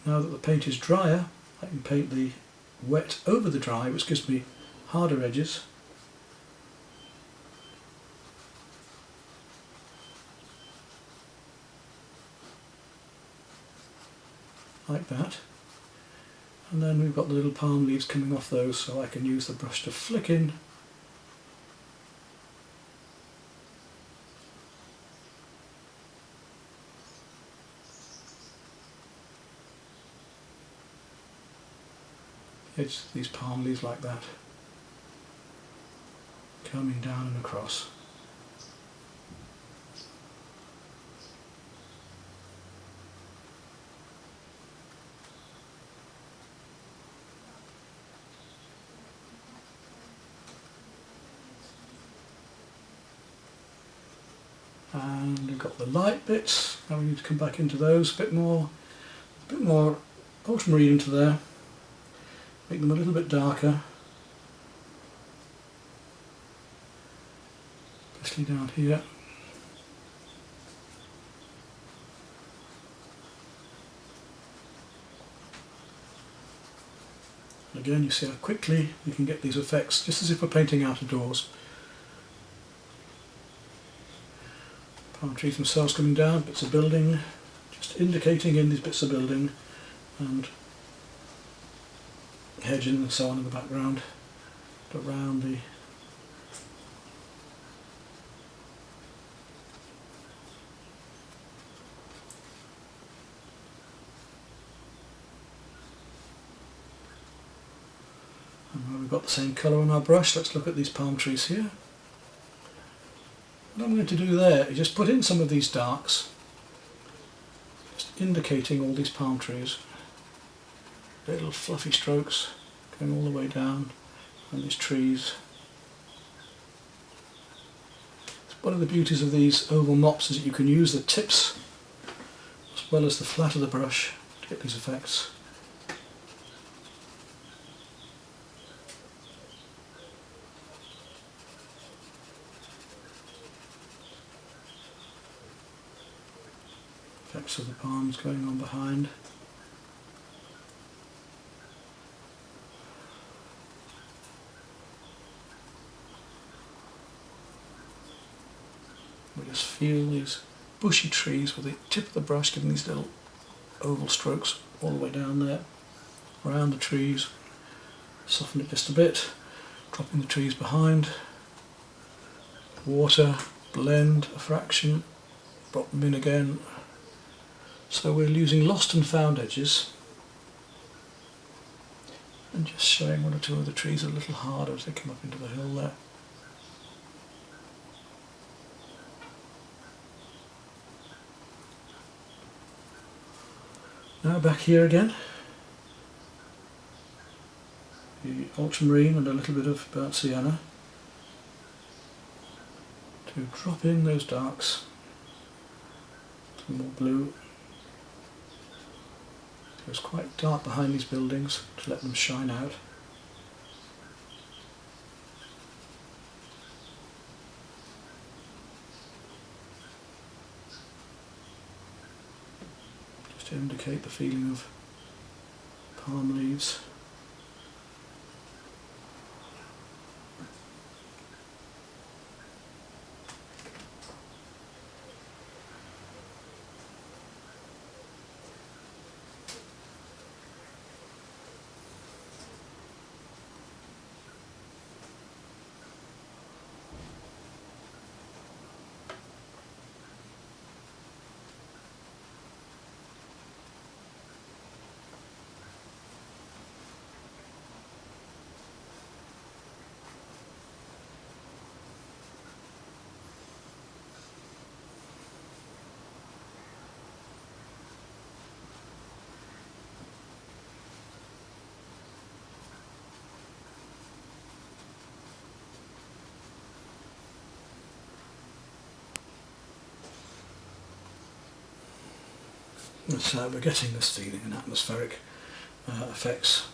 S2: Now that the paint is drier, I can paint the wet over the dry, which gives me harder edges. Like that. And then we've got the little palm leaves coming off those, so I can use the brush to flick in edges of these palm leaves like that, coming down and across. And we've got the light bits. Now we need to come back into those a bit more ultramarine into there. Make them a little bit darker, especially down here. And again, you see how quickly you can get these effects, just as if we're painting out of doors. Palm trees themselves coming down, bits of building, just indicating in these bits of building, and hedging and so on in the background, around the and where we've got the same colour on our brush, let's look at these palm trees here. What I'm going to do there is just put in some of these darks, just indicating all these palm trees, little fluffy strokes going all the way down on these trees. One of the beauties of these oval mops is that you can use the tips as well as the flat of the brush to get these effects. Effects of the palms going on behind. We just feel these bushy trees with the tip of the brush giving these little oval strokes all the way down there, around the trees. Soften it just a bit, dropping the trees behind. Water, blend a fraction, drop them in again. So we're using lost and found edges and just showing one or two of the trees a little harder as they come up into the hill there. Now back here again, the ultramarine and a little bit of burnt sienna to drop in those darks, some more blue. It's quite dark behind these buildings to let them shine out. To indicate the feeling of palm leaves. So we're getting this feeling and atmospheric effects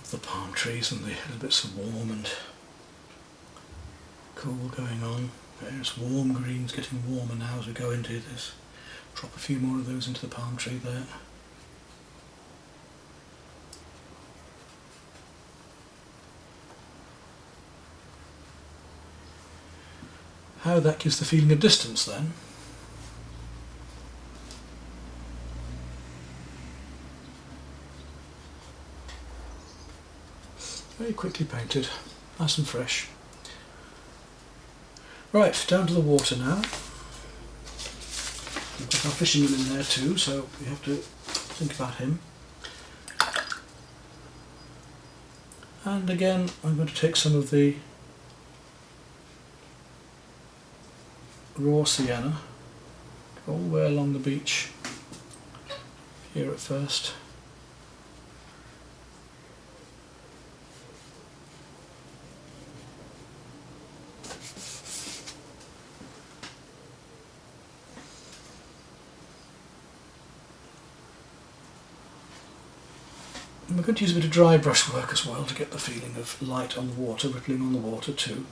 S2: of the palm trees and the little bits of warm and cool going on. There's warm greens getting warmer now as we go into this. Drop a few more of those into the palm tree there. How that gives the feeling of distance then. Very quickly painted, nice and fresh. Right, down to the water now. We've got our fisherman in there too, so we have to think about him. And again, I'm going to take some of the raw sienna all the way along the beach here at first. And we're going to use a bit of dry brush work as well to get the feeling of light on the water, rippling on the water too.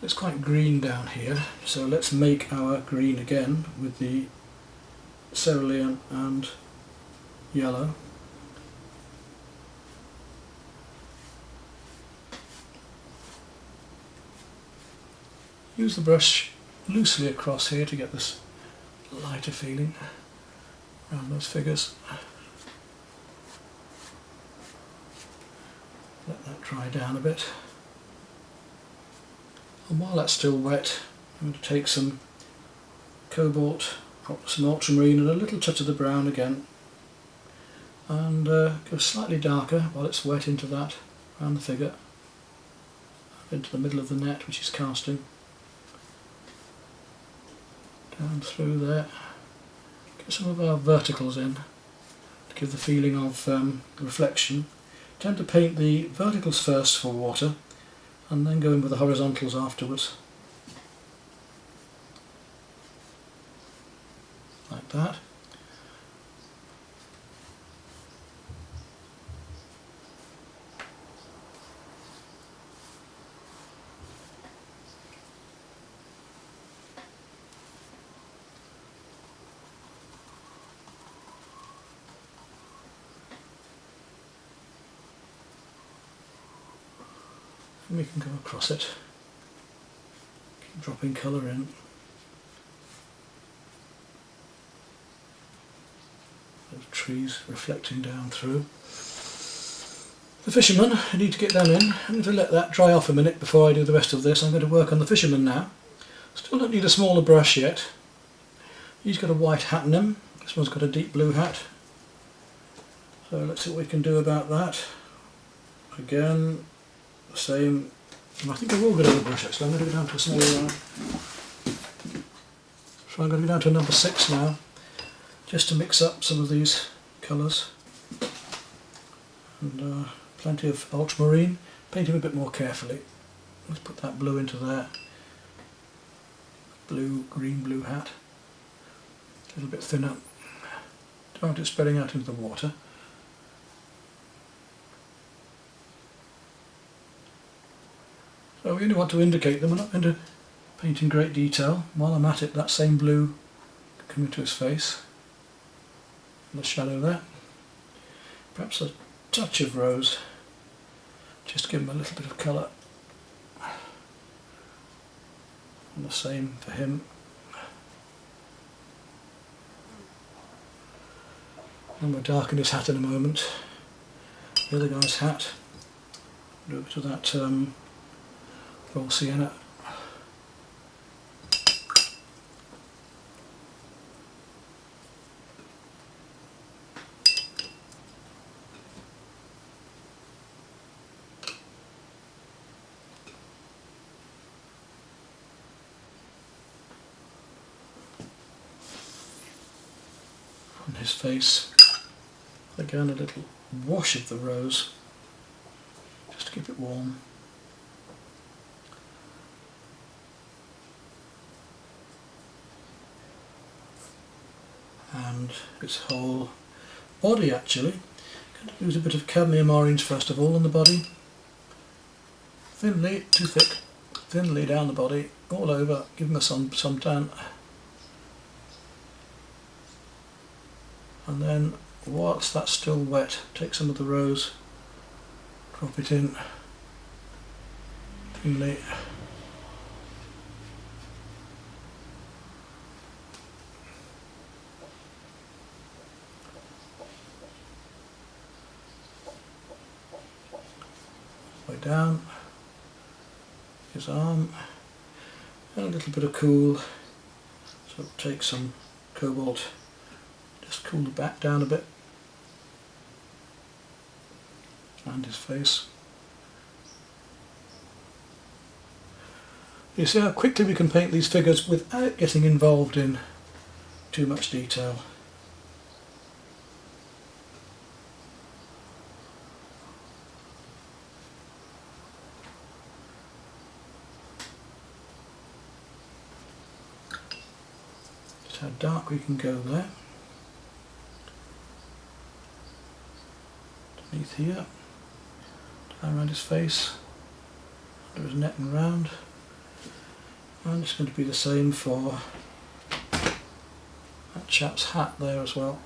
S2: It's quite green down here, so let's make our green again with the cerulean and yellow.
S1: use the brush loosely across here to get this lighter feeling around those figures. Let that dry down a bit. And while that's still wet, I'm going to take some cobalt, some ultramarine and a little touch of the brown again, and go slightly darker while it's wet into that, around the figure, into the middle of the net which is casting, down through there. Get some of our verticals in to give the feeling of reflection. Tend to paint the verticals first for water and then go in with the horizontals afterwards, like that. And we can go across it, keep dropping colour in. Those trees reflecting down through. The fisherman, I need to get down in. I need to let that dry off a minute before I do the rest of this. I'm going to work on the fisherman now. Still don't need a smaller brush yet. He's got a white hat on him. This one's got a deep blue hat. So let's see what we can do about that. Again, the same. I think I will go down the brush actually. I'm going to go down to a smaller one. So I'm going to go down to number 6 now, just to mix up some of these colours. And plenty of ultramarine. Paint him a bit more carefully. Let's put that blue into there. Blue, green, blue hat. A little bit thinner. Don't want it spreading out into the water. So we only want to indicate them. We're not going to paint in great detail. While I'm at it, that same blue coming to his face. And the shadow there. Perhaps a touch of rose, just to give him a little bit of colour. And the same for him. And we'll darken his hat in a moment. The other guy's hat. Do a bit of that raw sienna. On his face, again a little wash of the rose, just to keep it warm. And its whole body actually. Going to use a bit of cadmium orange first of all on the body. Thinly, too thick, thinly down the body, all over, give him some tan. And then, whilst that's still wet, take some of the rose, drop it in, thinly. Way down his arm, and a little bit of cool, so take some cobalt. Just cool the back down a bit, and his face. You see how quickly we can paint these figures without getting involved in too much detail. Just how dark we can go there. Underneath here, down around his face, under his neck and round, and it's going to be the same for that chap's hat there as well.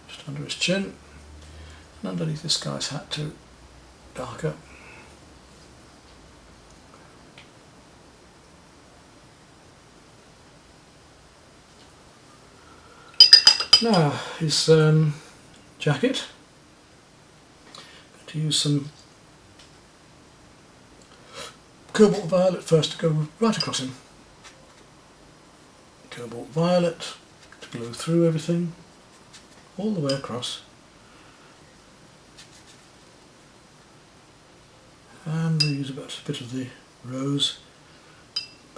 S1: Just just under his chin, and underneath this guy's hat too, darker. Now his jacket. I'm going to use some cobalt violet first to go right across him. Cobalt violet to glow through everything, all the way across. And we'll use a bit of the rose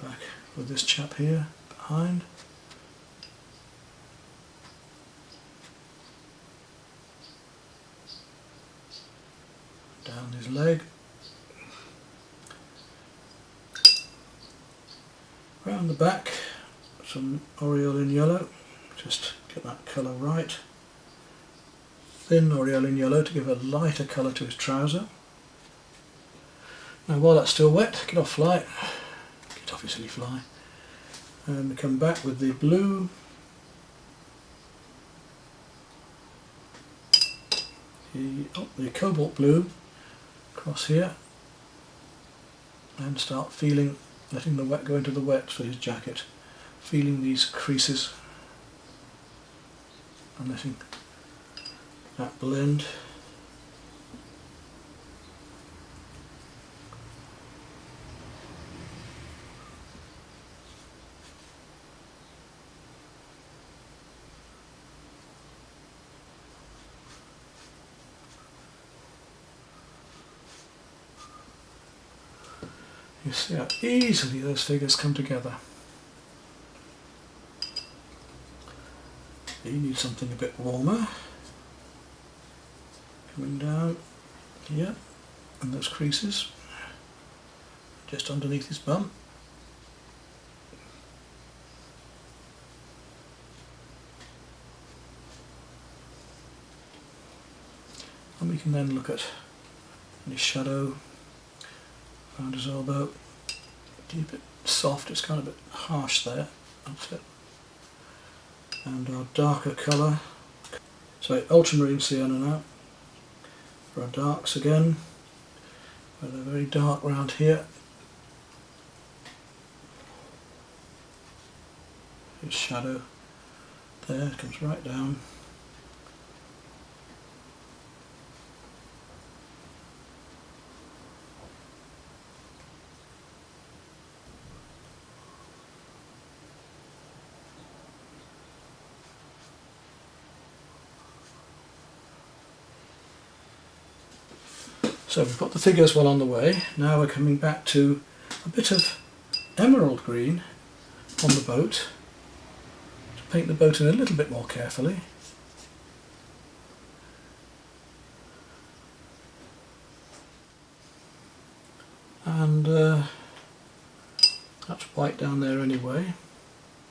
S1: back with this chap here behind. Down his leg. Round the back, some aureolin yellow, just get that colour right. Thin aureolin yellow to give a lighter colour to his trouser. Now while that's still wet, get off fly, get off your silly fly, and we come back with the blue, the cobalt blue across here, and start feeling, letting the wet go into the wet for his jacket, feeling these creases and letting that blend. You see how easily those figures come together. You need something a bit warmer. Coming down here, and those creases, just underneath his bum. And we can then look at any shadow around his elbow. Keep it soft, it's kind of a bit harsh there. That's it. And our darker colour, so ultramarine sienna now. For our darks again, where they're very dark round here. His shadow there comes right down. So we've got the figures well on the way. Now we're coming back to a bit of emerald green on the boat to paint the boat in a little bit more carefully. And that's white down there anyway.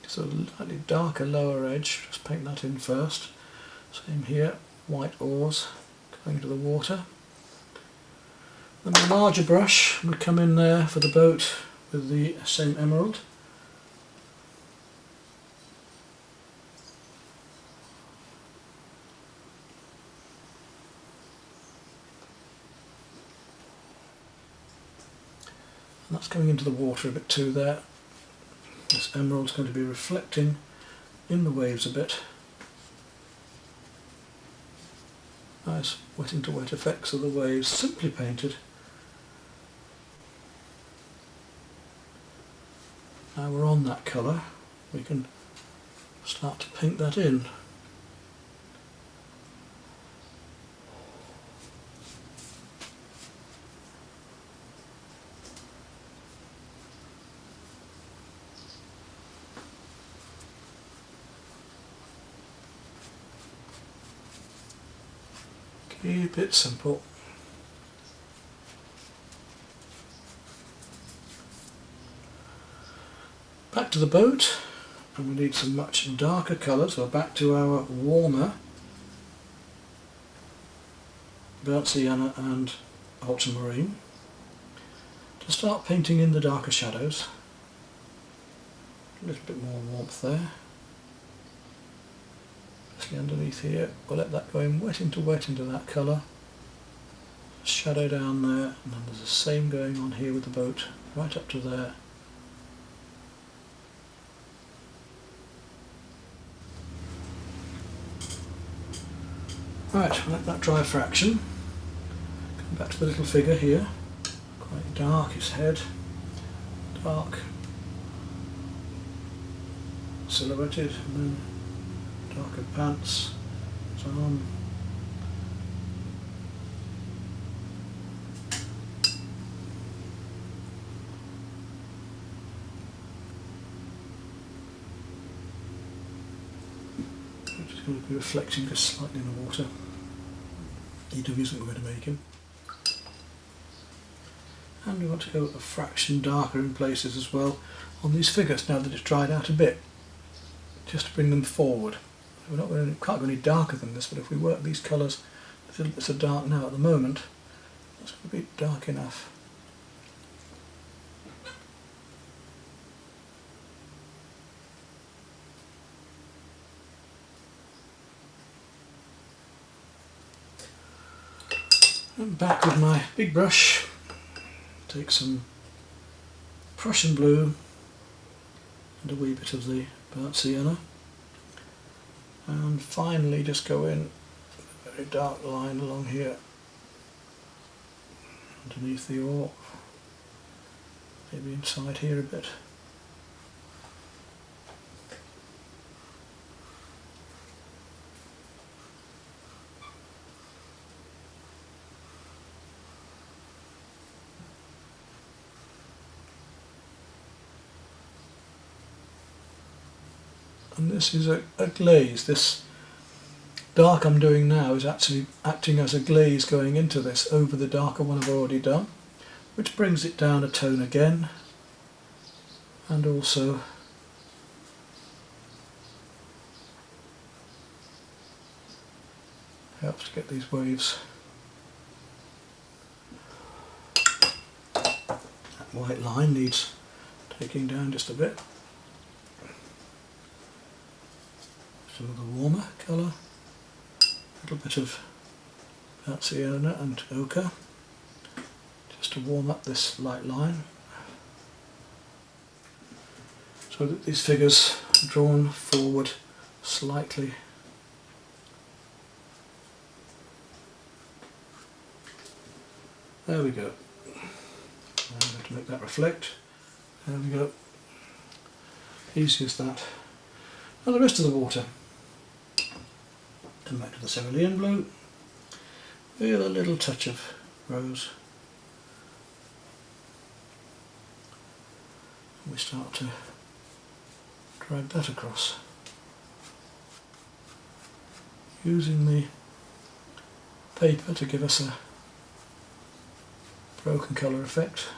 S1: So a slightly darker lower edge, just paint that in first. Same here, white oars going into the water. Then the larger brush would come in there for the boat with the same emerald. And that's going into the water a bit too there. This emerald's going to be reflecting in the waves a bit. Nice wet into wet effects of the waves, simply painted. Now we're on that colour, we can start to paint that in. Keep it simple. Back to the boat, and we need some much darker colour, so back to our warmer burnt sienna and ultramarine to start painting in the darker shadows. A little bit more warmth there.
S2: nicely underneath here. We'll let that go in wet into that colour. Shadow down there, and then there's the same going on here with the boat, right up to there. Right, we'll let that dry a fraction. Come back to the little figure here. Quite dark, his head. Dark. Silhouetted, and then darker pants. His arm. I'm just going to be reflecting just slightly in the water. EW isn't going to make him. And we want to go a fraction darker in places as well on these figures now that it's dried out a bit, just to bring them forward. We're not going to, can't go any darker than this, but if we work these colours, it's so dark now at the moment, it's going to be dark enough. And back with my big brush, take some Prussian blue and a wee bit of the burnt sienna, and finally just go in a very dark line along here underneath the oar, maybe inside here a bit. And this is a glaze. This dark I'm doing now is actually acting as a glaze going into this over the darker one I've already done, which brings it down a tone again, and also helps to get these waves. That white line needs taking down just a bit. Some of the warmer colour, a little bit of burnt sienna and ochre, just to warm up this light line, so that these figures are drawn forward slightly. There we go. I'm going to make that reflect. There we go. Easy as that. Now the rest of the water. Come back to the cerulean blue with a little touch of rose. And we start to drag that across, using the paper to give us a broken colour effect.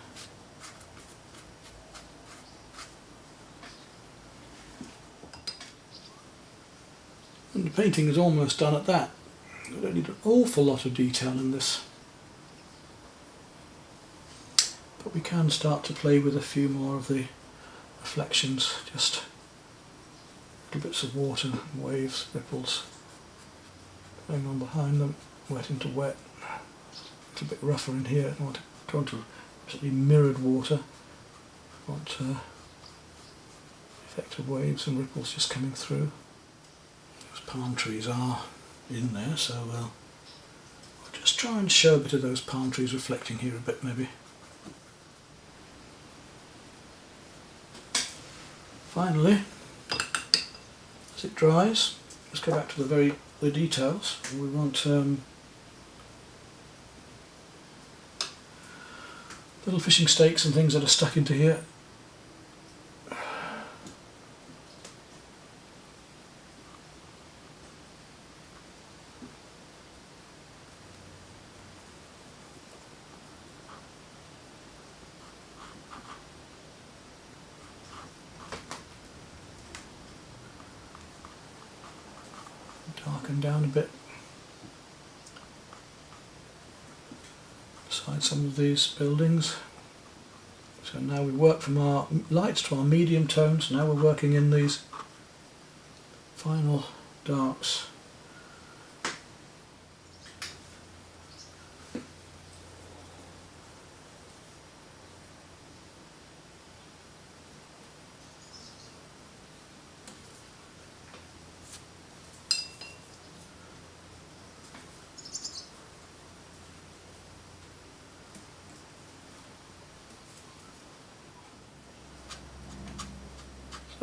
S2: And the painting is almost done at that. We don't need an awful lot of detail in this, but we can start to play with a few more of the reflections, just little bits of water, waves, ripples going on behind them, wet into wet. It's a bit rougher in here. I don't want to absolutely mirrored water. I want effect of waves and ripples just coming through. Palm trees are in there, so I'll just try and show a bit of those palm trees reflecting here a bit maybe. Finally, as it dries, let's go back to the details. We want little fishing stakes and things that are stuck into here. Darken down a bit beside some of these buildings. So now we work from our lights to our medium tones. Now we're working in these final darks.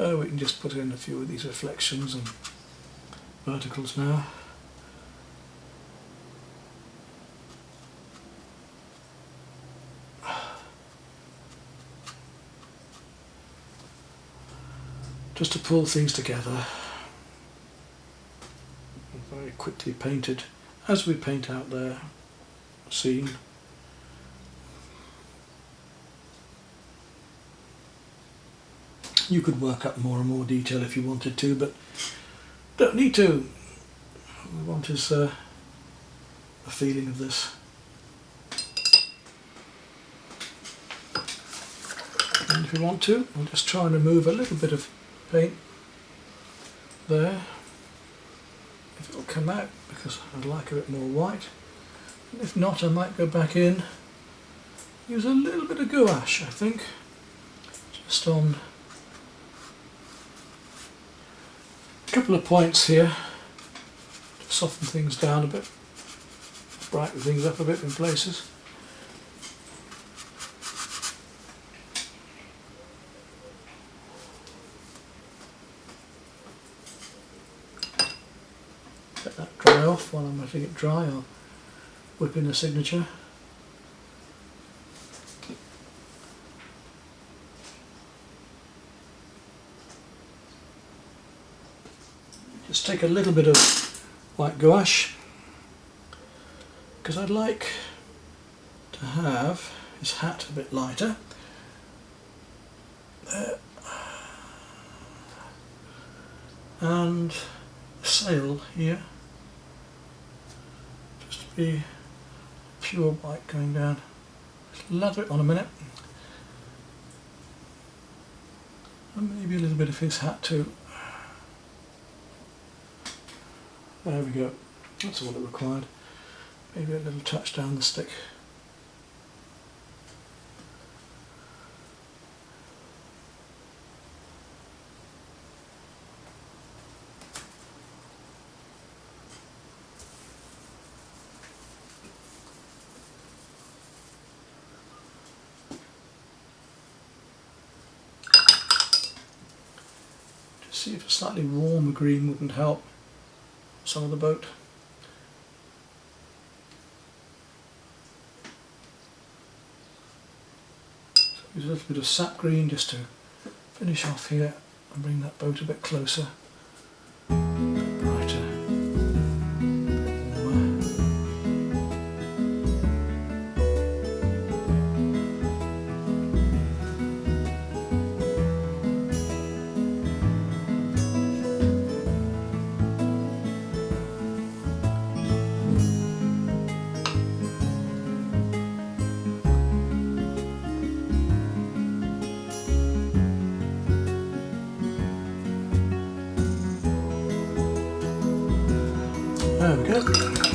S1: So we can just put in a few of these reflections and verticals now. Just to pull things together. Very quickly painted as we paint out their scene. You could work up more and more detail if you wanted to, but don't need to. What we want is the feeling of this. And if you want to, I'll just try and remove a little bit of paint there. If it'll come out, because I'd like a bit more white. And if not, I might go back in, use a little bit of gouache, I think, just on a couple of points here, to soften things down a bit, brighten things up a bit in places. Let that dry off. While I'm letting it dry, I'll whip in a signature. Just take a little bit of white gouache, because I'd like to have his hat a bit lighter. There. And the sail here, just to be pure white going down. Just lather it on a minute. And maybe a little bit of his hat too. There we go, that's all it required. Maybe a little touch down the stick. Just see if a slightly warmer green wouldn't help some of the boat. So use a little bit of sap green just to finish off here and bring that boat a bit closer, a bit brighter, a bit warmer. There we go.